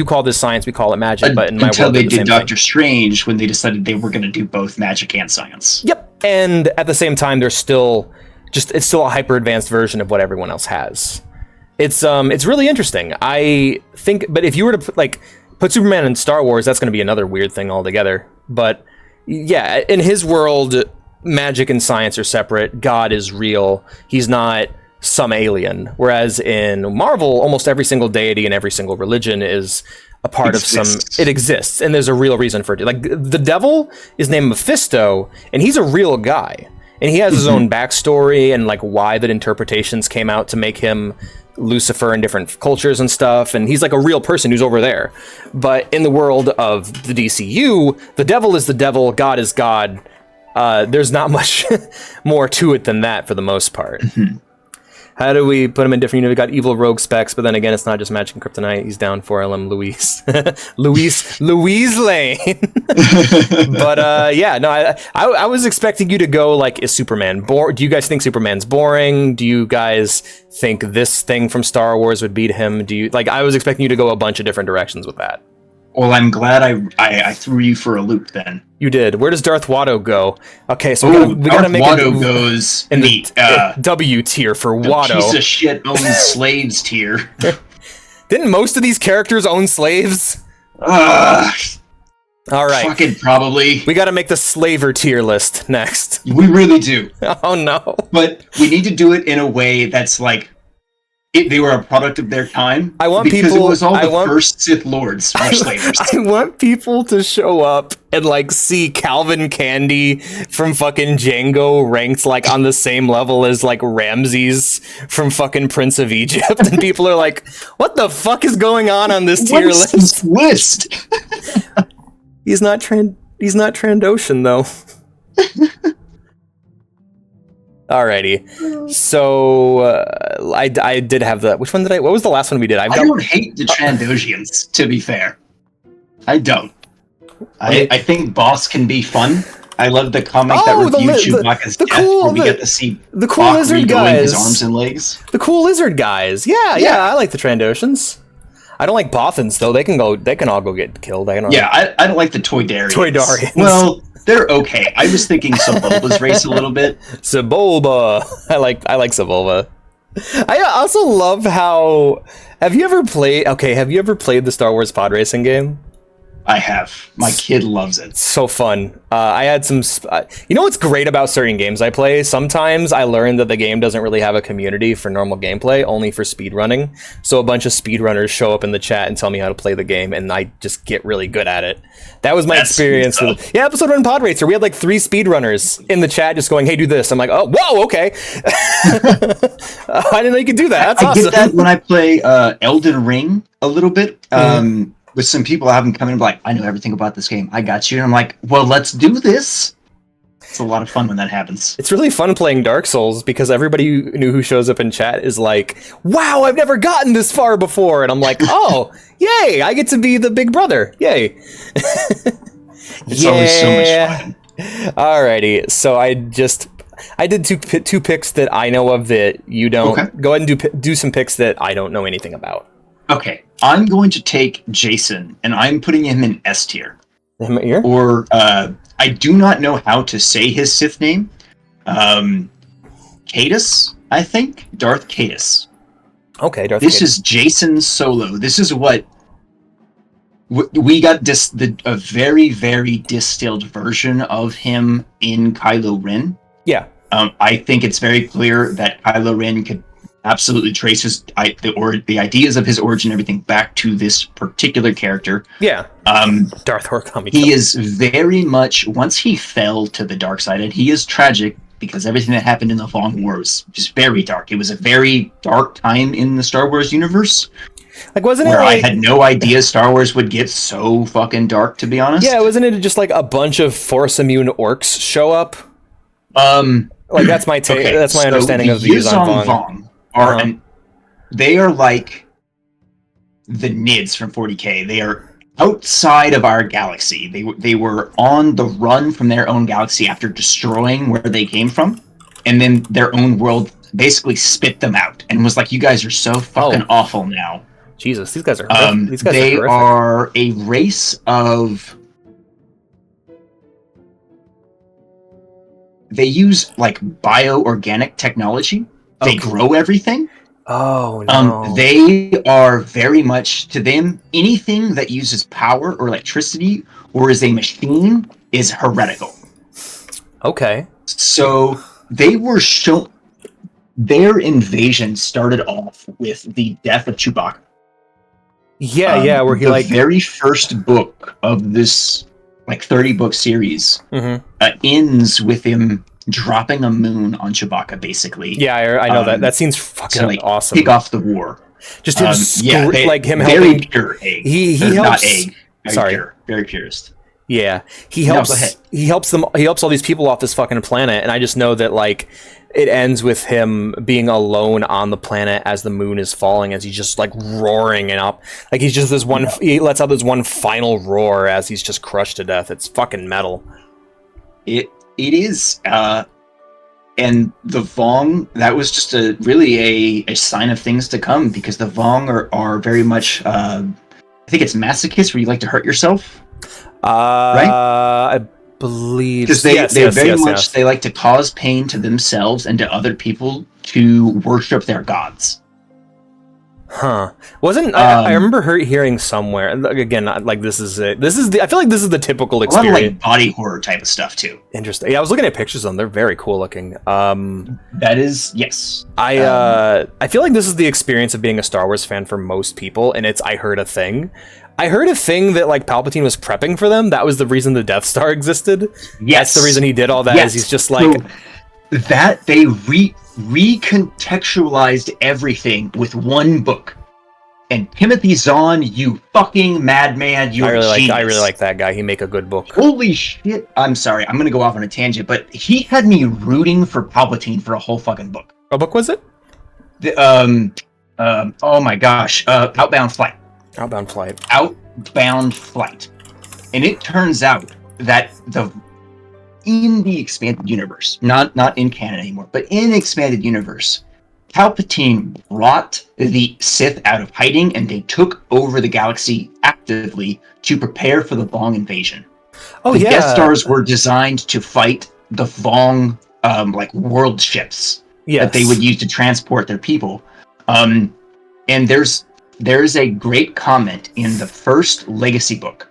call this science, we call it magic, but in my world, until they did Doctor Strange, when they decided they were going to do both magic and science. Yep, and at the same time, it's still a hyper advanced version of what everyone else has. It's really interesting. I think, but if you were to put Superman in Star Wars, that's going to be another weird thing altogether. But yeah, in his world, magic and science are separate. God is real. He's not some alien. Whereas in Marvel, almost every single deity and every single religion is a part of some. It exists, and there's a real reason for it. Like the devil is named Mephisto, and he's a real guy, and he has his own backstory and like why that interpretations came out to make him Lucifer in different cultures and stuff, and he's like a real person who's over there. But in the world of the DCU, the devil is the devil, God is God. There's not much more to it than that for the most part. How do we put him in different? We got evil rogue specs, but then again, it's not just magic and kryptonite. He's down for LM Louise, Louise Lane. But yeah, no, I was expecting you to go like, is Superman boring? Do you guys think Superman's boring? Do you guys think this thing from Star Wars would beat him? Do you like? I was expecting you to go a bunch of different directions with that. Well, I'm glad I threw you for a loop then. You did. Where does Darth Watto go? Okay, so we gotta make Watto goes in the W tier for the Watto. Piece of shit owns slaves tier. Didn't most of these characters own slaves? All right. Fucking probably. We got to make the slaver tier list next. We really do. Oh no. But we need to do it in a way that's like they were a product of their time. I want because people. It was all the first Sith Lords were slavers. I want people to show up and like see Calvin Candy from fucking Django ranked like on the same level as like Ramses from fucking Prince of Egypt, and people are like, "What the fuck is going on this tier list?" This list? He's not Trandoshan though. Alrighty, so I did have the. Which one did I? What was the last one we did? I don't hate the Trandoshians, to be fair. I don't. I think Boss can be fun. I love the comic that reviewed Chewbacca's death, where we get to see the cool lizard guys, his arms and legs. The cool lizard guys. Yeah, I like the Trandoshans. I don't like Bothans though. They can all go get killed. I don't like the Toydarians. Toydarians. Well, they're okay. I was thinking Sebulba's race a little bit. Sebulba. I like Sebulba. I also love how. Have you ever played the Star Wars pod racing game? I have. My kid loves it. So fun. I had some... you know what's great about certain games I play? Sometimes I learn that the game doesn't really have a community for normal gameplay, only for speedrunning. So a bunch of speedrunners show up in the chat and tell me how to play the game, and I just get really good at it. That was my experience. Episode 1 Pod Racer, we had like 3 speedrunners in the chat just going, hey, do this. I'm like, oh, whoa, okay. I didn't know you could do that. That's awesome. I get that when I play Elden Ring a little bit. With some people I haven't come in and be like, I know everything about this game. I got you. And I'm like, well, let's do this. It's a lot of fun when that happens. It's really fun playing Dark Souls because everybody who shows up in chat is like, wow, I've never gotten this far before. And I'm like, oh, yay, I get to be the big brother. Yay. It's always so much fun. Alrighty. So I did two picks that I know of that you don't. Okay. Go ahead and do some picks that I don't know anything about. Okay, I'm going to take Jason, and I'm putting him in S tier. Or, I do not know how to say his Sith name. Cadus, I think? Darth Cadus. Okay, Darth This Cadus. is Jason Solo. This is what... We got a very, very distilled version of him in Kylo Ren. Yeah. I think it's very clear that Kylo Ren could absolutely traces the ideas of his origin, everything back to this particular character. Yeah. Darth Horkami. He is very much, once he fell to the dark side, and he is tragic because everything that happened in the Long War was just very dark. It was a very dark time in the Star Wars universe. Like, wasn't where it like... I had no idea Star Wars would get so fucking dark, to be honest. Yeah, wasn't it just like a bunch of Force immune orcs show up? Like, that's my take. Okay, that's my understanding of the Yuuzhan Vong. They are like the Nids from 40K. They are outside of our galaxy. They were on the run from their own galaxy after destroying where they came from, and then their own world basically spit them out and was like, "You guys are so fucking awful now." Jesus, these guys are. They are a race of. They use like bioorganic technology. They grow everything. Oh no! They are very much, to them, anything that uses power or electricity or is a machine is heretical. Okay. So they were shown. their invasion started off with the death of Chewbacca. Yeah, where he the like very first book of this like 30-book series ends with him dropping a moon on Chewbacca, basically. Yeah, I know that. That seems fucking to, like, awesome. kick off the war. Just him, like him very helping. pure egg. He helps. Not egg. Very Sorry, pure, very purist. Yeah, he helps. No, go ahead. He helps them. He helps all these people off this fucking planet, and I just know that like it ends with him being alone on the planet as the moon is falling, as he's just like roaring and up. Like he's just this one. He lets out this one final roar as he's just crushed to death. It's fucking metal. It is. And the Vong, that was just really a sign of things to come, because the Vong are very much, I think it's masochist, where you like to hurt yourself. Right? I believe because they very much they like to cause pain to themselves and to other people to worship their gods. Huh? Wasn't I remember hearing somewhere? And again, like this is it. This is the. I feel like this is the typical experience. A lot of like body horror type of stuff too. Interesting. Yeah, I was looking at pictures of them. They're very cool looking. That is, yes. I feel like this is the experience of being a Star Wars fan for most people, and it's I heard a thing. I heard a thing that like Palpatine was prepping for them. That was the reason the Death Star existed. Yes, that's the reason he did all that. Yes. Is he's just like so that they recontextualized everything with one book. And Timothy Zahn, you fucking madman, you are genius. I really like that guy. He make a good book. Holy shit! I'm sorry, I'm gonna go off on a tangent, but he had me rooting for Palpatine for a whole fucking book. What book was it? Oh my gosh, Outbound Flight. Outbound Flight. Outbound Flight. And it turns out that in the expanded universe, not in canon anymore, but in the expanded universe, Palpatine brought the Sith out of hiding, and they took over the galaxy actively to prepare for the Vong invasion. Oh, the yeah. Death Stars were designed to fight the Vong, like world ships that they would use to transport their people. And there's a great comment in the first Legacy book,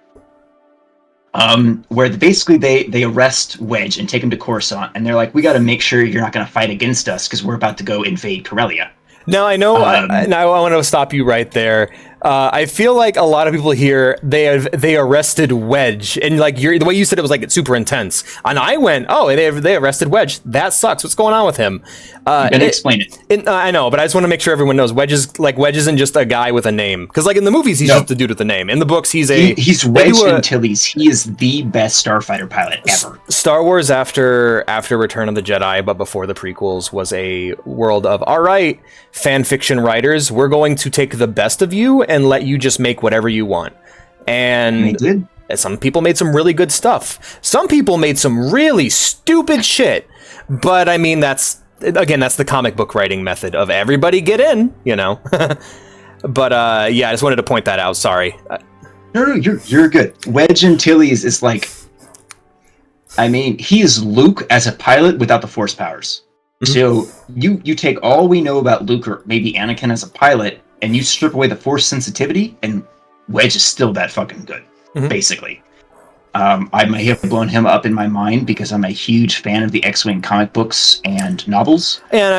where basically they arrest Wedge and take him to Coruscant, and they're like, we got to make sure you're not going to fight against us because we're about to go invade Corellia. Now I know. Now I want to stop you right there. I feel like a lot of people here they arrested Wedge, and like the way you said it was like it's super intense. And I went, oh, they arrested Wedge. That sucks. What's going on with him? You're gonna explain it. I know, but I just want to make sure everyone knows Wedge isn't just a guy with a name. Because like in the movies, he's just a dude with a name. In the books, he's Wedge Antilles. He is the best starfighter pilot ever. Star Wars after Return of the Jedi, but before the prequels, was a world of all right, fan fiction writers, we're going to take the best of you and let you just make whatever you want. And they did. Some people made some really good stuff. Some people made some really stupid shit. But I mean, that's the comic book writing method of everybody get in, you know. But yeah, I just wanted to point that out. Sorry. No, you're good. Wedge Antilles is like, I mean, he is Luke as a pilot without the Force powers. So you take all we know about Luke, or maybe Anakin as a pilot, and you strip away the Force sensitivity, and Wedge is still that fucking good, basically. I may have blown him up in my mind because I'm a huge fan of the X-Wing comic books and novels. And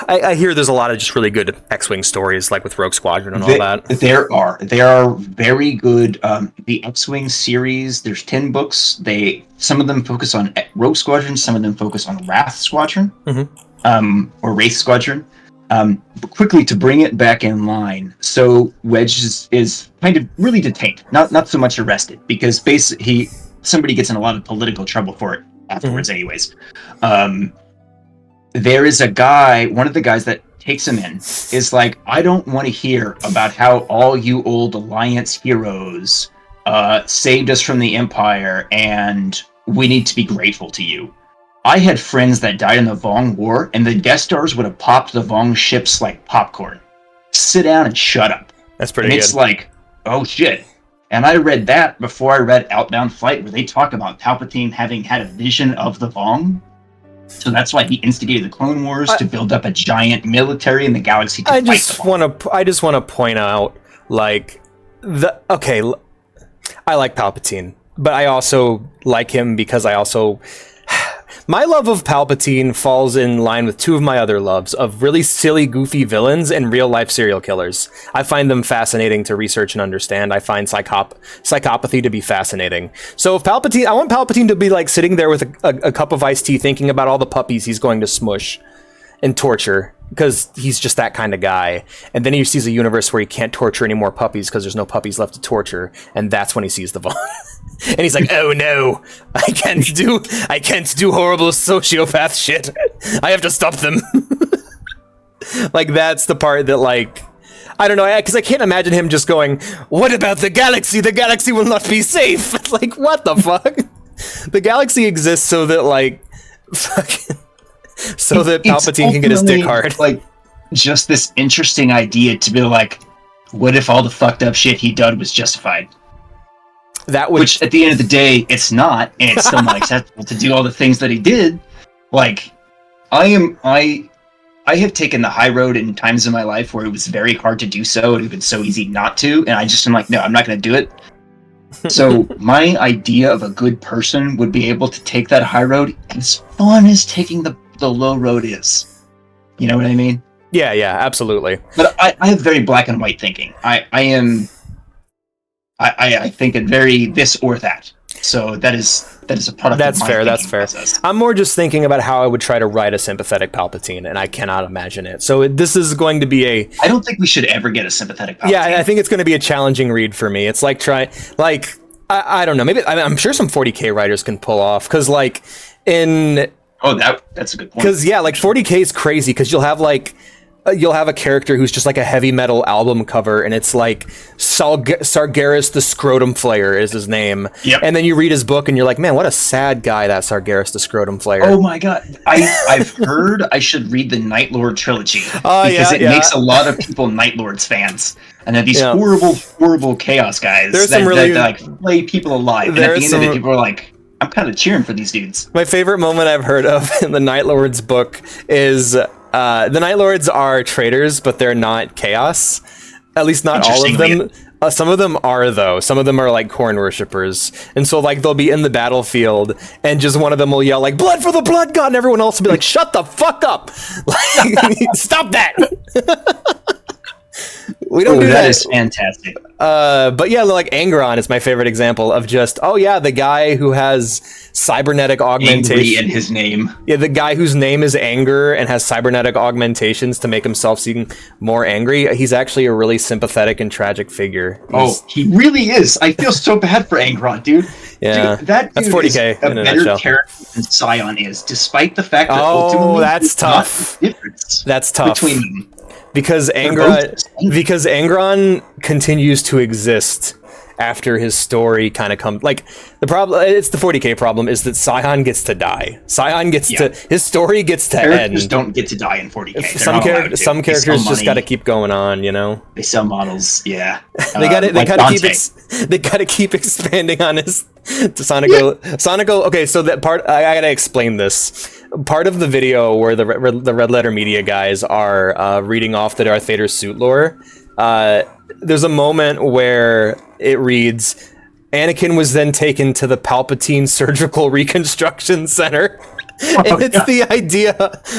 I hear there's a lot of just really good X-Wing stories, like with Rogue Squadron and all that. There are very good. The X-Wing series, there's 10 books. Some of them focus on Rogue Squadron, some of them focus on Wrath Squadron, or Wraith Squadron. But quickly to bring it back in line, so Wedge is kind of really detained, not so much arrested, because basically somebody gets in a lot of political trouble for it afterwards. Anyways, there is a guy, one of the guys that takes him in is like, I don't want to hear about how all you old Alliance heroes saved us from the Empire and we need to be grateful to you. I had friends that died in the Vong War, and the Death Stars would have popped the Vong ships like popcorn. Sit down and shut up. That's pretty good. And it's like, oh shit. And I read that before I read Outbound Flight, where they talk about Palpatine having had a vision of the Vong. So that's why he instigated the Clone Wars to build up a giant military in the galaxy to fight the Vong. I just want to point out, like, I like Palpatine, but I also like him because I also My love of Palpatine falls in line with two of my other loves, of really silly, goofy villains and real-life serial killers. I find them fascinating to research and understand. I find psychopathy to be fascinating. So if Palpatine, I want Palpatine to be like sitting there with a cup of iced tea thinking about all the puppies he's going to smush and torture, because he's just that kind of guy. And then he sees a universe where he can't torture any more puppies because there's no puppies left to torture, and that's when he sees the Vaughn. And he's like, oh no, I can't do horrible sociopath shit. I have to stop them. Like, that's the part that, like, I don't know, because I can't imagine him just going, what about the galaxy? The galaxy will not be safe. Like, what the fuck? The galaxy exists so that, like, fucking... so that Palpatine can get his dick hard. Like, just this interesting idea to be like, what if all the fucked up shit he did was justified? That would... Which, at the end of the day, it's not, and it's still not acceptable to do all the things that he did. Like, I have taken the high road in times in my life where it was very hard to do so, it would have been so easy not to, and I just am like, no, I'm not going to do it. So my idea of a good person would be able to take that high road as fun as taking the low road is. You know what I mean? Yeah, absolutely. But I have very black and white thinking. I think it very this or that. So that is a product. That's of my fair. That's thinking fair. process. I'm more just thinking about how I would try to write a sympathetic Palpatine, and I cannot imagine it. So this is going to be a... I don't think we should ever get a sympathetic Palpatine. Yeah, I think it's going to be a challenging read for me. It's like I don't know. Maybe I'm sure some 40K writers can pull off, because like in... Oh, that's a good point. Because yeah, like 40K is crazy, because you'll have a character who's just like a heavy metal album cover, and it's like Sargeras the Scrotum Flayer is his name. Yep. And then you read his book and you're like, man, what a sad guy that Sargeras the Scrotum Flayer. Oh my god. I've heard I should read the Night Lord trilogy. Oh, because it makes a lot of people Night Lords fans. And they're these horrible chaos guys that like play people alive. And at the end of it, people are like, I'm kind of cheering for these dudes. My favorite moment I've heard of in the Night Lords book is the Night Lords are traitors, but they're not chaos. At least not all of them. Some of them are, though. Some of them are like Khorne worshippers. And so like they'll be in the battlefield and just one of them will yell like, blood for the blood god, and everyone else will be like, shut the fuck up. Like, stop that. We don't do that. That is fantastic. But yeah, like Angron is my favorite example of just, oh yeah, the guy who has cybernetic augmentation. Angry in his name. Yeah, the guy whose name is Anger and has cybernetic augmentations to make himself seem more angry. He's actually a really sympathetic and tragic figure. He really is. I feel so bad for Angron, dude. Yeah, dude, that's 40K is a in a better nutshell. character than Scion is, despite the fact that ultimately that's tough. That's tough. Between them. Because Angron continues to exist after his story kind of comes. Like, the problem, it's the 40K problem, is that Scion gets to die. Scion gets to, his story gets to end. Characters don't get to die in 40K. Some characters just got to keep going on, you know? They sell models, yeah. They gotta keep expanding on his to Sonico. Okay, so that part, I gotta explain this. Part of the video where the Red Letter Media guys are reading off the Darth Vader suit lore, there's a moment where it reads, Anakin was then taken to the Palpatine Surgical Reconstruction Center. And it's the idea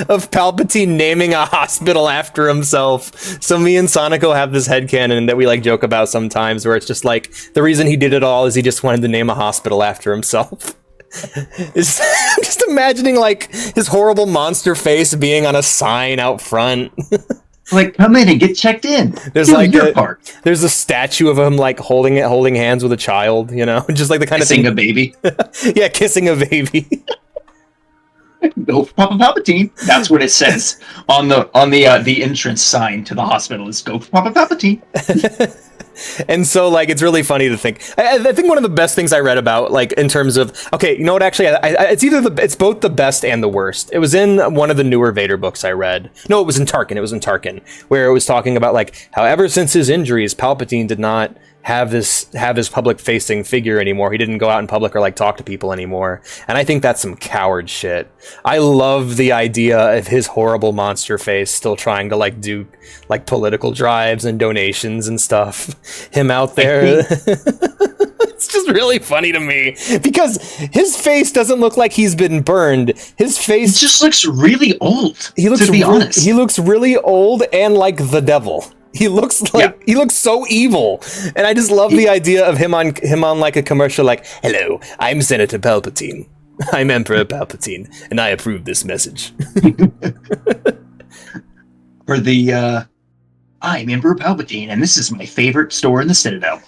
of Palpatine naming a hospital after himself. So me and Sonico have this headcanon that we like joke about sometimes, where it's just like, the reason he did it all is he just wanted to name a hospital after himself. Just imagining like his horrible monster face being on a sign out front. Like, come in and get checked in. There's there's a statue of him like holding hands with a child, you know, just like the kind kissing of thing. Kissing a baby. Yeah, kissing a baby. Go for Papa Palpatine. That's what it says on the entrance sign to the hospital. Is go for Papa Palpatine. And so, like, it's really funny to think. I think one of the best things I read about, like, in terms of, okay, you know what? Actually, it's both the best and the worst. It was in one of the newer Vader books I read. No, it was in Tarkin. It was in Tarkin, where it was talking about like how ever since his injuries, Palpatine did not have his public facing figure anymore. He didn't go out in public or like talk to people anymore. And I think that's some coward shit. I love the idea of his horrible monster face still trying to like do like political drives and donations and stuff. Him out there. It's just really funny to me because his face doesn't look like he's been burned. His face just looks really old. He looks to be honest. He looks really old and like the devil. He looks like he looks so evil, and I just love the idea of him on like a commercial, like, "Hello, I'm Senator Palpatine. I'm Emperor Palpatine, and I approve this message." Or the I'm Emperor Palpatine, and this is my favorite store in the Citadel.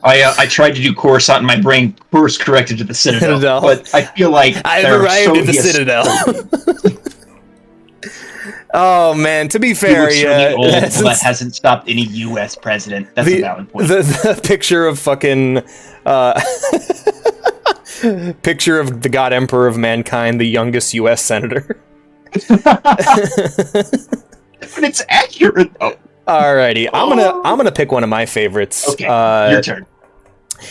I tried to do Coruscant in my brain, course corrected to the Citadel, but I feel like I've arrived at the Citadel. Oh man, to be fair, really old, that hasn't stopped any U.S. president. That's a valid point. The picture of fucking picture of the God Emperor of Mankind, the youngest U.S. senator. But it's accurate though. Alrighty, I'm gonna pick one of my favorites. Okay, your turn.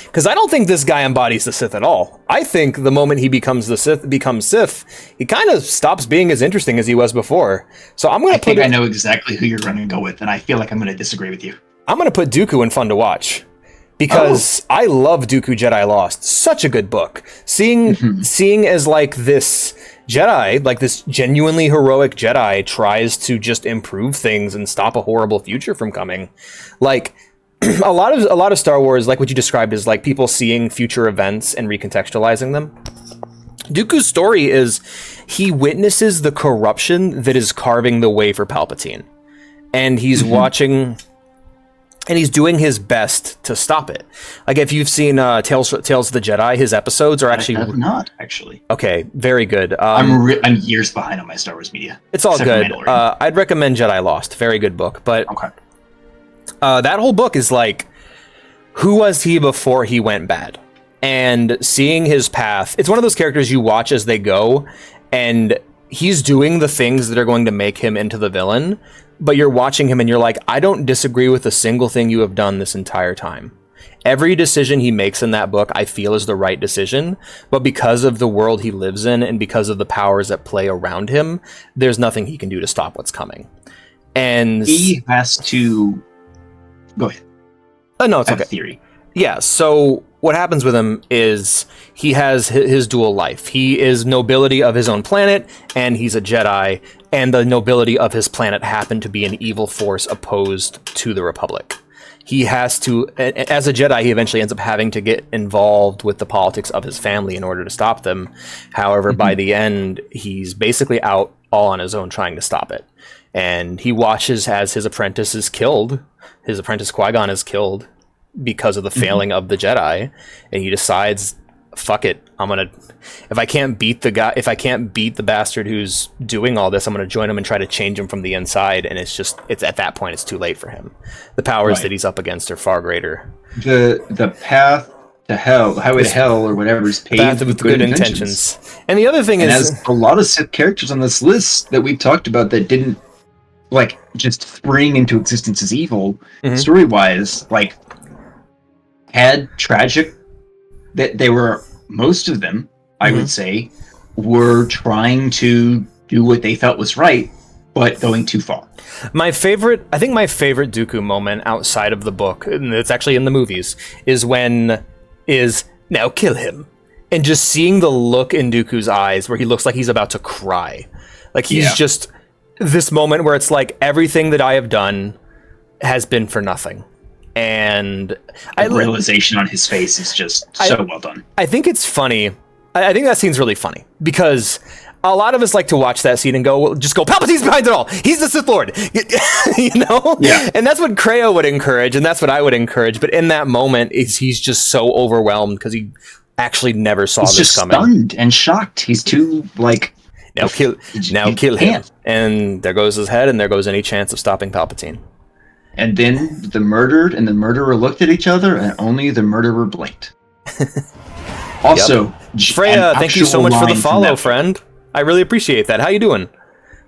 Because I don't think this guy embodies the Sith at all. I think the moment he becomes Sith, he kind of stops being as interesting as he was before. So I'm gonna I know exactly who you're going to go with, and I feel like I'm going to disagree with you. I'm gonna put Dooku in Fun to Watch. Because I love Dooku Jedi Lost. Such a good book. Seeing as like this Jedi, like this genuinely heroic Jedi, tries to just improve things and stop a horrible future from coming. Like a lot of Star Wars, like what you described, is like people seeing future events and recontextualizing them. Dooku's story is he witnesses the corruption that is carving the way for Palpatine, and he's watching. And he's doing his best to stop it. Like if you've seen Tales of the Jedi, his episodes are actually... I have not, actually. Okay, very good. I'm years behind on my Star Wars media. It's all good. I'd recommend Jedi Lost. Very good book. But okay. That whole book is like, who was he before he went bad? And seeing his path... It's one of those characters you watch as they go, and he's doing the things that are going to make him into the villain, but you're watching him and you're like, I don't disagree with a single thing you have done this entire time. Every decision he makes in that book, I feel is the right decision, but because of the world he lives in and because of the powers that play around him, there's nothing he can do to stop what's coming. And he has to... Go ahead. No, it's I have okay. A theory. Yeah, so what happens with him is he has his dual life. He is nobility of his own planet, and he's a Jedi, and the nobility of his planet happened to be an evil force opposed to the Republic. He has to, as a Jedi, he eventually ends up having to get involved with the politics of his family in order to stop them. However, by the end, he's basically out all on his own trying to stop it. And he watches as his apprentice is killed. His apprentice Qui-Gon is killed because of the failing of the Jedi, and he decides, fuck it, if I can't beat the bastard who's doing all this, I'm gonna join him and try to change him from the inside. And it's at that point it's too late for him. The powers that he's up against are far greater. The path to hell, highway to hell, or whatever, is paved with good intentions. And the other thing is, as a lot of Sith characters on this list that we've talked about that didn't like just spring into existence as evil, story-wise, like had tragic, that they were, most of them, I would say, were trying to do what they felt was right, but going too far. I think my favorite Dooku moment outside of the book, and it's actually in the movies, is now kill him. And just seeing the look in Dooku's eyes where he looks like he's about to cry. Like he's just this moment where it's like everything that I have done has been for nothing. And the realization on his face is just so well done. I think it's funny. I think that scene's really funny because a lot of us like to watch that scene and go, Palpatine's behind it all. He's the Sith Lord, you know? Yeah. And that's what Creo would encourage, and that's what I would encourage. But in that moment, he's just so overwhelmed because he actually never saw this coming. He's just stunned and shocked. He's too now kill him. And there goes his head, and there goes any chance of stopping Palpatine. And then the murdered and the murderer looked at each other, and only the murderer blinked. Also, Freya, thank you so much for the follow, friend. I really appreciate that. How you doing?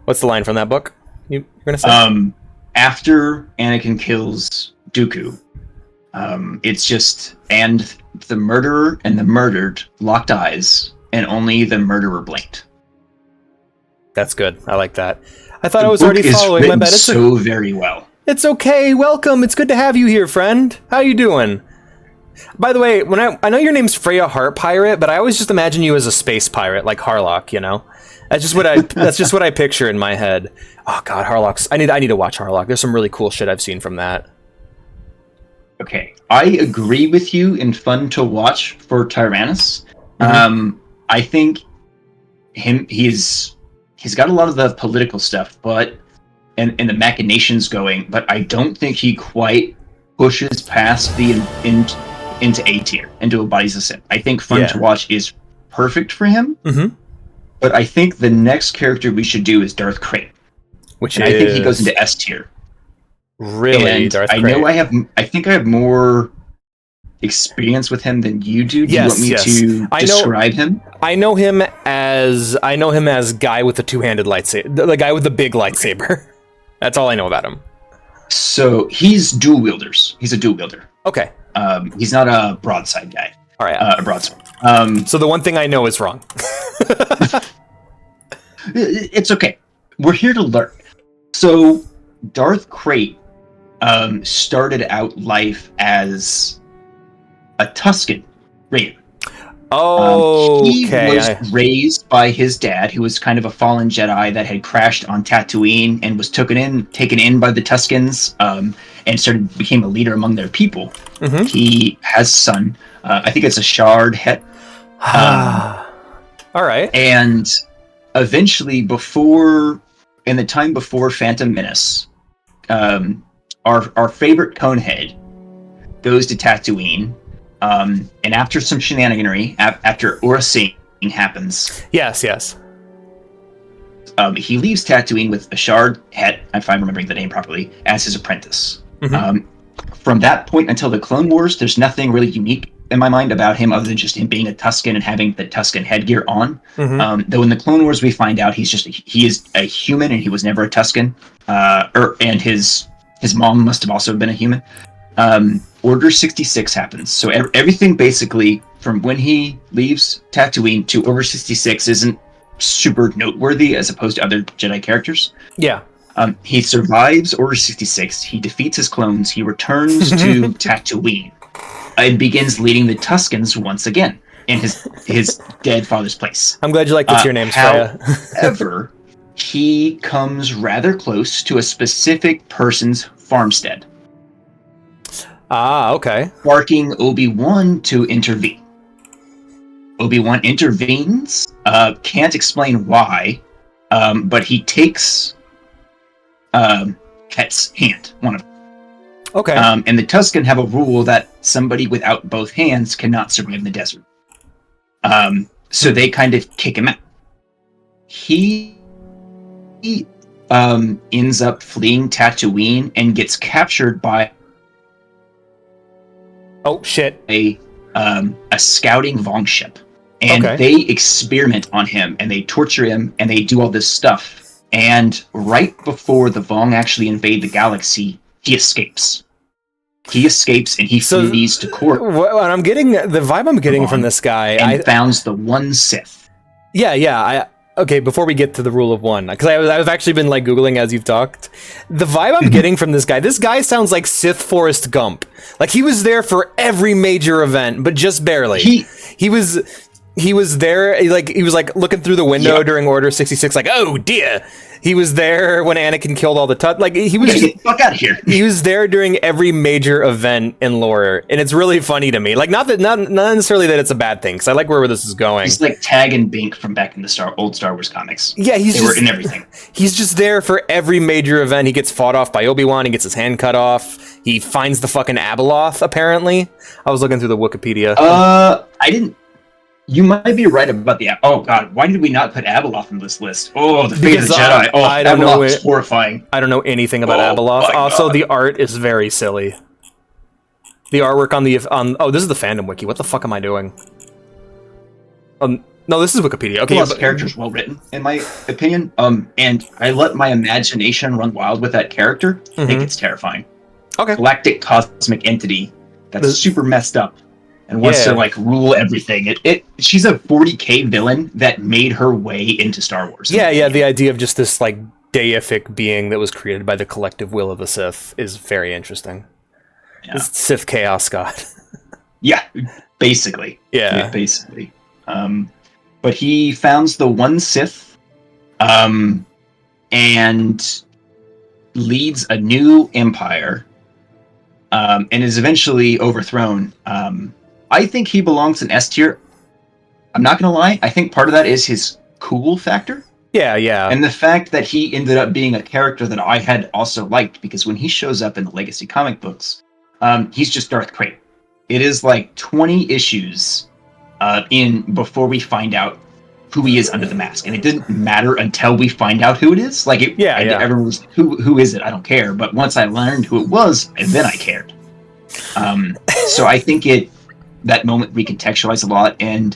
What's the line from that book you're gonna say? After Anakin kills Dooku, it's just, and the murderer and the murdered locked eyes, and only the murderer blinked. That's good. I like that. I thought I was already following my bet. So very well. It's okay. Welcome. It's good to have you here, friend. How you doing? By the way, when I know your name's Freya Heart Pirate, but I always just imagine you as a space pirate, like Harlock. You know, that's just what I picture in my head. Oh God, Harlock's. I need to watch Harlock. There's some really cool shit I've seen from that. Okay, I agree with you in fun to watch for Tyrannus. I think he's got a lot of the political stuff, but and the machinations going, but I don't think he quite pushes past the into A tier, into a Bodies of Sith. I think fun to watch is perfect for him, but I think the next character we should do is Darth Krayt, I think he goes into S tier. Really, and Darth I Krayt. know I think I have more experience with him than you do. Do you want me to describe him? I know him as guy with the two-handed lightsaber, the guy with the big lightsaber. That's all I know about him. So he's dual wielders. He's a dual wielder. Okay. He's not a broadside guy. All right. A broadsword. So the one thing I know is wrong. It's okay. We're here to learn. So Darth Krayt started out life as a Tusken Raider. He was raised by his dad, who was kind of a fallen Jedi that had crashed on Tatooine and was taken in by the Tuskens, and became a leader among their people. He has a son. I think it's a Shard Het. All right. And eventually, in the time before Phantom Menace, our favorite Conehead goes to Tatooine, and after some shenaniganery, after Aura Singh happens, yes, he leaves Tatooine with a Shard Het, if I'm remembering the name properly, as his apprentice. From that point until the Clone Wars, there's nothing really unique in my mind about him other than just him being a Tusken and having the Tusken headgear on. Though in the Clone Wars we find out he is a human and he was never a Tusken, and his mom must have also been a human. Order 66 happens, so everything basically from when he leaves Tatooine to Order 66 isn't super noteworthy as opposed to other Jedi characters. Yeah. He survives Order 66, he defeats his clones, he returns to Tatooine, and begins leading the Tuskens once again in his dead father's place. I'm glad you like that your name's Freya. However, he comes rather close to a specific person's farmstead. Okay. Sparking Obi-Wan to intervene. Obi-Wan intervenes, can't explain why, but he takes Ket's hand, one of them. Okay. And the Tusken have a rule that somebody without both hands cannot survive in the desert. So they kind of kick him out. He ends up fleeing Tatooine and gets captured by a scouting Vong ship. And they experiment on him, and they torture him, and they do all this stuff. And right before the Vong actually invade the galaxy, he escapes. And he flees to court. What I'm getting, the vibe I'm getting from this guy, and founds the one Sith. Okay, before we get to the rule of one, because I've actually been like Googling as you've talked. The vibe I'm getting from this guy sounds like Sith Forrest Gump. Like he was there for every major event, but just barely. He was there, like he was like looking through the window during Order 66, like, oh dear. He was there when Anakin killed all the like he was get the fuck out of here. He was there during every major event in lore, and it's really funny to me. Like not necessarily that it's a bad thing, because I like where this is going. He's like Tag and Bink from back in the old Star Wars comics. Yeah, they were in everything. He's just there for every major event. He gets fought off by Obi-Wan. He gets his hand cut off. He finds the fucking Abeloth. Apparently, I was looking through the Wikipedia. I didn't. You might be right about the... Oh, God. Why did we not put Abeloth on this list? Oh, the fate of the Jedi. Oh, I don't know. It's horrifying. I don't know anything about Abeloth. Also, the art is very silly. The artwork on... Oh, this is the fandom wiki. What the fuck am I doing? No, this is Wikipedia. Okay, the character's well written, in my opinion. And I let my imagination run wild with that character. I think it's terrifying. Okay. Galactic cosmic entity that's super messed up and wants to like rule everything. She's a 40K villain that made her way into Star Wars. Yeah, the idea of just this like deific being that was created by the collective will of the Sith is very interesting. Yeah. This Sith chaos god. Yeah, basically. Yeah. Basically. But he founds the one Sith, and leads a new empire, and is eventually overthrown. I think he belongs in S tier. I'm not gonna lie. I think part of that is his cool factor. Yeah. And the fact that he ended up being a character that I had also liked, because when he shows up in the Legacy comic books, he's just Darth Krayt. It is like 20 issues in before we find out who he is under the mask, and it didn't matter until we find out who it is. Like, everyone was like, who is it? I don't care. But once I learned who it was, and then I cared. So I think that moment recontextualized a lot, and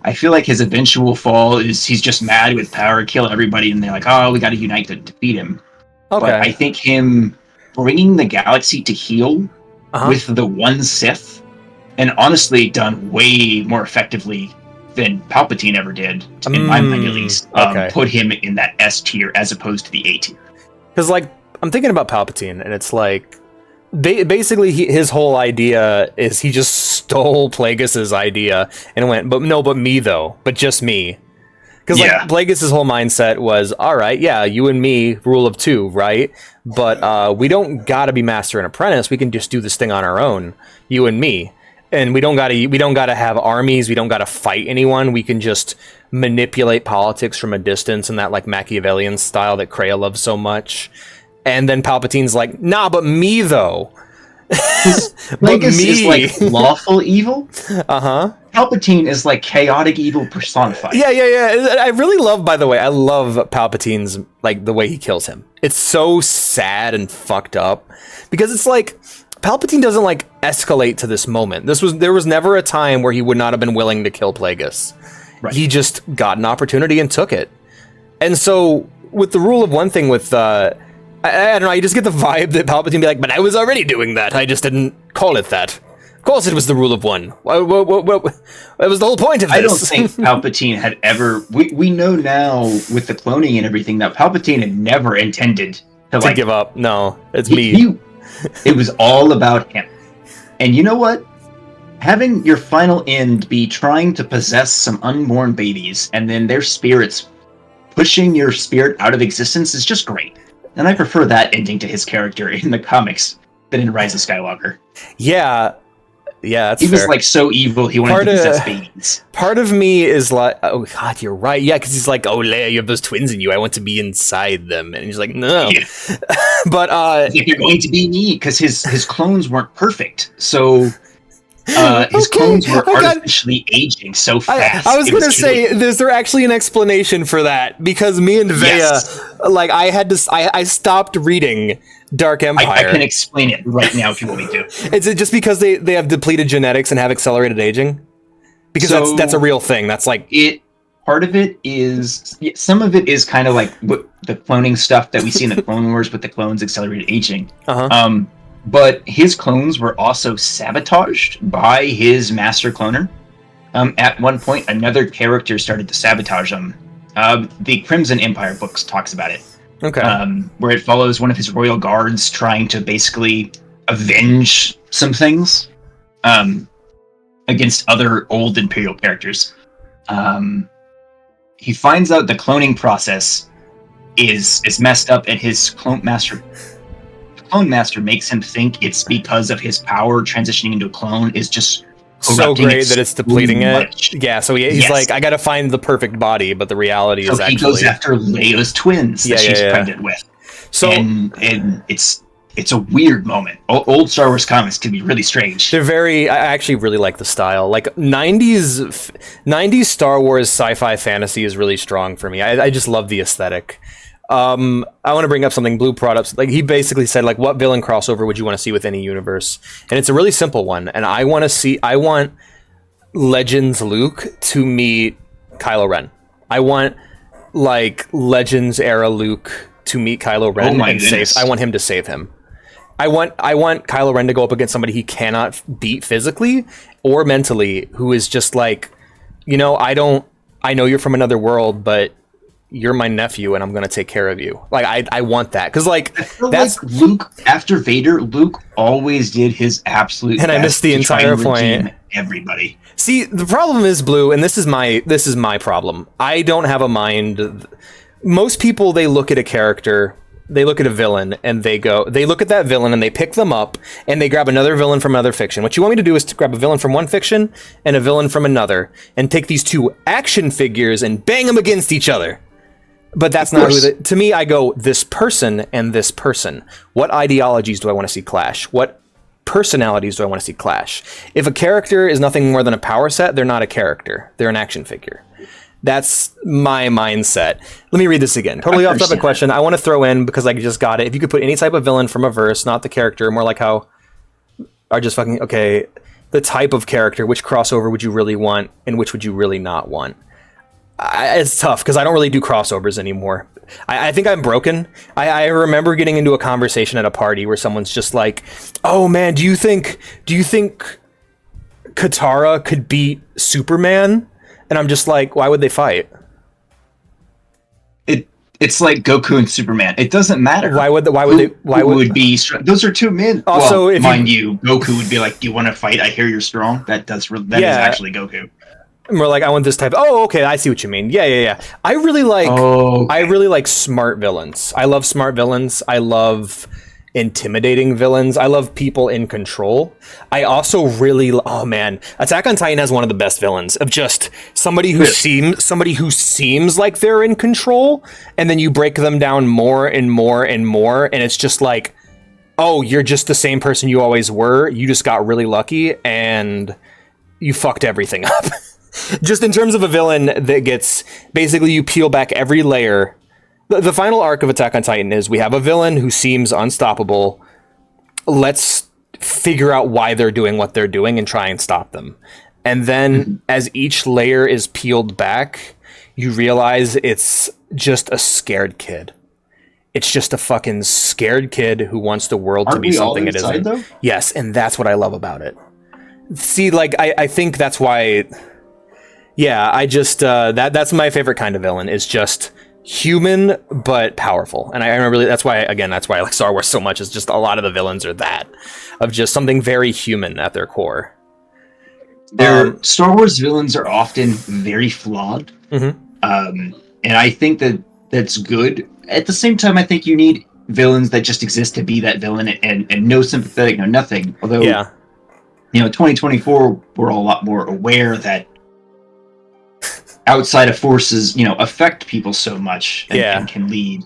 I feel like his eventual fall is he's just mad with power, kill everybody, and they're like, oh, we got to unite to defeat him. Okay. But I think him bringing the galaxy to heel with the one Sith, and honestly done way more effectively than Palpatine ever did, in my mind at least, put him in that S tier as opposed to the A tier. Because, like, I'm thinking about Palpatine, and it's like, basically his whole idea is he just stole Plagueis's idea and went, but me though, but just me. Because like Plagueis's whole mindset was, all right, yeah, you and me, rule of two, right? But we don't gotta be master and apprentice. We can just do this thing on our own, you and me. And we don't gotta have armies. We don't gotta fight anyone. We can just manipulate politics from a distance in that like Machiavellian style that Kreia loves so much. And then Palpatine's like, nah, but me though. Plagueis is like lawful evil. Palpatine is like chaotic evil personified. Yeah. I really love, by the way, I love Palpatine's, like, the way he kills him. It's so sad and fucked up. Because it's like, Palpatine doesn't, like, escalate to this moment. There was never a time where he would not have been willing to kill Plagueis. Right. He just got an opportunity and took it. And so, with the rule of one thing with, I don't know, you just get the vibe that Palpatine be like, but I was already doing that, I just didn't call it that. Of course it was the rule of one. What was the whole point of this? I don't think Palpatine had ever... We know now, with the cloning and everything, that Palpatine had never intended to give up. No, it's me. It was all about him. And you know what? Having your final end be trying to possess some unborn babies, and then their spirits pushing your spirit out of existence is just great. And I prefer that ending to his character in the comics than in Rise of Skywalker. Yeah, that's he fair. was like so evil he wanted to possess babies. Part of me is like, oh god, you're right. Yeah, because he's like, oh Leia, you have those twins in you. I want to be inside them, and he's like, no. Yeah. But you're going to be me because his clones weren't perfect. So his clones were artificially aging so fast. I was going to say, is there actually an explanation for that? Because me and Vea, like, I stopped reading Dark Empire. I can explain it right now if you want me to. Is it just because they have depleted genetics and have accelerated aging? Because that's a real thing. That's like part of it is, some of it is kind of like what the cloning stuff that we see in the Clone Wars with the clones accelerated aging. But his clones were also sabotaged by his master cloner. At one point, another character started to sabotage him. The Crimson Empire books talks about it. Okay. Where it follows one of his royal guards trying to basically avenge some things against other old Imperial characters. He finds out the cloning process is messed up, and his clone master makes him think it's because of his power transitioning into a clone is just so great that it's depleting it. Yeah, so he's like, I gotta find the perfect body, but the reality is actually... he goes after Leia's twins that she's pregnant with. So, and it's a weird moment. Old Star Wars comics can be really strange. I actually really like the style. Like, 90s Star Wars sci-fi fantasy is really strong for me. I just love the aesthetic. I want to bring up something Blue brought up. Like, he basically said, like, what villain crossover would you want to see with any universe? And it's a really simple one. And I want Legends Luke to meet Kylo Ren. I want, like, Legends era Luke to meet Kylo Ren I want him to save him. I want Kylo Ren to go up against somebody he cannot beat physically or mentally, who is just like, I know you're from another world, but you're my nephew and I'm gonna take care of you. Like I want that because like I feel that's like Luke after Vader. Luke always did his absolute And I best missed the to try entire and redeem point. everybody. See, the problem is, Blue, and this is my problem. I don't have a mind. Most people, they look at a character, they look at a villain, and they look at that villain and they pick them up and they grab another villain from another fiction. What you want me to do is to grab a villain from one fiction and a villain from another and take these two action figures and bang them against each other. But that's not who to me, I go, this person and this person. What ideologies do I want to see clash? What personalities do I want to see clash? If a character is nothing more than a power set, they're not a character. They're an action figure. That's my mindset. Let me read this again. Totally off topic question. I want to throw in, because I just got it. If you could put any type of villain from a verse, not the character, more like how are just fucking, okay, the type of character, which crossover would you really want and which would you really not want? It's tough because I don't really do crossovers anymore. I think I'm broken. I remember getting into a conversation at a party where someone's just like, "Oh man, do you think Katara could beat Superman?" And I'm just like, "Why would they fight?" It's like Goku and Superman. It doesn't matter. Why would be strong? Those are two men. Also, well, mind you, Goku would be like, "Do you want to fight? I hear you're strong." That is actually Goku. And we're like, I want this type. Oh, okay, I see what you mean. Yeah. I really like smart villains. I love smart villains. I love intimidating villains. I love people in control. I also really, oh man, Attack on Titan has one of the best villains of just somebody who seems like they're in control, and then you break them down more and more and more, and it's just like, oh, you're just the same person you always were. You just got really lucky and you fucked everything up. Just in terms of a villain that gets, basically you peel back every layer. The final arc of Attack on Titan is we have a villain who seems unstoppable. Let's figure out why they're doing what they're doing and try and stop them. And then as each layer is peeled back, you realize it's just a scared kid. It's just a fucking scared kid who wants the world to be something it isn't. Though? Yes, and that's what I love about it. See, like, I think that's why... Yeah, I just that's my favorite kind of villain, is just human but powerful. And I remember that's why I like Star Wars so much, is just a lot of the villains are that, of just something very human at their core. Star Wars villains are often very flawed. And I think that's good. At the same time, I think you need villains that just exist to be that villain and no sympathetic, no nothing. Although, 2024, we're all a lot more aware that outside of forces, affect people so much and can lead.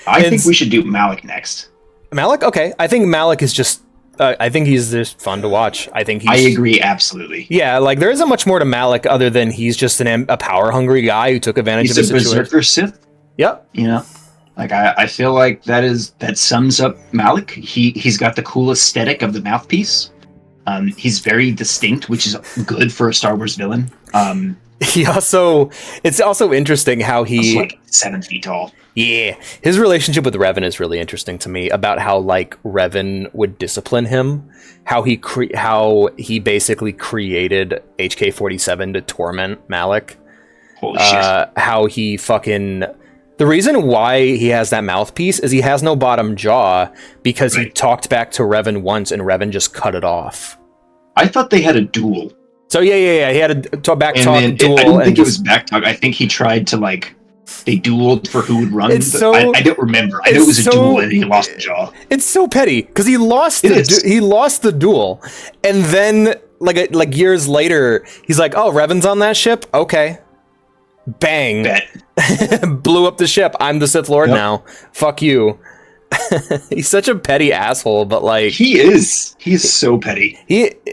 I think we should do Malik next. Malik? Okay. I think Malik is just... I think he's just fun to watch. I agree, absolutely. Yeah, like, there isn't much more to Malik other than he's just a power-hungry guy who took advantage of the situation. He's a berserker Sith. Yep. Like, I feel like that sums up Malik. He's got the cool aesthetic of the mouthpiece. He's very distinct, which is good for a Star Wars villain. It's also interesting how he's like 7 feet tall. Yeah, his relationship with Revan is really interesting to me, about how like Revan would discipline him, how he basically created HK-47 to torment Malik. Holy shit! How he fucking... The reason why he has that mouthpiece is he has no bottom jaw because he talked back to Revan once and Revan just cut it off. I thought they had a duel. So yeah, he had a back talk duel. I don't think it was back talk. I think he tried to they dueled for who would run. I don't remember. I know it was a duel and he lost the jaw. It's so petty because he lost the duel, and then like years later, he's like, "Oh, Revan's on that ship. Okay, bang, blew up the ship. I'm the Sith Lord now. Fuck you." He's such a petty asshole, but like he's so petty.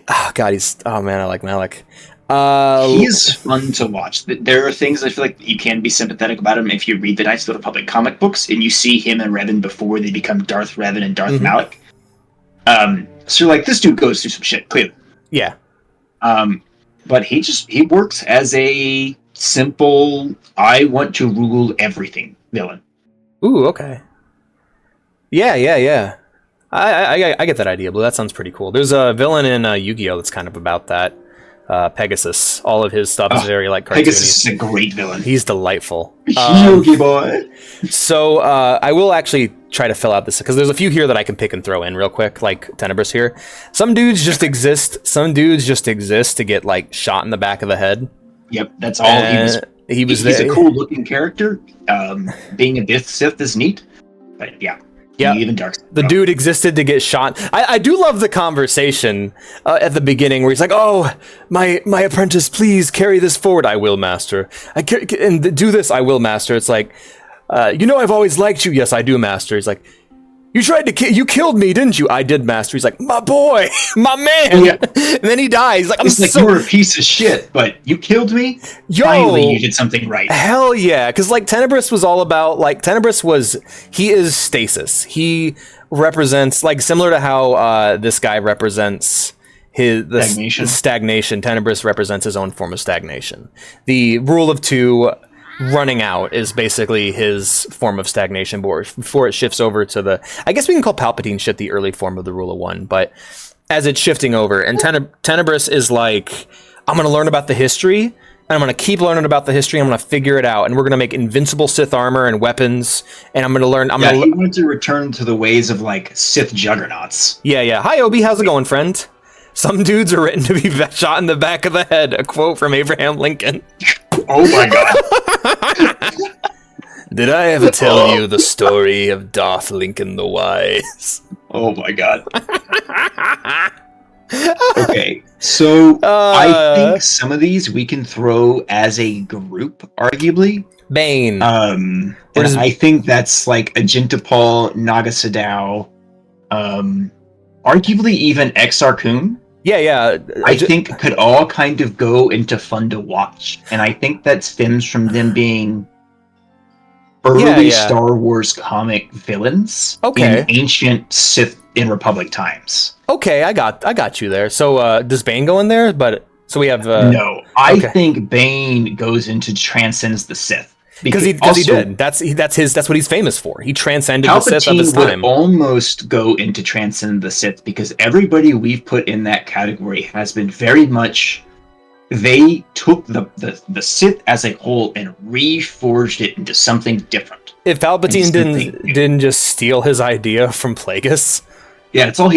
Oh man, I like Malik. He's fun to watch. There are things I feel like you can be sympathetic about him if you read the Knights of the Republic comic books and you see him and Revan before they become Darth Revan and Darth Malik. So you're like, this dude goes through some shit, clearly. Yeah. But he works as a simple, I want to rule everything villain. Ooh, okay. Yeah. I get that idea, Blue. That sounds pretty cool. There's a villain in Yu-Gi-Oh! That's kind of about that. Pegasus. All of his stuff is very like cartoony. Pegasus is a great villain. He's delightful. Yogi boy. So I will actually try to fill out this because there's a few here that I can pick and throw in real quick, like Tenebris here. Some dudes just exist. Some dudes just exist to get like shot in the back of the head. Yep, that's all he was. He's a cool looking character. Being a Sith is neat, but yeah. Even dark. The dude existed to get shot. I do love the conversation at the beginning where he's like, "Oh, my apprentice, please carry this forward." "I will, master." And do this. "I will, master." It's like, "You know, I've always liked you." "Yes, I do, master." He's like, "You tried to you killed me, didn't you?" "I did, master." He's like, "My boy, my man." Yeah. And then he dies. He's like, you were a piece of shit, but you killed me. Finally, you did something right. Hell yeah. Because like Tenebris was all about he is stasis. He represents like similar to how this guy represents the stagnation. Tenebris represents his own form of stagnation. The rule of two running out is basically his form of stagnation before it shifts over to I guess we can call Palpatine shit the early form of the rule of one, but as it's shifting over, and Tenebris is like, I'm going to learn about the history, and I'm going to keep learning about the history, I'm going to figure it out, and we're going to make invincible Sith armor and weapons, and I'm going to learn... he wants to return to the ways of, like, Sith juggernauts. Yeah. "Hi, Obi, how's it going, friend?" "Some dudes are written to be shot in the back of the head," a quote from Abraham Lincoln. Oh my god. "Did I ever tell you the story of Darth Lincoln the Wise?" Oh my god. Okay, so I think some of these we can throw as a group, arguably. Bane. I think that's like Ajintapal, Naga Sadao, arguably even Exar Kun. Yeah. I think could all kind of go into fun to watch, and I think that stems from them being early Star Wars comic villains in ancient Sith in Republic times. Okay, I got you there. So does Bane go in there? But so we have no. I think Bane goes into transcends the Sith. Because he did. That's what he's famous for. He transcended the Sith of his time. Would almost go into transcend the Sith because everybody we've put in that category has been very much. They took the Sith as a whole and reforged it into something different. If Palpatine didn't just steal his idea from Plagueis, yeah, it's all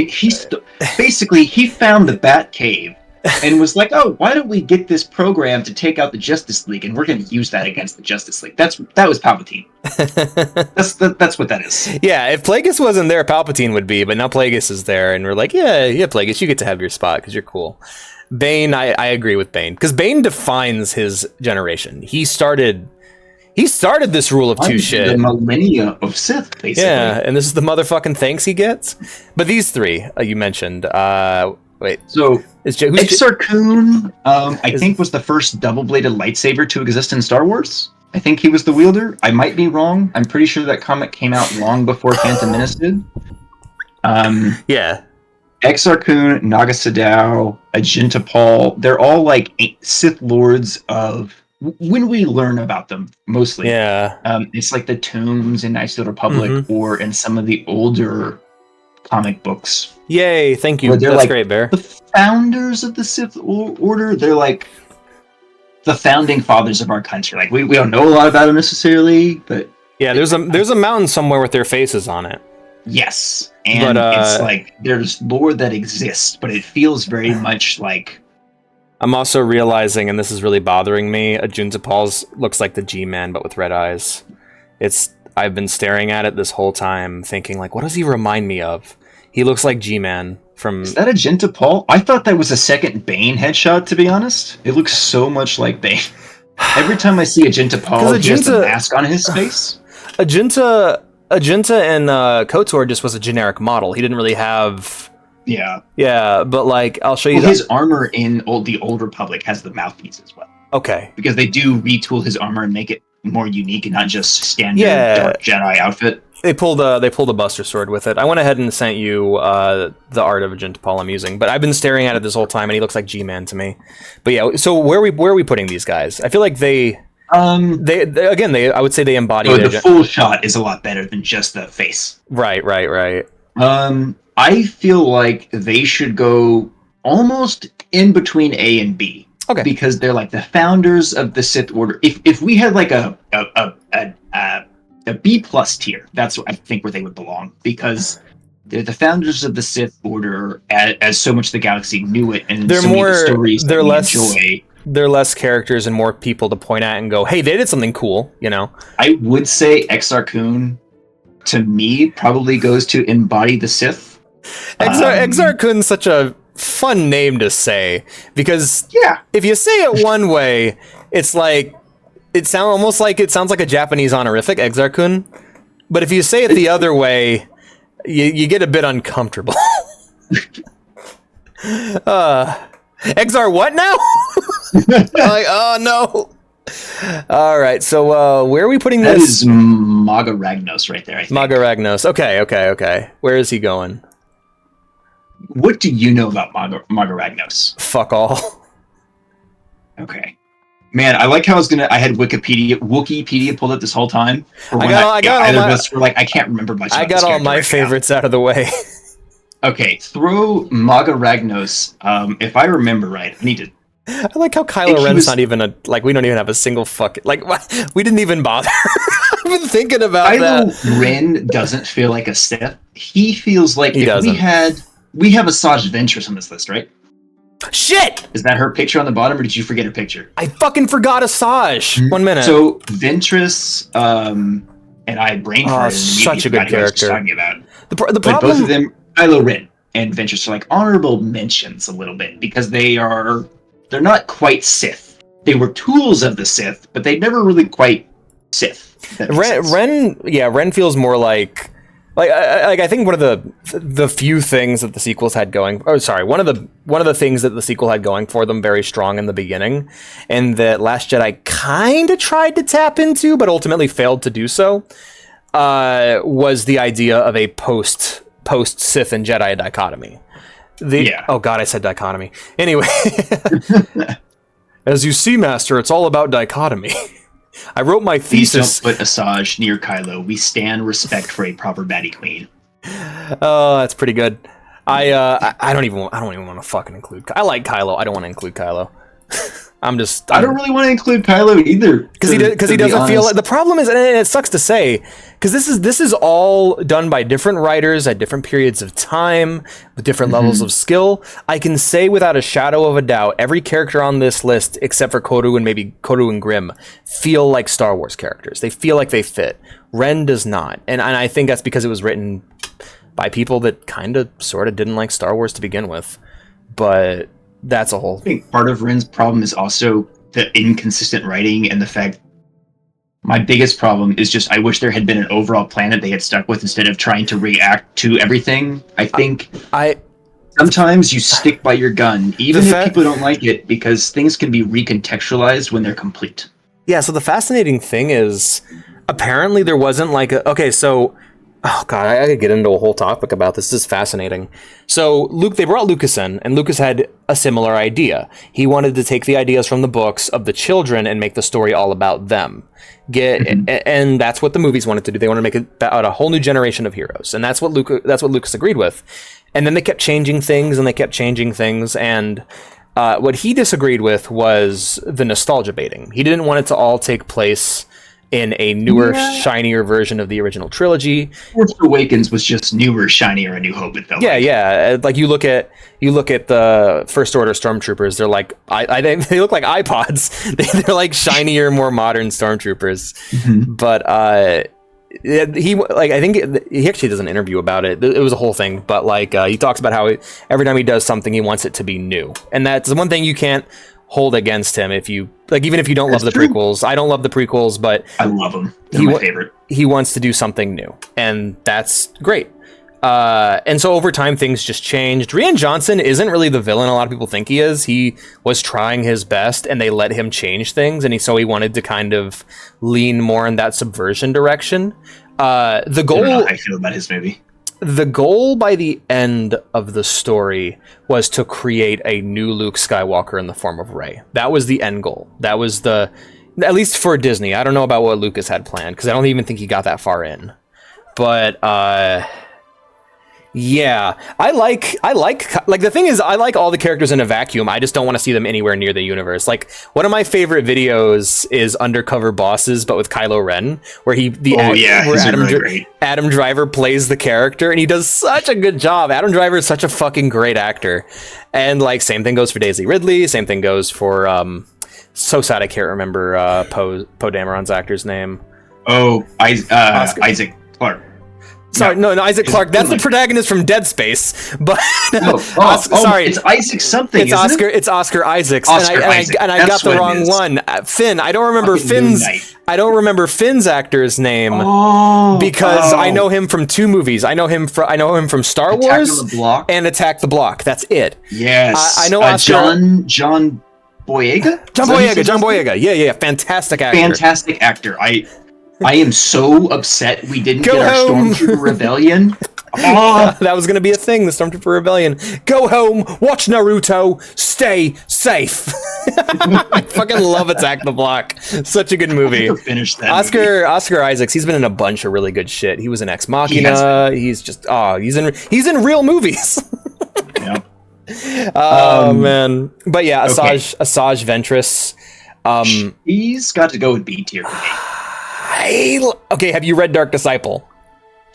basically he found the Bat Cave. And was like, "Oh, why don't we get this program to take out the Justice League, and we're going to use that against the Justice League." That was Palpatine. That's what that is. Yeah, if Plagueis wasn't there, Palpatine would be, but now Plagueis is there, and we're like, yeah, Plagueis, you get to have your spot because you're cool. Bane, I agree with Bane because Bane defines his generation. He started this rule of two shit. The millennia of Sith, basically. Yeah, and this is the motherfucking thanks he gets. But these three you mentioned. Wait. So Exar Kun, I think was the first double-bladed lightsaber to exist in Star Wars. I think he was the wielder. I might be wrong. I'm pretty sure that comic came out long before Phantom Menace did. Yeah. Exar Kun, Naga Sadao, Ajintapal, they're all like Sith lords of when we learn about them mostly. Yeah. It's like the tombs in Knights of the Republic or in some of the older comic books. Yay, thank you. That's like great, Bear. The founders of the Sith Order, they're like the founding fathers of our country. Like we don't know a lot about them necessarily, but yeah, there's a mountain somewhere with their faces on it. Yes. And it's like there's lore that exists, but it feels very much like I'm also realizing, and this is really bothering me, Ajintapal's looks like the G-Man but with red eyes. I've been staring at it this whole time, thinking, like, what does he remind me of? He looks like G-Man from... Is that Ajintapal? I thought that was a second Bane headshot, to be honest. It looks so much like Bane. Every time I see Ajintapal, he has a mask on his face. Ajinta and KOTOR just was a generic model. He didn't really have... Yeah, but, like, I'll show you his armor in the Old Republic has the mouthpiece as well. Okay. Because they do retool his armor and make it more unique and not just standard Dark Jedi outfit. They pulled a Buster Sword with it. I went ahead and sent you the art of Ajintapal I'm using, but I've been staring at it this whole time, and he looks like G-Man to me. But yeah, so where are we putting these guys? I feel like they I would say they embody. The full shot is a lot better than just the face. Right. I feel like they should go almost in between A and B. Okay. Because they're like the founders of the Sith Order. If we had like a B plus tier, that's what I think where they would belong, because they're the founders of the Sith Order as so much of the galaxy knew it, and They're so more. many of the stories They're that we less. enjoy. They're less characters and more people to point at and go, "Hey, they did something cool," you know. I would say Exar Kun, to me, probably goes to embody the Sith. Exar Kun's such a fun name to say, because if you say it one way, it's like it sounds like a Japanese honorific, Exar Kun. But if you say it the other way, you get a bit uncomfortable. Exar what now? Like, oh no. All right, so where are we putting this? That is Maga Ragnos right there, I think. Maga Ragnos. Okay. Where is he going? What do you know about Maga Ragnos? Fuck all. Okay. Man, I like how I had Wikipedia pulled up this whole time. I can't remember much. I got all my favorites out of the way. Okay, throw Maga Ragnos. If I remember right, I need to. I like how Kylo Ren's not even we don't even have a single fucking, we didn't even bother. I've been thinking about that. Kylo Ren doesn't feel like a Sith. He feels like we have Asajj Ventress on this list, right? Shit! Is that her picture on the bottom, or did you forget her picture? I fucking forgot Asajj. 1 minute. So Ventress, and I brain farted. Such a good character. Talking about the problem, both of them, Kylo Ren and Ventress, are like honorable mentions a little bit, because they're not quite Sith. They were tools of the Sith, but they never really quite Sith. Ren feels more like I think one of the few things that the sequels had going. Oh, sorry, one of the things that the sequel had going for them very strong in the beginning, and that Last Jedi kind of tried to tap into, but ultimately failed to do so, was the idea of a post Sith and Jedi dichotomy. Oh god, I said dichotomy. Anyway, as you see, Master, it's all about dichotomy. I wrote my thesis. Please don't put Asajj near Kylo. We stand respect for a proper baddie queen. Oh, that's pretty good. I don't even want to fucking include. I like Kylo. I don't want to include Kylo. I don't really want to include Kylo either, because he doesn't feel like. The problem is, and it sucks to say, because this is all done by different writers at different periods of time with different levels of skill. I can say without a shadow of a doubt, every character on this list, except for Koru and Grimm, feel like Star Wars characters. They feel like they fit. Ren does not, and I think that's because it was written by people that kind of sort of didn't like Star Wars to begin with, but. That's a whole. I think part of Ren's problem is also the inconsistent writing, and the fact. My biggest problem is just I wish there had been an overall plan that they had stuck with instead of trying to react to everything. I think sometimes you stick by your gun, even if people don't like it, because things can be recontextualized when they're complete. Yeah. So the fascinating thing is, apparently there wasn't like oh god, I could get into a whole topic about this. This is fascinating. So they brought Lucas in, and Lucas had a similar idea. He wanted to take the ideas from the books of the children and make the story all about them. And that's what the movies wanted to do. They wanted to make it about a whole new generation of heroes, and that's what Lucas agreed with. And then they kept changing things, and what he disagreed with was the nostalgia baiting. He didn't want it to all take place in a newer, shinier version of the original trilogy. Force Awakens was just newer, shinier, A New Hope. It felt like you look at the First Order stormtroopers. They're like they look like iPods. They're like shinier, more modern stormtroopers. But I think he actually does an interview about it. It was a whole thing, but he talks about how every time he does something, he wants it to be new, and that's the one thing you can't hold against him if you even if you don't love the prequels. I don't love the prequels, but I love them. They're my favorite. He wants to do something new, and that's great. And so over time, things just changed. Rian Johnson isn't really the villain a lot of people think he is. He was trying his best, and they let him change things, and so he wanted to kind of lean more in that subversion direction. The goal. I don't know how I feel about his movie. The goal by the end of the story was to create a new Luke Skywalker in the form of Rey. That was the end goal. That was at least for Disney. I don't know about what Lucas had planned, because I don't even think he got that far in. But Yeah, I like the thing is I like all the characters in a vacuum. I just don't want to see them anywhere near the universe. Like one of my favorite videos is Undercover Bosses, but with Kylo Ren, where Adam Driver plays the character, and he does such a good job. Adam Driver is such a fucking great actor, and like same thing goes for Daisy Ridley. Same thing goes for so sad I can't remember Poe Dameron's actor's name. Isaac Clarke. Sorry, no, Isaac Clarke. That's the protagonist from Dead Space. But sorry, it's Isaac something. It's isn't Oscar. It? It's Oscar Isaacs, Isaac. and I got the wrong one. Finn. I don't remember Finn's. I don't remember Finn's actor's name because I know him from two movies. I know him from Star Wars and Attack the Block. That's it. Yes, I know Oscar. John Boyega. John Boyega. Yeah. Fantastic actor. I am so upset we didn't get our Stormtrooper Rebellion. That was going to be a thing, the Stormtrooper Rebellion. Go home, watch Naruto, stay safe. I fucking love Attack the Block. Such a good movie. Finish that Oscar Isaacs, he's been in a bunch of really good shit. He was in Ex Machina. He's just he's in real movies. Yep. Man. But yeah, Asajj Ventress. He's got to go with B tier for me. Okay, have you read Dark Disciple?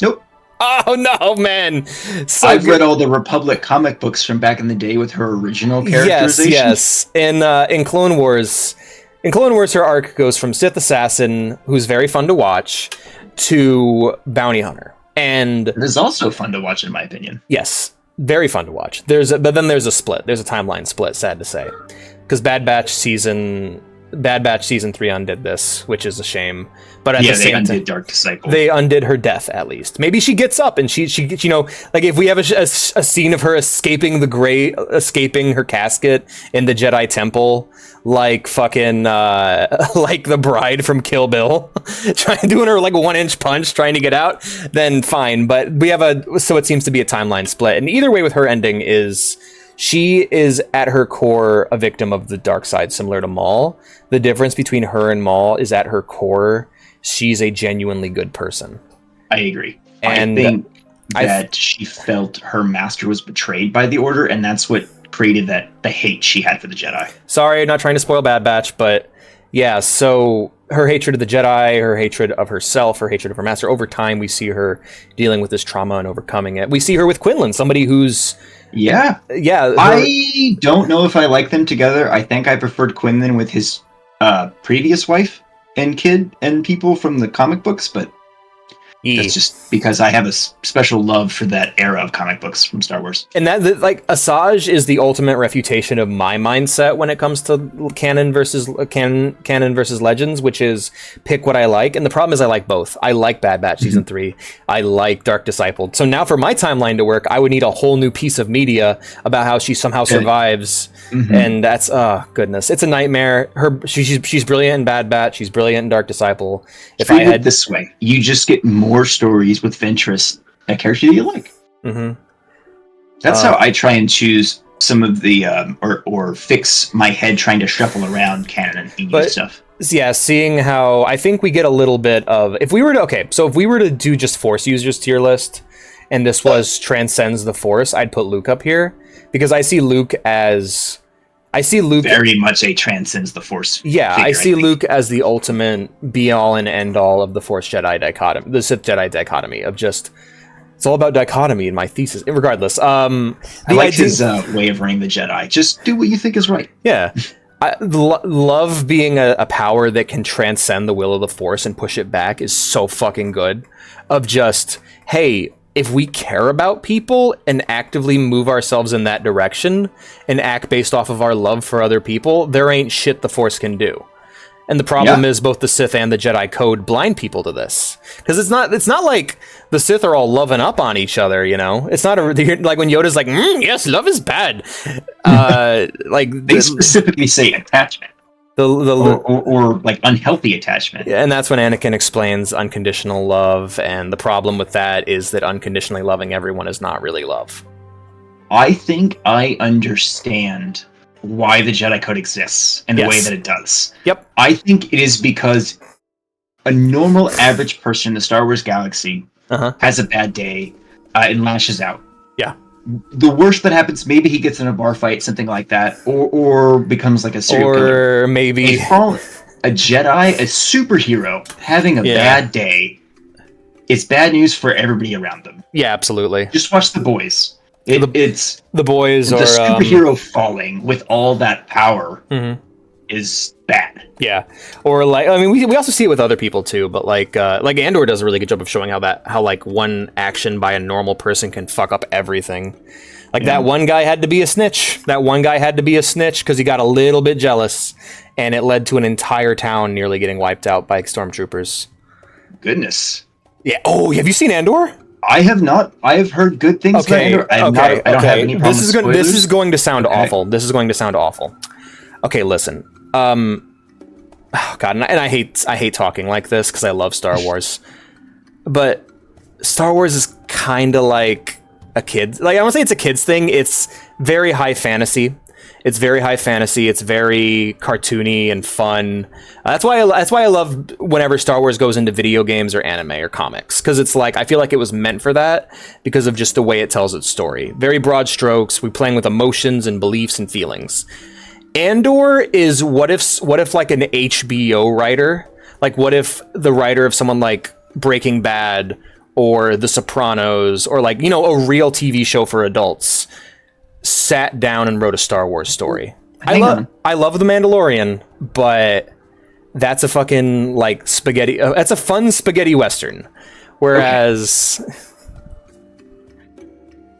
Nope. Oh no, man! So I've read all the Republic comic books from back in the day with her original characterization. Yes. In Clone Wars, her arc goes from Sith assassin, who's very fun to watch, to bounty hunter, and it is also fun to watch, in my opinion. Yes, very fun to watch. But then there's a split. There's a timeline split. Sad to say, because Bad Batch season 3 undid this, which is a shame. But at the same time, they undid Dark Disciple. They undid her death, at least. Maybe she gets up and she like if we have a scene of her escaping her casket in the Jedi Temple, like fucking like the bride from Kill Bill, doing her like 1-inch punch, trying to get out, then fine. But we have so it seems to be a timeline split, and either way with her ending is. She is, at her core, a victim of the dark side, similar to Maul. The difference between her and Maul is, at her core, she's a genuinely good person. I agree. And I think that she felt her master was betrayed by the Order, and that's what created the hate she had for the Jedi. Sorry, not trying to spoil Bad Batch, but yeah, so her hatred of the Jedi, her hatred of herself, her hatred of her master, over time we see her dealing with this trauma and overcoming it. We see her with Quinlan, somebody who's... Yeah. I don't know if I like them together. I think I preferred Quinlan with his previous wife and kid and people from the comic books, but that's just because I have a special love for that era of comic books from Star Wars. And that, like, Asajj is the ultimate refutation of my mindset when it comes to canon versus Legends, which is pick what I like. And the problem is I like both. I like Bad Batch Season 3. I like Dark Disciple. So now for my timeline to work, I would need a whole new piece of media about how she somehow survives. And that's, oh, goodness. It's a nightmare. She's brilliant in Bad Batch. She's brilliant in Dark Disciple. If I had this way, you just get more stories with Ventress, a character that you like. That's how I try and choose some of the or fix my head trying to shuffle around canon and EU stuff. Yeah, seeing how I think we get a little bit of if we were to do just Force users tier list, and this was transcends the Force, I'd put Luke up here because I see Luke very much a transcends the Force. Yeah, figure, I see Luke as the ultimate be all and end all of the Force Jedi dichotomy, the Sith Jedi dichotomy of just. It's all about dichotomy in my thesis. Regardless, I like his way of running the Jedi. Just do what you think is right. Yeah, I love being a power that can transcend the will of the Force and push it back is so fucking good. Of just, hey, if we care about people and actively move ourselves in that direction and act based off of our love for other people, there ain't shit the Force can do. And the problem is both the Sith and the Jedi Code blind people to this. Because it's not like the Sith are all loving up on each other, you know? It's not like when Yoda's like, yes, love is bad. Like they specifically say attachment. Or like unhealthy attachment. Yeah, and that's when Anakin explains unconditional love, and the problem with that is that unconditionally loving everyone is not really love. I think I understand why the Jedi Code exists and the way that it does. Yep. I think it is because a normal average person in the Star Wars galaxy has a bad day and lashes out. the worst that happens, maybe he gets in a bar fight, something like that, or becomes like a serial killer. Or maybe A Jedi, a superhero, having a bad day. It's bad news for everybody around them. Yeah, absolutely. Just watch The Boys. It's The Boys, the or superhero falling with all that power is bad. Yeah, or like, I mean, we also see it with other people too, but like Andor does a really good job of showing how like one action by a normal person can fuck up everything. Like that one guy had to be a snitch. That one guy had to be a snitch because he got a little bit jealous, and it led to an entire town nearly getting wiped out by stormtroopers. Goodness. Yeah. Oh, have you seen Andor? I have not. I have heard good things about Andor. I don't have any problem with spoilers. This is going to sound awful. This is going to sound awful. Okay, listen. Oh God, and I hate talking like this because I love Star Wars, but Star Wars is kind of like a kid. Like, I don't say it's a kid's thing. It's very high fantasy. It's very high fantasy. It's very cartoony and fun. That's why I love whenever Star Wars goes into video games or anime or comics, because it's like I feel like it was meant for that because of just the way it tells its story. Very broad strokes. We're playing with emotions and beliefs and feelings. Andor is what if like an HBO writer, like what if the writer of someone like Breaking Bad or The Sopranos or like, you know, a real TV show for adults sat down and wrote a Star Wars story. I love The Mandalorian, but that's a fucking like spaghetti. That's a fun spaghetti western. Whereas,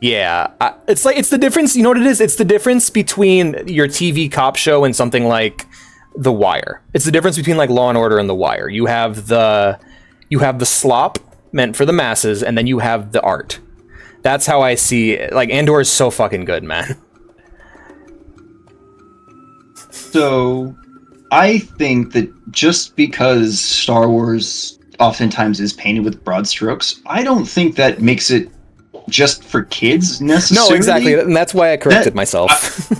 it's like, it's the difference. You know what it is? It's the difference between your TV cop show and something like The Wire. It's the difference between like Law and Order and The Wire. You have the slop meant for the masses, and then you have the art. That's how I see it. Like, Andor is so fucking good, man. So, I think that just because Star Wars oftentimes is painted with broad strokes, I don't think that makes it just for kids necessarily. No, exactly, and that's why I corrected myself.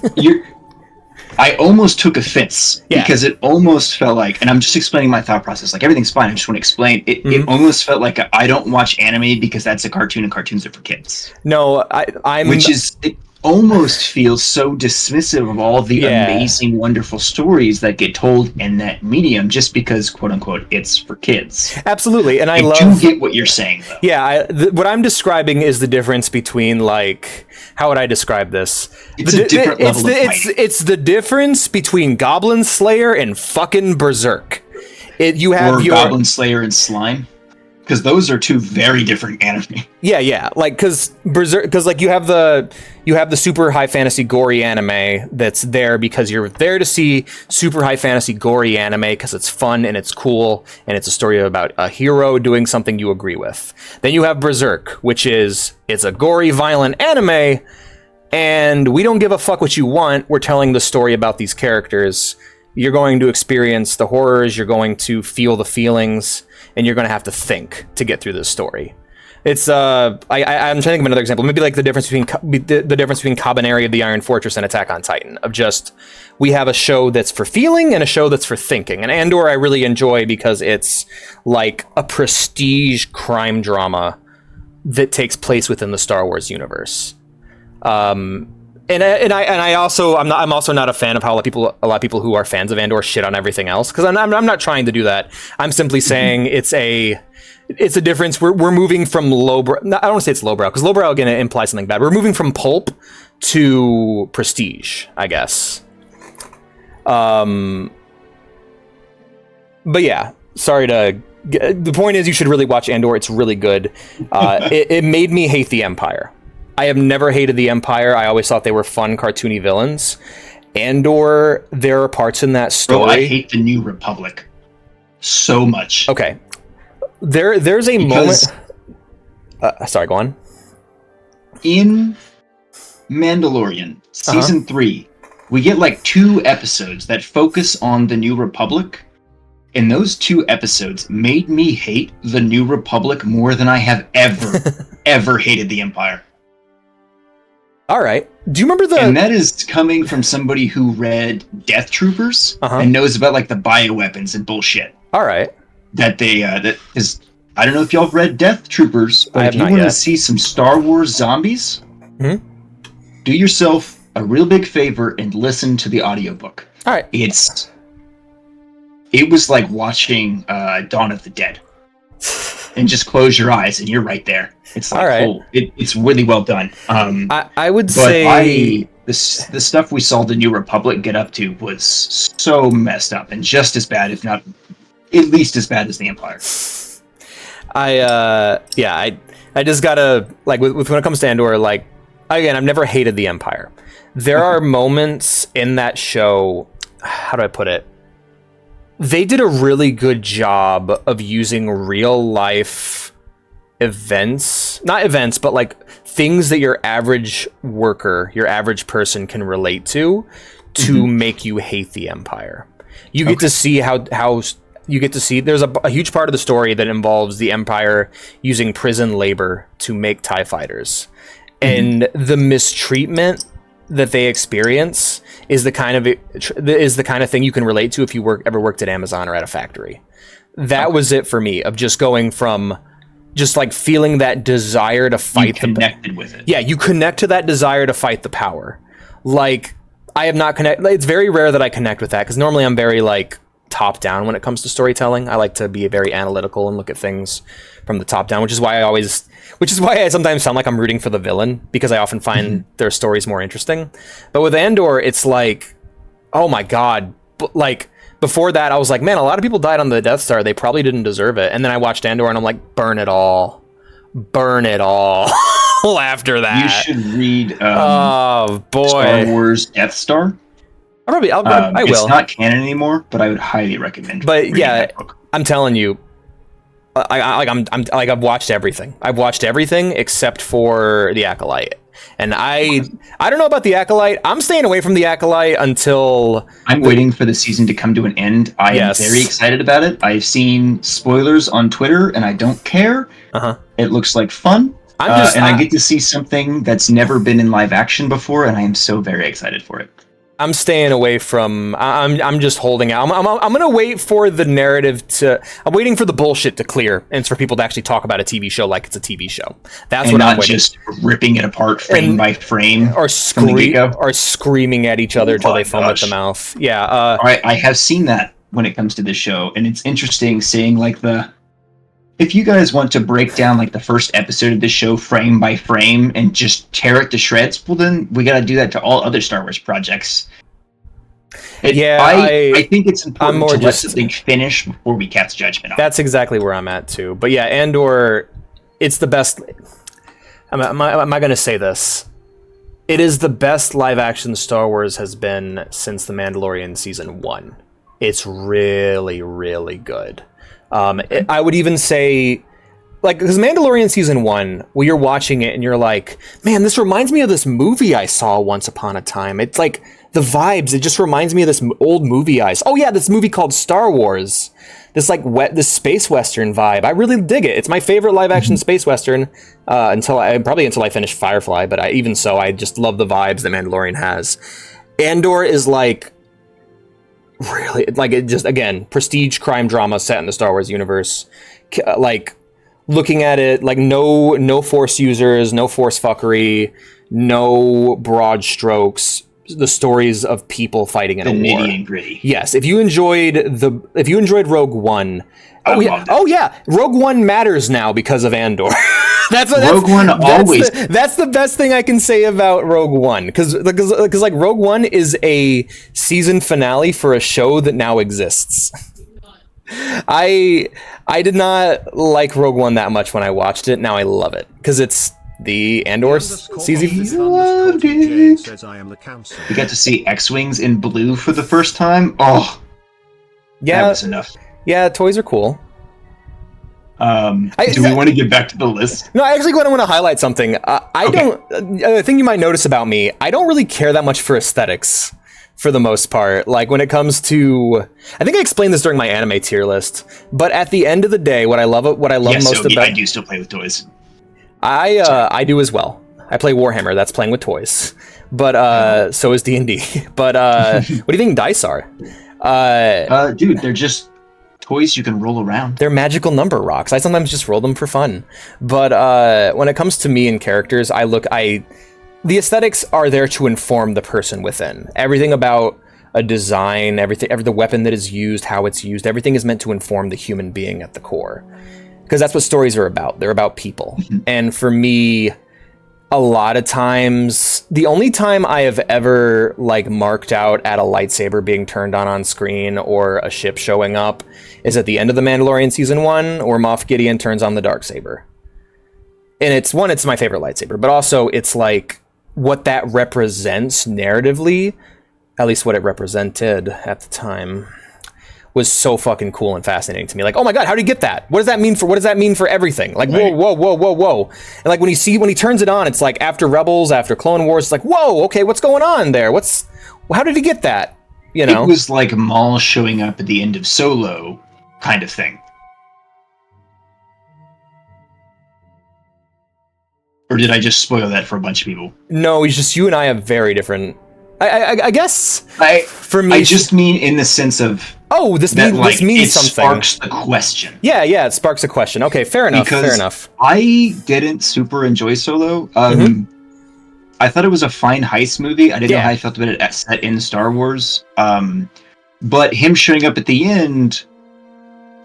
I almost took offense because it almost felt like, and I'm just explaining my thought process, like everything's fine, I just want to explain, it almost felt like I don't watch anime because that's a cartoon and cartoons are for kids. No, it almost feels so dismissive of all the amazing, wonderful stories that get told in that medium just because, quote unquote, it's for kids. Absolutely, and I do get what you're saying, though. Yeah, what I'm describing is the difference between, like, how would I describe this? It's a different level of fighting. It's the difference between Goblin Slayer and fucking Berserk. Goblin Slayer and Slime. Because those are two very different anime. Yeah, like because Berserk, because like you have the super high fantasy gory anime that's there because you're there to see super high fantasy gory anime because it's fun and it's cool and it's a story about a hero doing something you agree with. Then you have Berserk, which is it's a gory, violent anime, and we don't give a fuck what you want. We're telling the story about these characters. You're going to experience the horrors. You're going to feel the feelings. And you're going to have to think to get through this story. It's I'm trying to think of another example. Maybe like the difference between Cabaneri of the Iron Fortress and Attack on Titan. Of just, we have a show that's for feeling and a show that's for thinking. And Andor I really enjoy because it's like a prestige crime drama that takes place within the Star Wars universe. I'm also not a fan of how a lot of people who are fans of Andor shit on everything else, because I'm not trying to do that. I'm simply saying it's a difference. We're moving from lowbrow. I don't want to say it's lowbrow because lowbrow again implies something bad. We're moving from pulp to prestige, I guess. But yeah, the point is you should really watch Andor. It's really good. It made me hate the Empire. I have never hated the Empire. I always thought they were fun, cartoony villains. Andor, there are parts in that story. Bro, I hate the New Republic so much. Okay, there's a moment. Sorry, go on. In Mandalorian season 3, we get like 2 episodes that focus on the New Republic. And those 2 episodes made me hate the New Republic more than I have ever hated the Empire. All right. Do you remember And that is coming from somebody who read Death Troopers and knows about like the bioweapons and bullshit. All right. That is. I don't know if y'all have read Death Troopers, but if you want to see some Star Wars zombies, do yourself a real big favor and listen to the audiobook. All right. It was like watching Dawn of the Dead. And just close your eyes and you're right there. It's like, all right. It's really well done. I would say the stuff we saw the New Republic get up to was so messed up and just as bad, if not at least as bad as the Empire. I just gotta, like, with when it comes to Andor, like, again, I've never hated the Empire. There are moments in that show, how do I put it? They did a really good job of using real life events, not events, but like things that your average worker, your average person can relate to make you hate the Empire. You get to see how you get to see there's a huge part of the story that involves the Empire using prison labor to make TIE fighters. And the mistreatment that they experience is the kind of thing you can relate to if you ever worked at Amazon or at a factory. That was it for me, of just going from just like feeling that desire to fight. You connected with it. Yeah, you connect to that desire to fight the power. Like, I have not connect. It's very rare that I connect with that, because normally I'm very like top down when it comes to storytelling. I like to be very analytical and look at things from the top down, which is why I sometimes sound like I'm rooting for the villain, because I often find their stories more interesting. But with Andor, it's like, oh my god, like before that I was like, man, a lot of people died on the Death Star, they probably didn't deserve it. And then I watched Andor and I'm like, burn it all after that. You should read oh boy, Star Wars Death Star. I will. It's not canon anymore, but I would highly recommend. But yeah, I'm telling you, I've watched everything. I've watched everything except for the Acolyte, and I don't know about the Acolyte. I'm staying away from the Acolyte until I'm waiting for the season to come to an end. I am very excited about it. I've seen spoilers on Twitter, and I don't care. It looks like fun. I get to see something that's never been in live action before, and I am so very excited for it. I'm staying away from. I'm just holding out. I'm gonna wait for the narrative to. I'm waiting for the bullshit to clear, and for people to actually talk about a TV show like it's a TV show. That's what I'm waiting. Not just ripping it apart frame by frame, or screaming at each other till they foam at the mouth. Yeah. I have seen that when it comes to this show, and it's interesting seeing like if you guys want to break down like the first episode of the show frame by frame and just tear it to shreds, well then we got to do that to all other Star Wars projects. I think it's important to let something finish before we cast judgment on it. That's exactly where I'm at too. But yeah, Andor, it's the best. Am I going to say this? It is the best live action Star Wars has been since The Mandalorian Season 1. It's really, really good. I would even say, like, because Mandalorian Season 1, well, you're watching it and you're like, man, this reminds me of this movie I saw once upon a time. It's like the vibes, it just reminds me of this old movie oh yeah, this movie called Star Wars. This like this space western vibe. I really dig it. It's my favorite live action space western until I finish Firefly, but even so, I just love the vibes that Mandalorian has. Andor is like, really, like, it just, again, prestige crime drama set in the Star Wars universe. Like, looking at it, like, no force users, no force fuckery, no broad strokes. The stories of people fighting in a war. Nitty and gritty. Yes, if you enjoyed Rogue One, oh yeah, Rogue One matters now because of Andor. That's the best thing I can say about Rogue One, because like Rogue One is a season finale for a show that now exists. I did not like Rogue One that much when I watched it. Now I love it because it's the Andor season. Loved it. We got to see X-wings in blue for the first time. Oh, yeah, that was enough. Yeah, toys are cool. Do we want to get back to the list? No, I actually want to highlight something. A thing you might notice about me, I don't really care that much for aesthetics for the most part. Like when it comes to, I think I explained this during my anime tier list, but at the end of the day, what I love most about, I do still play with toys. I do as well. I play Warhammer. That's playing with toys, but so is D&D. But what do you think dice are? Dude, they're just toys you can roll around. They're magical number rocks. I sometimes just roll them for fun. But when it comes to me and characters, I the aesthetics are there to inform the person within. Everything about a design, the weapon that is used, how it's used, everything is meant to inform the human being at the core. Because that's what stories are about. They're about people. And for me, a lot of times, the only time I have ever like marked out at a lightsaber being turned on screen or a ship showing up is at the end of The Mandalorian Season 1, where Moff Gideon turns on the Darksaber. And it's my favorite lightsaber, but also it's like what that represents narratively, at least what it represented at the time, was so fucking cool and fascinating to me. Like, oh my god, how did he get that? What does that mean for everything? Like, right. whoa. And like when he turns it on, it's like after Rebels, after Clone Wars, it's like, whoa, okay, what's going on there? How did he get that? You know? It was like Maul showing up at the end of Solo kind of thing. Or did I just spoil that for a bunch of people? No, it's just you and I have very different. I guess for me, I just mean in the sense of this means something. It sparks the question. Yeah, it sparks a question. Okay, fair enough. I didn't super enjoy Solo. I thought it was a fine heist movie. I didn't know how I felt about it set in Star Wars. But him showing up at the end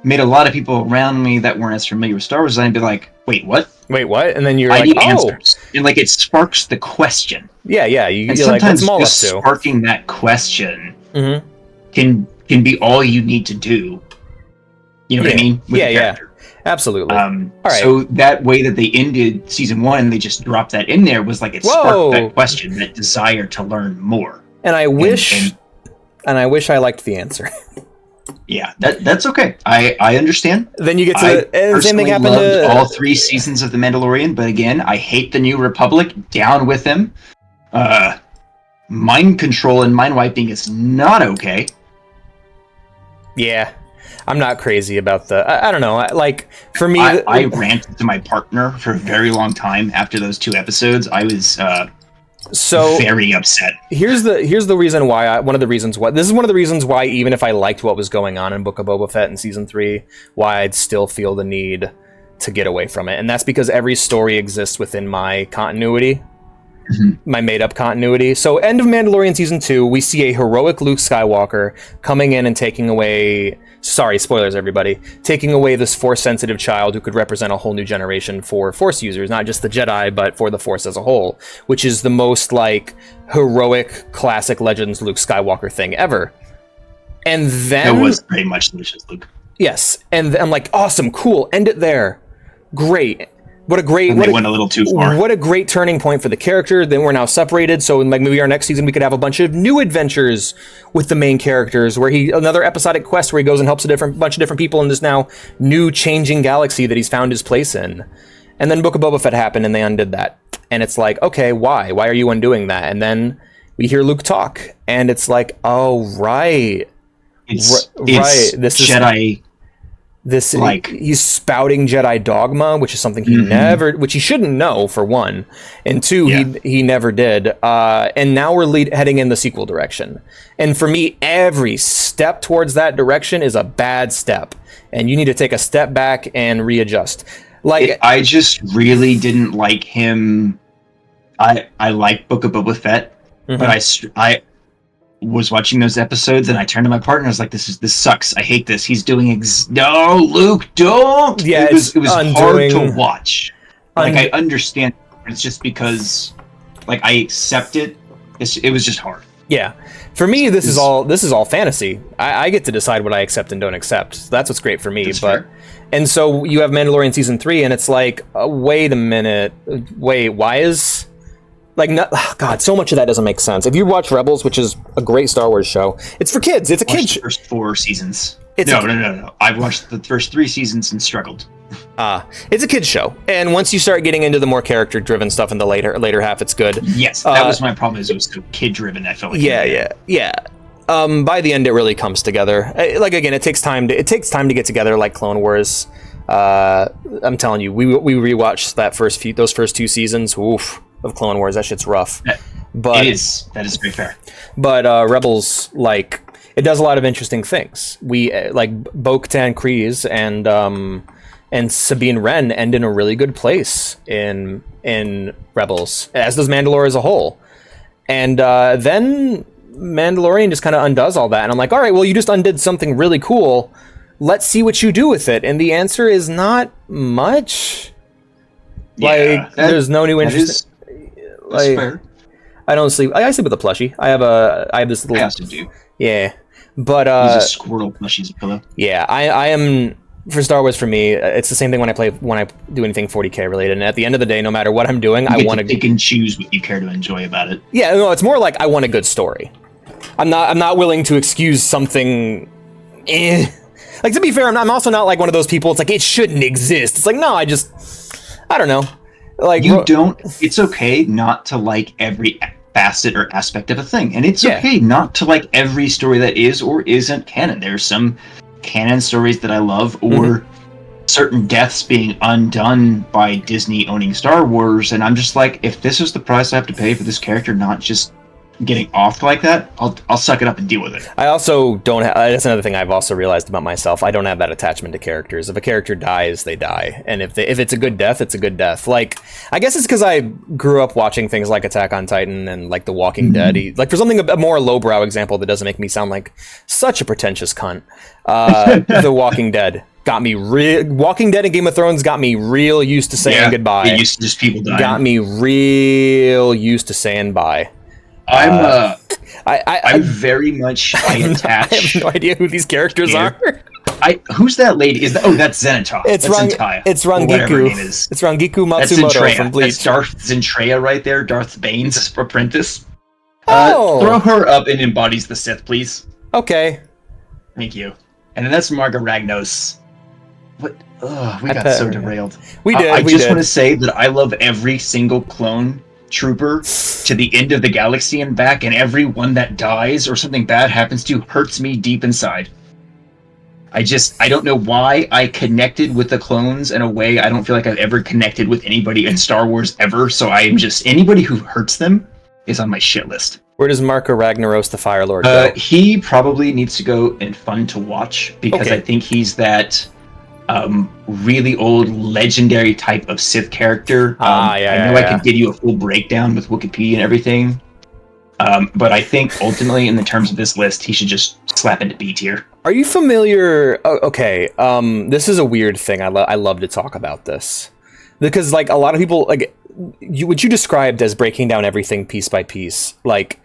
made a lot of people around me that weren't as familiar with Star Wars design be like, wait, what? And then you're I like, need answers. And like it sparks the question. Yeah. And sometimes just sparking that question can be all you need to do. You know what I mean? With the character. Absolutely. All right. So that way that they ended Season 1 and they just dropped that in there was like it sparked that question, that desire to learn more. And I wish I liked the answer. Yeah, that's okay. I understand. Then you get to the same thing happened to all 3 seasons of The Mandalorian, but again, I hate the New Republic. Down with them. Mind control and mind wiping is not okay. Yeah, I'm not crazy about I don't know. Like for me, I ranted to my partner for a very long time after those 2 episodes. I was very upset. Here's the reason why. This is one of the reasons why, even if I liked what was going on in Book of Boba Fett in Season 3, why I'd still feel the need to get away from it, and that's because every story exists within my continuity. My made-up continuity. So end of Mandalorian Season 2, we see a heroic Luke Skywalker coming in and taking away, sorry, spoilers everybody, taking away this Force-sensitive child who could represent a whole new generation for Force users, not just the Jedi, but for the Force as a whole, which is the most, like, heroic, classic Legends Luke Skywalker thing ever. And then... It was very much delicious, Luke. Yes, and I'm like, awesome, cool, end it there. Great. They went a little too far. What a great turning point for the character. Then we're now separated, so like maybe our next season we could have a bunch of new adventures with the main characters, where another episodic quest where he goes and helps a bunch of different people in this now new changing galaxy that he's found his place in. And then Book of Boba Fett happened, and they undid that. And it's like, okay, why? Why are you undoing that? And then we hear Luke talk, and it's like, oh right, it's this Jedi. He's spouting Jedi dogma, which is something which he shouldn't know, for one, and two, he never did. And now we're heading in the sequel direction. And for me, every step towards that direction is a bad step, and you need to take a step back and readjust. I just really didn't like him. I like Book of Boba Fett, but I was watching those episodes and I turned to my partner. I was like, this sucks. I hate this. He's doing no, Luke, don't. Yeah, it was hard to watch. Like I understand. It's just because like I accept it. It was just hard. Yeah. For me, this is all fantasy. I get to decide what I accept and don't accept. So that's what's great for me. And so you have Mandalorian Season 3 and it's like, wait a minute. Wait, why is... God, so much of that doesn't make sense. If you watch Rebels, which is a great Star Wars show, it's for kids. It's a kid show. First 4 seasons. No. I've watched the first 3 seasons and struggled. It's a kid's show, and once you start getting into the more character-driven stuff in the later half, it's good. Yes, that was my problem. Is it was so kid-driven. I felt like yeah. By the end, it really comes together. Again, it takes time to get together, like Clone Wars. I'm telling you, we rewatched those first 2 seasons. Oof. Of Clone Wars, that shit's rough. But that is very fair. But Rebels, it does a lot of interesting things. We Bo-Katan Kryze and Sabine Wren end in a really good place in Rebels, as does Mandalore as a whole. And then Mandalorian just kind of undoes all that, and I'm like, all right, well, you just undid something really cool. Let's see what you do with it. And the answer is not much. Yeah, there's no new interest. That's fair. I don't sleep. I sleep with a plushie. I have this little. I also do. Yeah, but He's a squirrel plushie as a pillow. Yeah, I am. For Star Wars, for me, it's the same thing when I do anything 40K related. And at the end of the day, no matter what I'm doing, I want to pick and choose what you care to enjoy about it. Yeah, no, it's more like I want a good story. I'm not willing to excuse something. Like, to be fair, I'm also not like one of those people. It's like it shouldn't exist. It's like, no, I don't know. Like, it's okay not to like every facet or aspect of a thing, and it's okay not to like every story that is or isn't canon. There's some canon stories that I love, or certain deaths being undone by Disney owning Star Wars, and I'm just like, if this is the price I have to pay for this character not just getting off like that, I'll suck it up and deal with it. I also don't have, that's another thing I've also realized about myself, I don't have that attachment to characters. If a character dies, they die, and if it's a good death, it's a good death. Like, I guess it's because I grew up watching things like Attack on Titan and like The Walking Dead. Like, for something a more lowbrow example that doesn't make me sound like such a pretentious cunt, The Walking Dead got me Walking Dead and Game of Thrones got me real used to saying goodbye. It used to just people dying. Got me real used to saying bye. I'm very much attached. I have no idea who these characters are. Who's that lady? That's Zenitop. It's Zentaya. It's Rangiku. It's Rangiku Matsumoto from Bleach. That's Darth Zentreya right there. Darth Bane's apprentice. Throw her up and embodies the Sith, please. Okay. Thank you. And then that's Marga Ragnos. What? We got so derailed. We did. I just want to say that I love every single clone trooper to the end of the galaxy and back, and every one that dies or something bad happens to hurts me deep inside. I don't know why I connected with the clones in a way I don't feel like I've ever connected with anybody in Star Wars ever, so I am just, anybody who hurts them is on my shit list. Where does Marco Ragnaros the Fire Lord go? He probably needs to go in Fun to Watch, because I think he's that really old legendary type of Sith character. I know I could give you a full breakdown with Wikipedia and everything, but I think ultimately, in the terms of this list, he should just slap into B tier. Are you familiar? This is a weird thing. I love to talk about this because, like, a lot of people, like, what you described as breaking down everything piece by piece, like,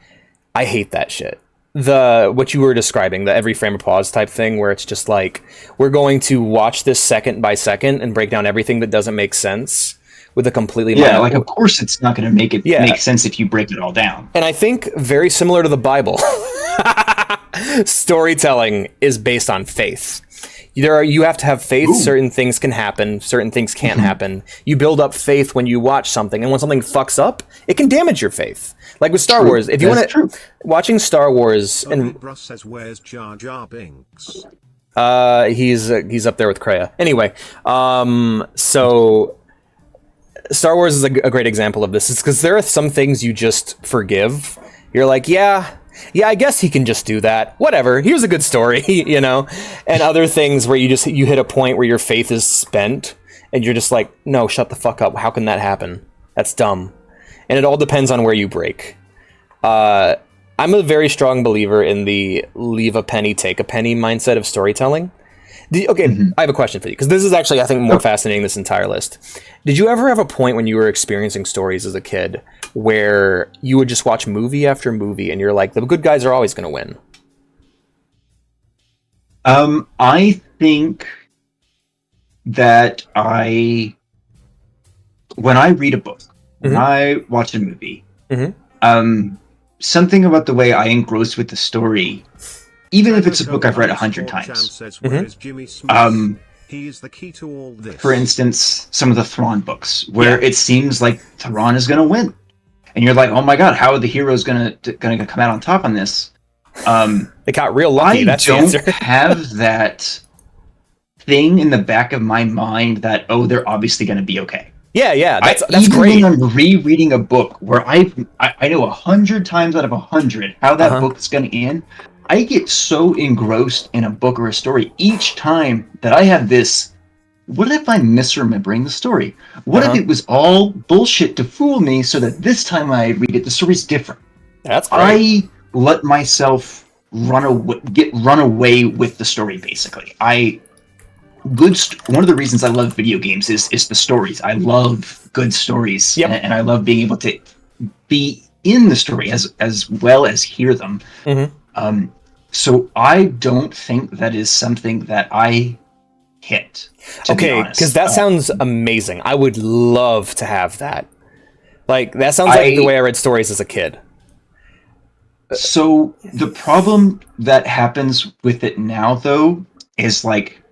I hate that shit. What you were describing, the every frame of pause type thing, where it's just like, we're going to watch this second by second and break down everything that doesn't make sense with a completely like, of course it's not going to make sense if you break it all down. And I think very similar to the Bible, storytelling is based on faith. You have to have faith. Ooh. Certain things can happen, certain things can't happen. You build up faith when you watch something, and when something fucks up, it can damage your faith. Like with Star Wars, if you want to, watching Star Wars, and Bruss says, "Where's Jar Jar Binks?" He's up there with Kreia. Anyway, so Star Wars is a great example of this. It's because there are some things you just forgive. You're like, yeah, I guess he can just do that. Whatever. Here's a good story, you know. And other things where you hit a point where your faith is spent, and you're just like, no, shut the fuck up. How can that happen? That's dumb. And it all depends on where you break. I'm a very strong believer in the leave a penny, take a penny mindset of storytelling. I have a question for you, because this is actually, I think, more fascinating this entire list. Did you ever have a point when you were experiencing stories as a kid where you would just watch movie after movie and you're like, the good guys are always going to win? I think that when I read a book, when I watch a movie, something about the way I engross with the story, even if it's a book I've read 100 times. He is the key to all this. For instance, some of the Thrawn books, where it seems like Thrawn is going to win, and you're like, "Oh my god, how are the heroes going to come out on top on this?" They got real lucky. That's the answer. I don't have that thing in the back of my mind that they're obviously going to be okay. Yeah, that's even great. When I'm rereading a book where I know 100 times out of 100 how that book is going to end, I get so engrossed in a book or a story each time that I have this what if I'm misremembering the story? What if it was all bullshit to fool me so that this time I read it, the story's different? That's great. I let myself run away with the story, basically. One of the reasons I love video games is the stories. I love good stories, and I love being able to be in the story as well as hear them. So I don't think that is something that I hit. Okay, because that sounds amazing. I would love to have that. Like, that sounds like the way I read stories as a kid. So the problem that happens with it now, though, is like,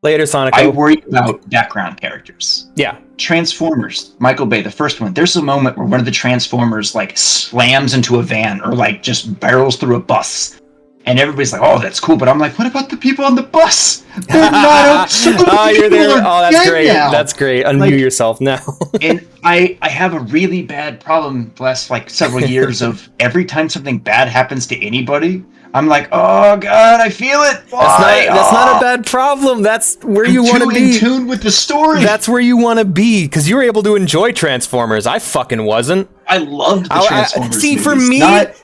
later, Sonic. I worry about background characters. Yeah. Transformers, Michael Bay, the first one. There's a moment where one of the Transformers like slams into a van or like just barrels through a bus. And everybody's like, "Oh, that's cool," but I'm like, "What about the people on the bus? They're not." Oh, you're there. Oh, that's great. Now. That's great. Unmute yourself now. And I have a really bad problem the last like several years of every time something bad happens to anybody, I'm like, "Oh God, I feel it." That's not a bad problem. That's where you want to be. In tune with the story. That's where you want to be, because you were able to enjoy Transformers. I fucking wasn't. I loved the Transformers. See, for movies. me, I'd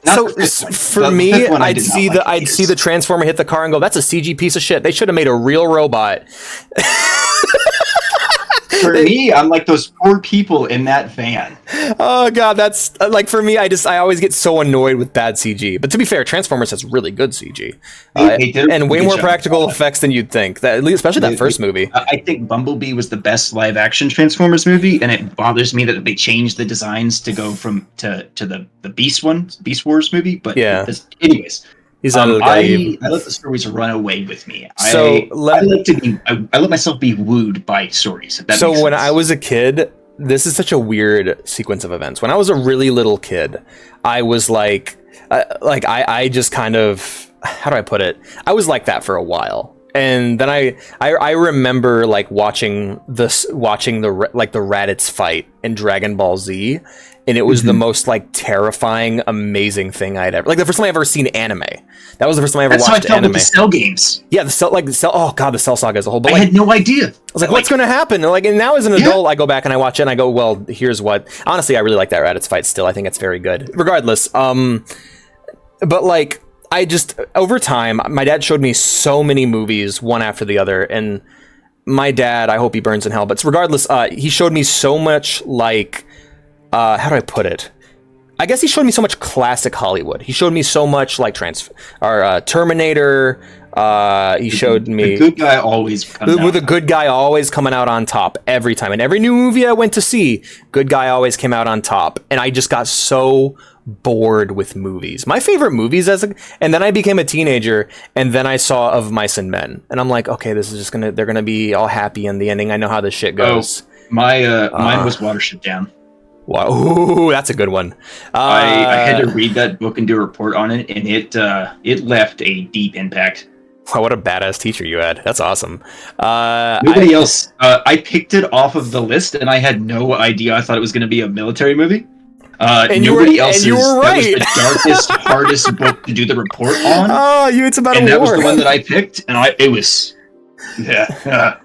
see the Transformer hit the car and go, "That's a CG piece of shit. They should have made a real robot." For me, I'm like those poor people in that van. Oh God, that's like, for me. I always get so annoyed with bad CG. But to be fair, Transformers has really good CG, and way more practical effects than you'd think. That, especially that first movie. I think Bumblebee was the best live action Transformers movie, and it bothers me that they changed the designs to go from to the Beast Wars movie. But anyways. I let the stories run away with me. I let myself be wooed by stories. So when I was a kid, this is such a weird sequence of events. When I was a really little kid, I was like I just kind of, how do I put it? I was like that for a while. And then I remember like watching the Raditz fight in Dragon Ball Z, and it was the most like terrifying, amazing thing I'd ever, like, the first time I ever seen anime. That was the first time I ever watched anime. That's how I felt with the Cell games. Yeah, the Cell. Oh God, the Cell saga as a whole. But I had no idea. I was like, what's going to happen? And now as an adult, I go back and I watch it and I go, well, here's what. Honestly, I really like that Raditz fight still. I think it's very good. Regardless, but like, I just, over time, my dad showed me so many movies, one after the other, and my dad, I hope he burns in hell, but regardless, he showed me so much, like, how do I put it? I guess he showed me so much classic Hollywood. He showed me so much, like, Terminator. He showed me... The good guy always comes out. With a good guy always coming out on top every time. And every new movie I went to see, good guy always came out on top. And I just got so bored with movies. My favorite movies and then I became a teenager, and then I saw Of Mice and Men, and I'm like, okay, this is just they're gonna be all happy in the ending. I know how this shit goes. Mine was Watership Down. Wow, ooh, that's a good one. I had to read that book and do a report on it, and it left a deep impact. Wow, what a badass teacher you had. That's awesome. Nobody else. I picked it off of the list, and I had no idea. I thought it was going to be a military movie. And nobody else's. You were right. That was the darkest, hardest book to do the report on. Oh, it's about and a war. And that was the one that I picked, and it was... Yeah.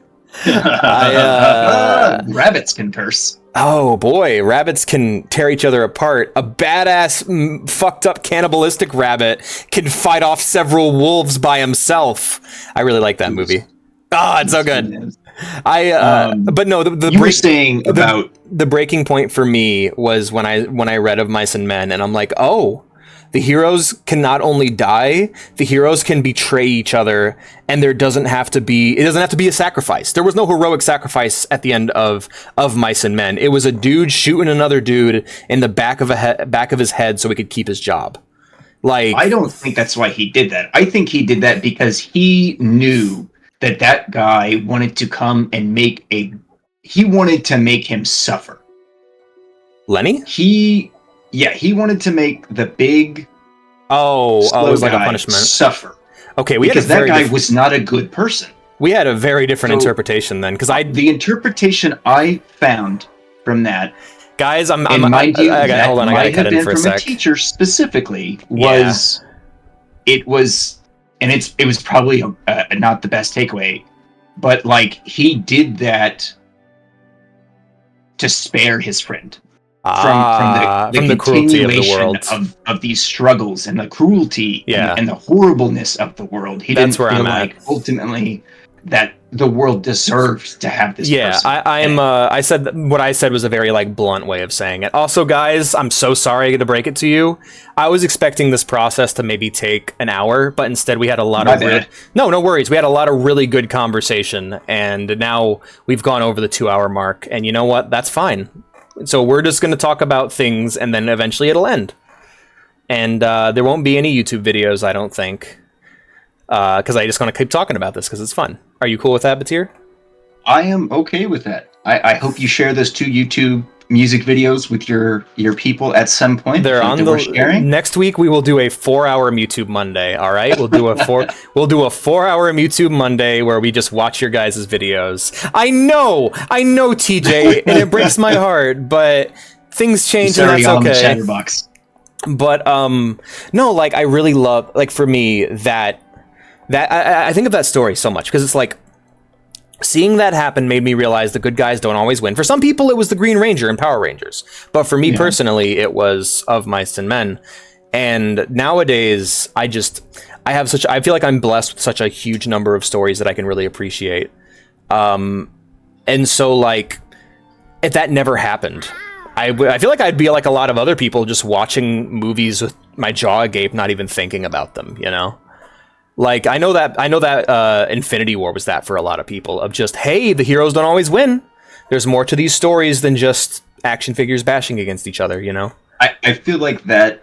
Rabbits can curse. Oh boy, rabbits can tear each other apart. A badass, fucked up cannibalistic rabbit can fight off several wolves by himself. I really like that movie. Oh, it's so good. But no, you were saying about the breaking point for me was when I read Of Mice and Men, and I'm like, oh, the heroes can not only die, the heroes can betray each other, and it doesn't have to be a sacrifice. There was no heroic sacrifice at the end of Mice and Men. It was a dude shooting another dude in the back of his head so he could keep his job. Like, I don't think that's why he did that. I think he did that because he knew that guy wanted to come and he wanted to make him suffer. Lenny? He wanted to make the big it was like a punishment. Suffer. Okay, because that guy was not a good person. We had a very different interpretation then, because the interpretation I found from that, guys, hold on, I gotta cut in for a sec. A teacher specifically it was probably not the best takeaway. but like he did that to spare his friend from the cruelty of the continuation world, of these struggles and the cruelty Yeah. and the horribleness of the world. He That's didn't where feel I'm at. like ultimately that the world deserved to have this Yeah, person. I said what I said was a very like blunt way of saying it. Also, guys, I'm so sorry to break it to you. I was expecting this process to maybe take an hour, but instead we had a lot of no worries. We had a lot of really good conversation, and now we've gone over the 2-hour mark. And you know what? That's fine. So we're just going to talk about things, and then eventually it'll end. And there won't be any YouTube videos, I don't think, because I just want to keep talking about this because it's fun. Are you cool with that, Baatir? I am okay with that. I hope you share those 2 YouTube music videos with your people at some point. They're on the sharing. Next week we will do a 4-hour Mewtube Monday. All right, we'll do a 4-hour Mewtube Monday where we just watch your guys' videos. I know, TJ, and it breaks my heart, but things change, and that's okay. Chatterbox. But no, like I really love, like for me that I think of that story so much because it's like seeing that happen made me realize the good guys don't always win. For some people, it was the Green Ranger and Power Rangers, but for me personally, it was Of Mice and Men. And nowadays, I feel like I'm blessed with such a huge number of stories that I can really appreciate. And so, like, if that never happened, I feel like I'd be like a lot of other people, just watching movies with my jaw agape, not even thinking about them, you know? Like, I know that Infinity War was that for a lot of people, of just, hey, the heroes don't always win. There's more to these stories than just action figures bashing against each other, you know? I feel like that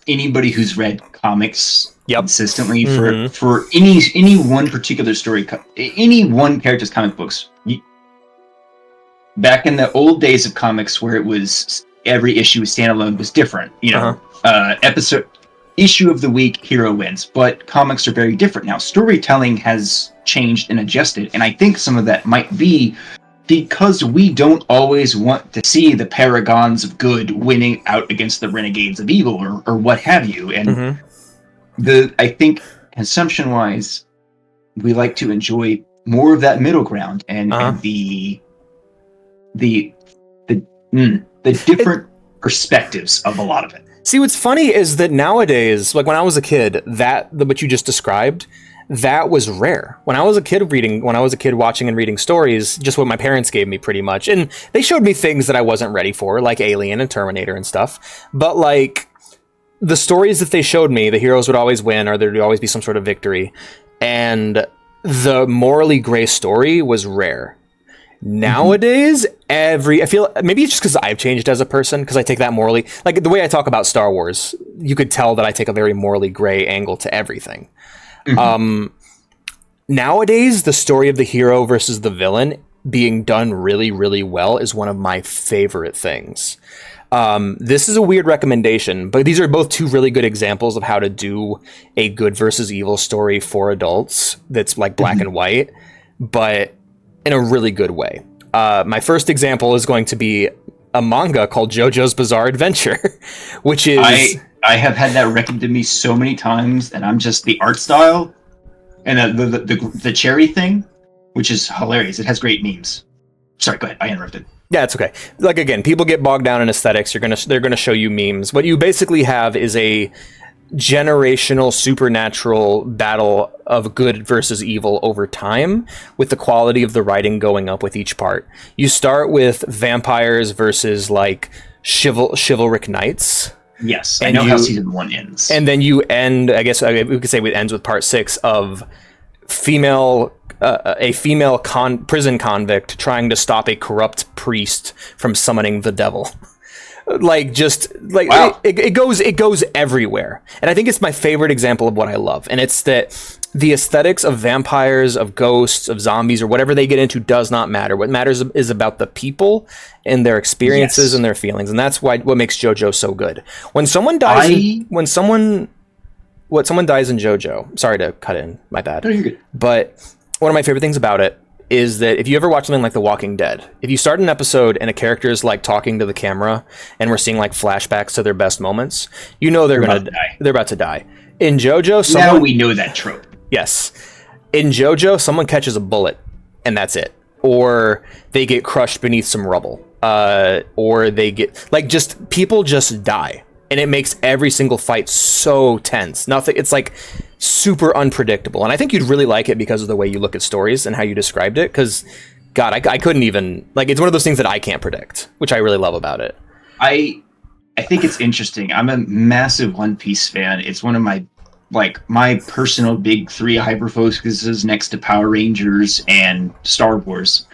anybody who's read comics consistently for any one particular story, any one character's comic books, back in the old days of comics where it was every issue standalone was different, you know, issue of the week, hero wins. But comics are very different now. Storytelling has changed and adjusted, and I think some of that might be because we don't always want to see the paragons of good winning out against the renegades of evil or what have you. And I think consumption-wise, we like to enjoy more of that middle ground and the different perspectives of a lot of it. See, what's funny is that nowadays, like when I was a kid, what you just described, that was rare. When I was a kid watching and reading stories, just what my parents gave me pretty much. And they showed me things that I wasn't ready for, like Alien and Terminator and stuff. But like the stories that they showed me, the heroes would always win or there'd always be some sort of victory. And the morally gray story was rare. Nowadays, I feel maybe it's just because I've changed as a person, because I take that morally, like the way I talk about Star Wars, you could tell that I take a very morally gray angle to everything. Nowadays, the story of the hero versus the villain being done really, really well is one of my favorite things. This is a weird recommendation, but these are both 2 really good examples of how to do a good versus evil story for adults that's like black and white, but in a really good way. My first example is going to be a manga called JoJo's Bizarre Adventure, which is... I have had that recommended to me so many times, and I'm just the art style and the cherry thing, which is hilarious. It has great memes. Sorry, go ahead. I interrupted. Yeah, it's okay. Like, again, people get bogged down in aesthetics. They're gonna show you memes. What you basically have is a generational supernatural battle of good versus evil over time, with the quality of the writing going up with each part. You start with vampires versus like chivalric knights. Yes, I know how season 1 ends. And then you end, I guess we could say it ends with part 6 of a female prison convict trying to stop a corrupt priest from summoning the devil. Like, just like wow. it goes everywhere. And I think it's my favorite example of what I love. And it's that the aesthetics of vampires, of ghosts, of zombies, or whatever they get into does not matter. What matters is about the people and their experiences and their feelings. And that's what makes JoJo so good. When someone dies someone dies in JoJo, sorry to cut in, my bad. No, you're good. But one of my favorite things about it is that if you ever watch something like The Walking Dead, if you start an episode and a character is like talking to the camera and we're seeing like flashbacks to their best moments, you know they're about to die. In JoJo, now we know that trope. Yes. In JoJo, someone catches a bullet and that's it. Or they get crushed beneath some rubble. Or they get, like, just, people just die. And it makes every single fight so tense. Nothing, it's like super unpredictable. And I think you'd really like it because of the way you look at stories and how you described it. Because, God, I couldn't even, like, it's one of those things that I can't predict, which I really love about it. I think it's interesting. I'm a massive One Piece fan. It's one of my personal big 3 hyper focuses next to Power Rangers and Star Wars.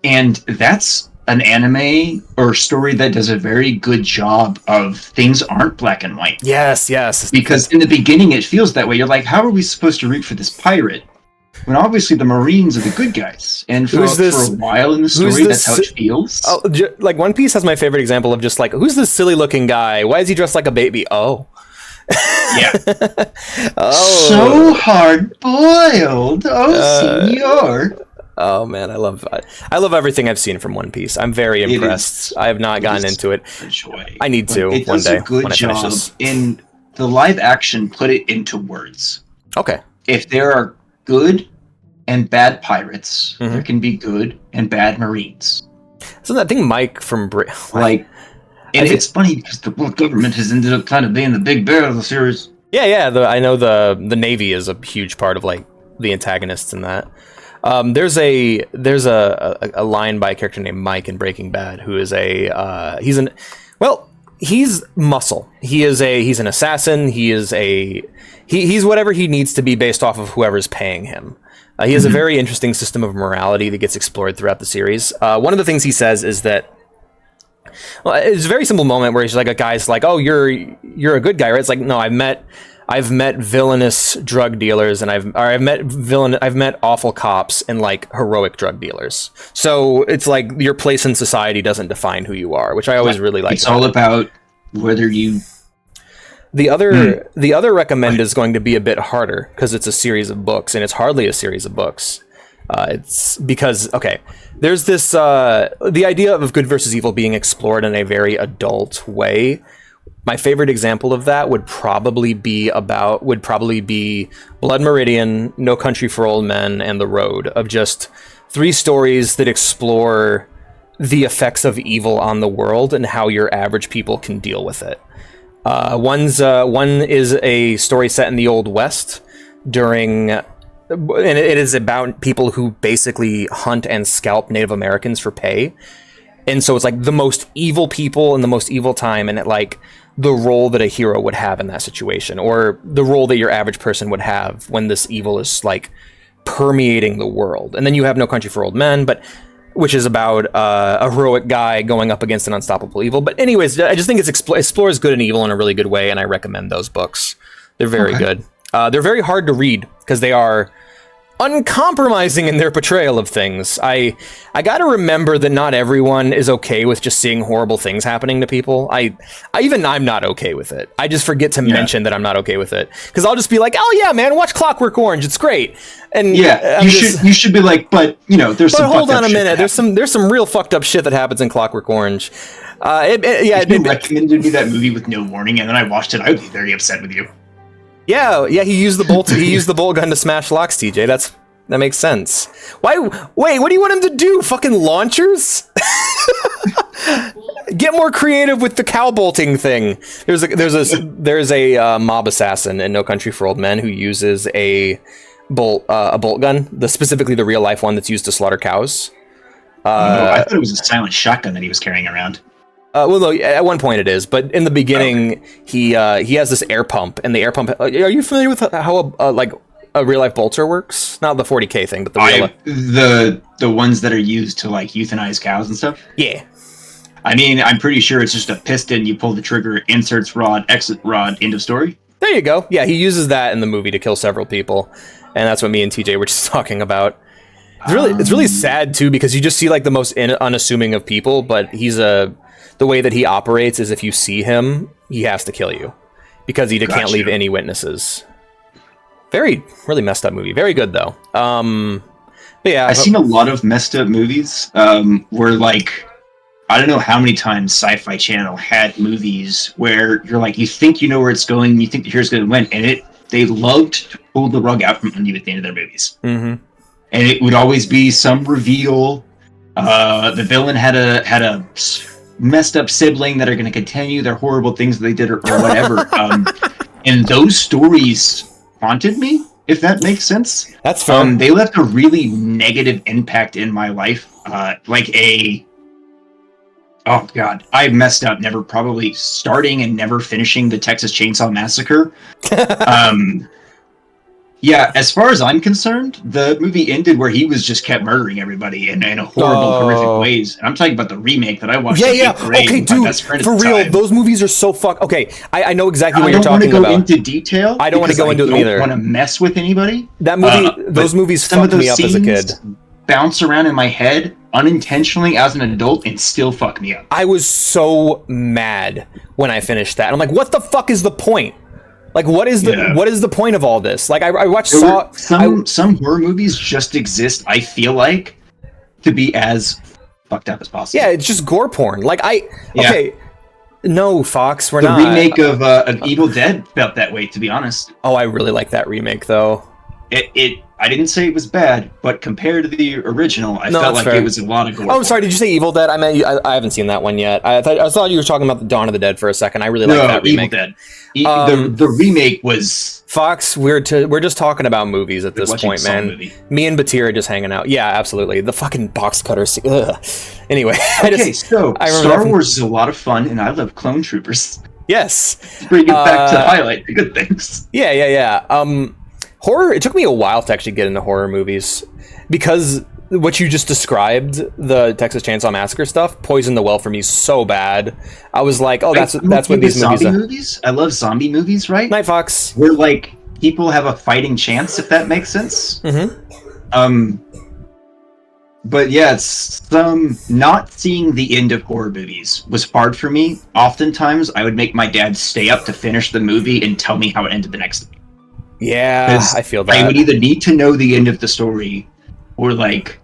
And that's an anime or story that does a very good job of things aren't black and white. Yes. Because in the beginning it feels that way. You're like, how are we supposed to root for this pirate? When obviously the Marines are the good guys. And for a while in the story, that's how it feels. Oh, like, One Piece has my favorite example of just like, who's this silly looking guy? Why is he dressed like a baby? Oh. Yeah. So hard boiled. Senor. Oh man, I love everything I've seen from One Piece. I'm very impressed. I have not gotten into it. I need to it one does day a good when I finish job this. In the live action, put it into words. Okay. If there are good and bad pirates, there can be good and bad Marines. So that thing Mike from it's funny because the world government has ended up kind of being the big bear of the series. Yeah. I know the Navy is a huge part of like the antagonists in that. There's a line by a character named Mike in Breaking Bad who is he's muscle. He's an assassin. He's whatever he needs to be based off of whoever's paying him. He has a very interesting system of morality that gets explored throughout the series. One of the things he says is that, well, it's a very simple moment where he's like, a guy's like, "Oh, you're a good guy, right?" It's like, no, I've met villainous drug dealers, and I've met awful cops and like heroic drug dealers. So it's like your place in society doesn't define who you are, which I always really like. It's all about whether you. The other recommend is going to be a bit harder because it's a series of books, and it's hardly a series of books. It's because, okay, there's this the idea of good versus evil being explored in a very adult way. My favorite example of that would probably be Blood Meridian, No Country for Old Men, and The Road, of just 3 stories that explore the effects of evil on the world and how your average people can deal with it. One is a story set in the Old West and it is about people who basically hunt and scalp Native Americans for pay. And so it's like the most evil people in the most evil time, and it like the role that a hero would have in that situation, or the role that your average person would have when this evil is like permeating the world. And then you have No Country for Old Men, which is about a heroic guy going up against an unstoppable evil. But anyways, I just think it explores good and evil in a really good way, and I recommend those books. They're very good. They're very hard to read because they are uncompromising in their portrayal of things. I gotta remember that not everyone is okay with just seeing horrible things happening to people. I'm not okay with it. I just forget to mention that I'm not okay with it, because I'll just be like, oh yeah, man, watch Clockwork Orange, it's great. And yeah, you should be like, but there's some. But hold on a minute, there's some real fucked up shit that happens in Clockwork Orange. If you recommended me that movie with no warning, and then I watched it, I would be very upset with you. Yeah, he used the bolt. He used the bolt gun to smash locks, TJ. That makes sense. Why? Wait, what do you want him to do? Fucking launchers? Get more creative with the cow bolting thing. There's a mob assassin in No Country for Old Men who uses a bolt gun, specifically the real life one that's used to slaughter cows. I thought it was a silent shotgun that he was carrying around. Well, no, at one point it is, but in the beginning, he has this air pump, and the air pump. Are you familiar with how a real life bolter works? Not the 40K thing, but the ones that are used to like euthanize cows and stuff. Yeah, I mean, I'm pretty sure it's just a piston. You pull the trigger, inserts rod, exit rod, end of story. There you go. Yeah, he uses that in the movie to kill several people, and that's what me and TJ were just talking about. It's really sad too, because you just see like the most unassuming of people, but the way that he operates is if you see him, he has to kill you because he can't leave any witnesses. Really messed up movie. Very good though. But yeah, I've seen a lot of messed up movies where like, I don't know how many times Sci-Fi Channel had movies where you're like, you think you know where it's going, you think the hero's going to win, and they loved to pull the rug out from under you at the end of their movies. Mm-hmm. and it would always be some reveal. The villain had a messed up sibling that are going to continue their horrible things that they did or whatever. And those stories haunted me, if that makes sense. That's fun. They left a really negative impact in my life. Oh god, I messed up never probably starting and never finishing the Texas Chainsaw Massacre. Yeah, as far as I'm concerned, the movie ended where he was just kept murdering everybody in horrible, horrific ways. And I'm talking about the remake that I watched. Yeah. Okay, dude, for real, those movies are so fuck. Okay, I know exactly what you're talking about. I don't want to go into detail. I don't want to go into them either. I don't want to mess with anybody. That movie, those movies fucked me up as a kid. Bounce around in my head unintentionally as an adult and still fuck me up. I was so mad when I finished that. I'm like, what the fuck is the point? Like, what is the point of all this? Like, I watched some horror movies just exist, I feel like, to be as fucked up as possible. Yeah, it's just gore porn. Like, okay, no, Fox, we're not. The remake of Evil Dead felt that way, to be honest. Oh, I really like that remake, though. I didn't say it was bad, but compared to the original, I felt like it was a lot of gore. Oh, I'm sorry. Did you say Evil Dead? I meant I haven't seen that one yet. I thought you were talking about the Dawn of the Dead for a second. I really like that remake. Evil Dead. The remake was Fox. We're just talking about movies at this point, man. Me and Baatir are just hanging out. Yeah, absolutely. The fucking box cutter. Anyway, Star Wars is a lot of fun, and I love Clone Troopers. Yes. Bring it back to highlight the good things. Yeah. Horror, it took me a while to actually get into horror movies because what you just described, the Texas Chainsaw Massacre stuff, poisoned the well for me so bad. I was like, oh, that's what these movies are. I love zombie movies, right? Night Fox. Where, like, people have a fighting chance, if that makes sense. Mm-hmm. But yeah, not seeing the end of horror movies was hard for me. Oftentimes, I would make my dad stay up to finish the movie and tell me how it ended the next day. Yeah, I feel that. I would either need to know the end of the story, or like,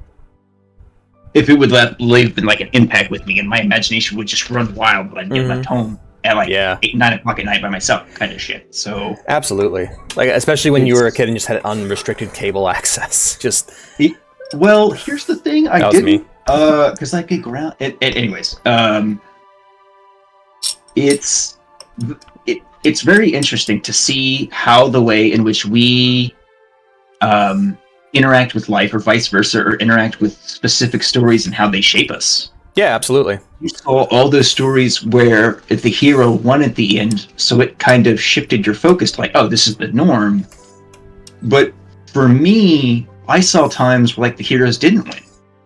if it would leave like an impact with me, and my imagination would just run wild, but I'd get left home at like 8, 9 o'clock at night by myself, kind of shit. So absolutely, like especially when you were a kid and just had unrestricted cable access. Well, here's the thing, I didn't, because I could ground. Anyways, it's very interesting to see how the way in which we interact with life, or vice versa, or interact with specific stories and how they shape us. Yeah, absolutely. You saw all those stories where if the hero won at the end, so it kind of shifted your focus to like, oh, this is the norm. But for me, I saw times where like the heroes didn't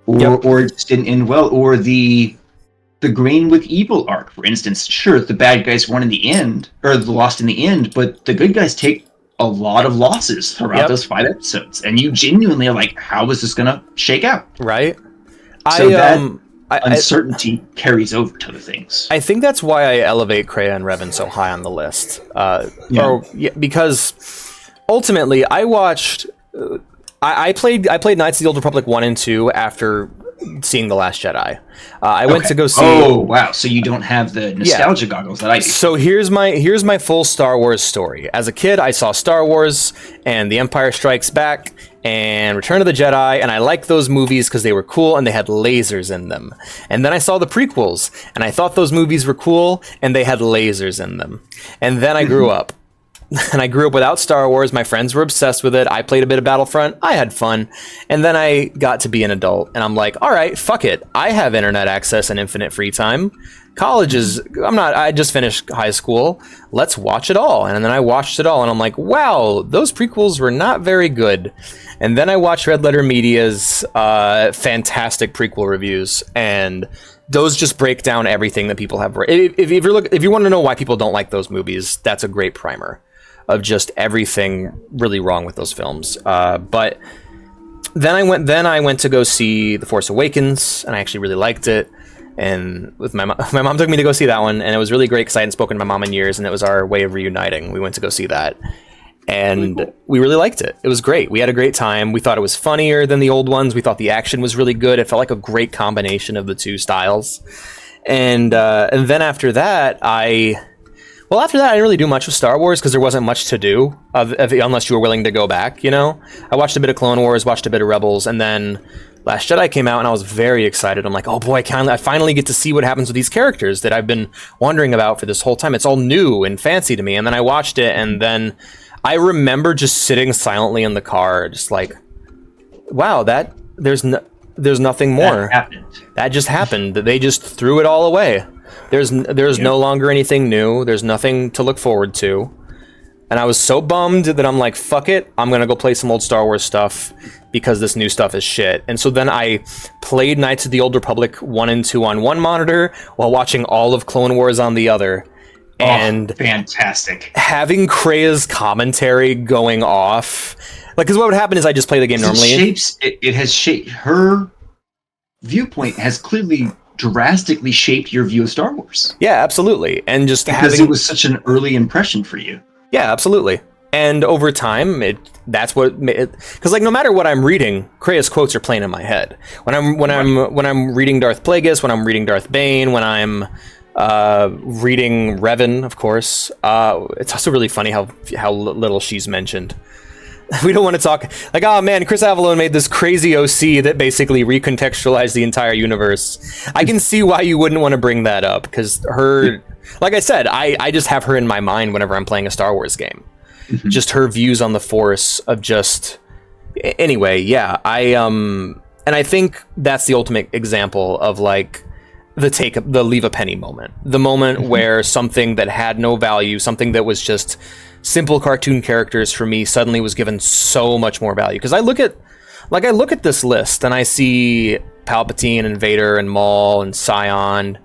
win, or it just didn't end well, or the Green with Evil arc, for instance. Sure, the bad guys won in the end, or lost in the end, but the good guys take a lot of losses throughout those 5 episodes, and you genuinely are like, how is this going to shake out? Right. So that uncertainty carries over to the things. I think that's why I elevate Kreia and Revan so high on the list. Because ultimately, I watched... I played Knights of the Old Republic 1 and 2 after seeing The Last Jedi. I went to go see... Oh, wow. So you don't have the nostalgia goggles that I do. So here's my full Star Wars story. As a kid, I saw Star Wars and The Empire Strikes Back and Return of the Jedi, and I liked those movies because they were cool and they had lasers in them. And then I saw the prequels, and I thought those movies were cool and they had lasers in them. And then I grew up. And I grew up without Star Wars. My friends were obsessed with it. I played a bit of Battlefront. I had fun. And then I got to be an adult. And I'm like, all right, fuck it. I have internet access and infinite free time. College is... I just finished high school. Let's watch it all. And then I watched it all. And I'm like, wow, those prequels were not very good. And then I watched Red Letter Media's fantastic prequel reviews. And... those just break down everything that people have. If you want to know why people don't like those movies, that's a great primer of just everything really wrong with those films. But then I went to go see The Force Awakens, and I actually really liked it. And with my mom took me to go see that one, and it was really great because I hadn't spoken to my mom in years, and it was our way of reuniting. We went to go see that, and we really liked it. It was great. We had a great time. We thought it was funnier than the old ones. We thought the action was really good. It felt like a great combination of the two styles. And then after that, Well, after that, I didn't really do much with Star Wars because there wasn't much to do, unless you were willing to go back, you know? I watched a bit of Clone Wars, watched a bit of Rebels, and then Last Jedi came out, and I was very excited. I'm like, oh boy, I finally get to see what happens with these characters that I've been wondering about for this whole time. It's all new and fancy to me. And then I watched it, and then I remember just sitting silently in the car, just like, wow, there's nothing more. That just happened. They just threw it all away. There's no longer anything new. There's nothing to look forward to. And I was so bummed that I'm like, fuck it. I'm going to go play some old Star Wars stuff because this new stuff is shit. And so then I played Knights of the Old Republic 1 and 2 on one monitor while watching all of Clone Wars on the other. And fantastic. Having Krea's commentary going off. Like, because what would happen is I just play the game normally. It has shaped her viewpoint, has clearly drastically shaped your view of Star Wars. Yeah, absolutely. And just because it was such an early impression for you. Yeah, absolutely. And over time, that's what, because like no matter what I'm reading, Krea's quotes are playing in my head. When I'm reading Darth Plagueis, when I'm reading Darth Bane, when I'm reading Revan, of course. It's also really funny how little she's mentioned. We don't want to talk like, oh man, Chris Avellone made this crazy OC that basically recontextualized the entire universe. I can see why you wouldn't want to bring that up, because her, like I said, I just have her in my mind whenever I'm playing a Star Wars game. Mm-hmm. Just her views on the Force of just, anyway, yeah, and I think that's the ultimate example of like the leave a penny moment, the moment mm-hmm. where something that had no value, something that was just simple cartoon characters for me suddenly was given so much more value. Because I look at this list and I see Palpatine and Vader and Maul and Sion,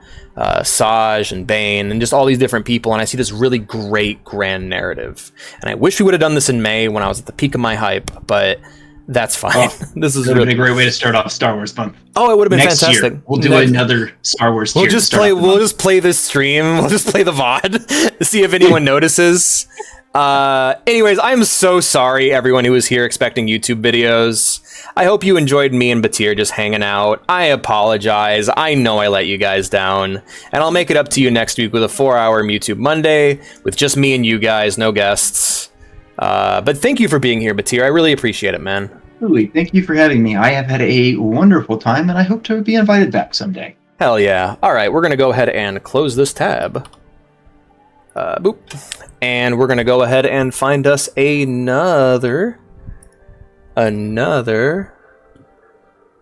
Saj and Bane and just all these different people, and I see this really great grand narrative. And I wish we would have done this in May when I was at the peak of my hype, but that's fine. This is really a great way to start off Star Wars month. Oh, it would have been Next fantastic. Year, we'll do another Star Wars. We'll just play this stream. We'll just play the VOD to see if anyone notices. Anyways, I'm so sorry everyone who was here expecting YouTube videos. I hope you enjoyed me and Baatir just hanging out. I apologize. I know I let you guys down. And I'll make it up to you next week with a 4-hour Mewtube Monday with just me and you guys, no guests. But thank you for being here, Baatir. I really appreciate it, man. Absolutely. Thank you for having me. I have had a wonderful time, and I hope to be invited back someday. Hell yeah. All right, we're going to go ahead and close this tab. Boop. And we're going to go ahead and find us another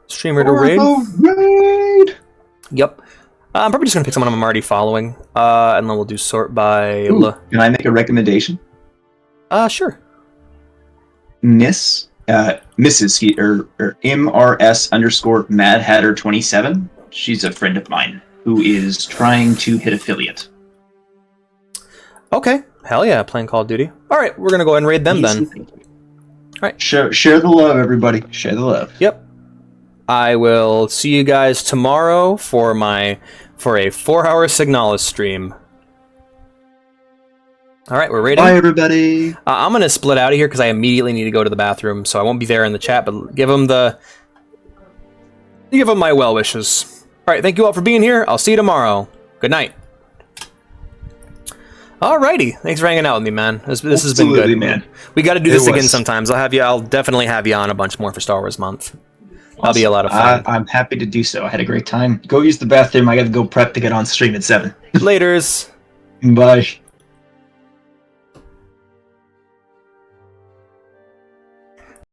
streamer to raid. Yep. I'm probably just going to pick someone I'm already following. And then we'll do sort by... Can I make a recommendation? Sure. Mrs. or MRS _Mad Hatter 27. She's a friend of mine who is trying to hit affiliate. Okay. Hell yeah, playing Call of Duty. All right, we're going to go ahead and raid them then. All right. Share the love, everybody. Share the love. Yep. I will see you guys tomorrow for a 4-hour Signalis stream. All right, we're raiding. Bye, everybody. I'm going to split out of here because I immediately need to go to the bathroom, so I won't be there in the chat, but give them my well wishes. All right, thank you all for being here. I'll see you tomorrow. Good night. Alrighty, thanks for hanging out with me, man. This has been good, man. We got to do this again sometimes. I'll definitely have you on a bunch more for Star Wars Month. Awesome. That'll be a lot of fun. I'm happy to do so. I had a great time. Go use the bathroom. I got to go prep to get on stream at 7. Laters. Bye.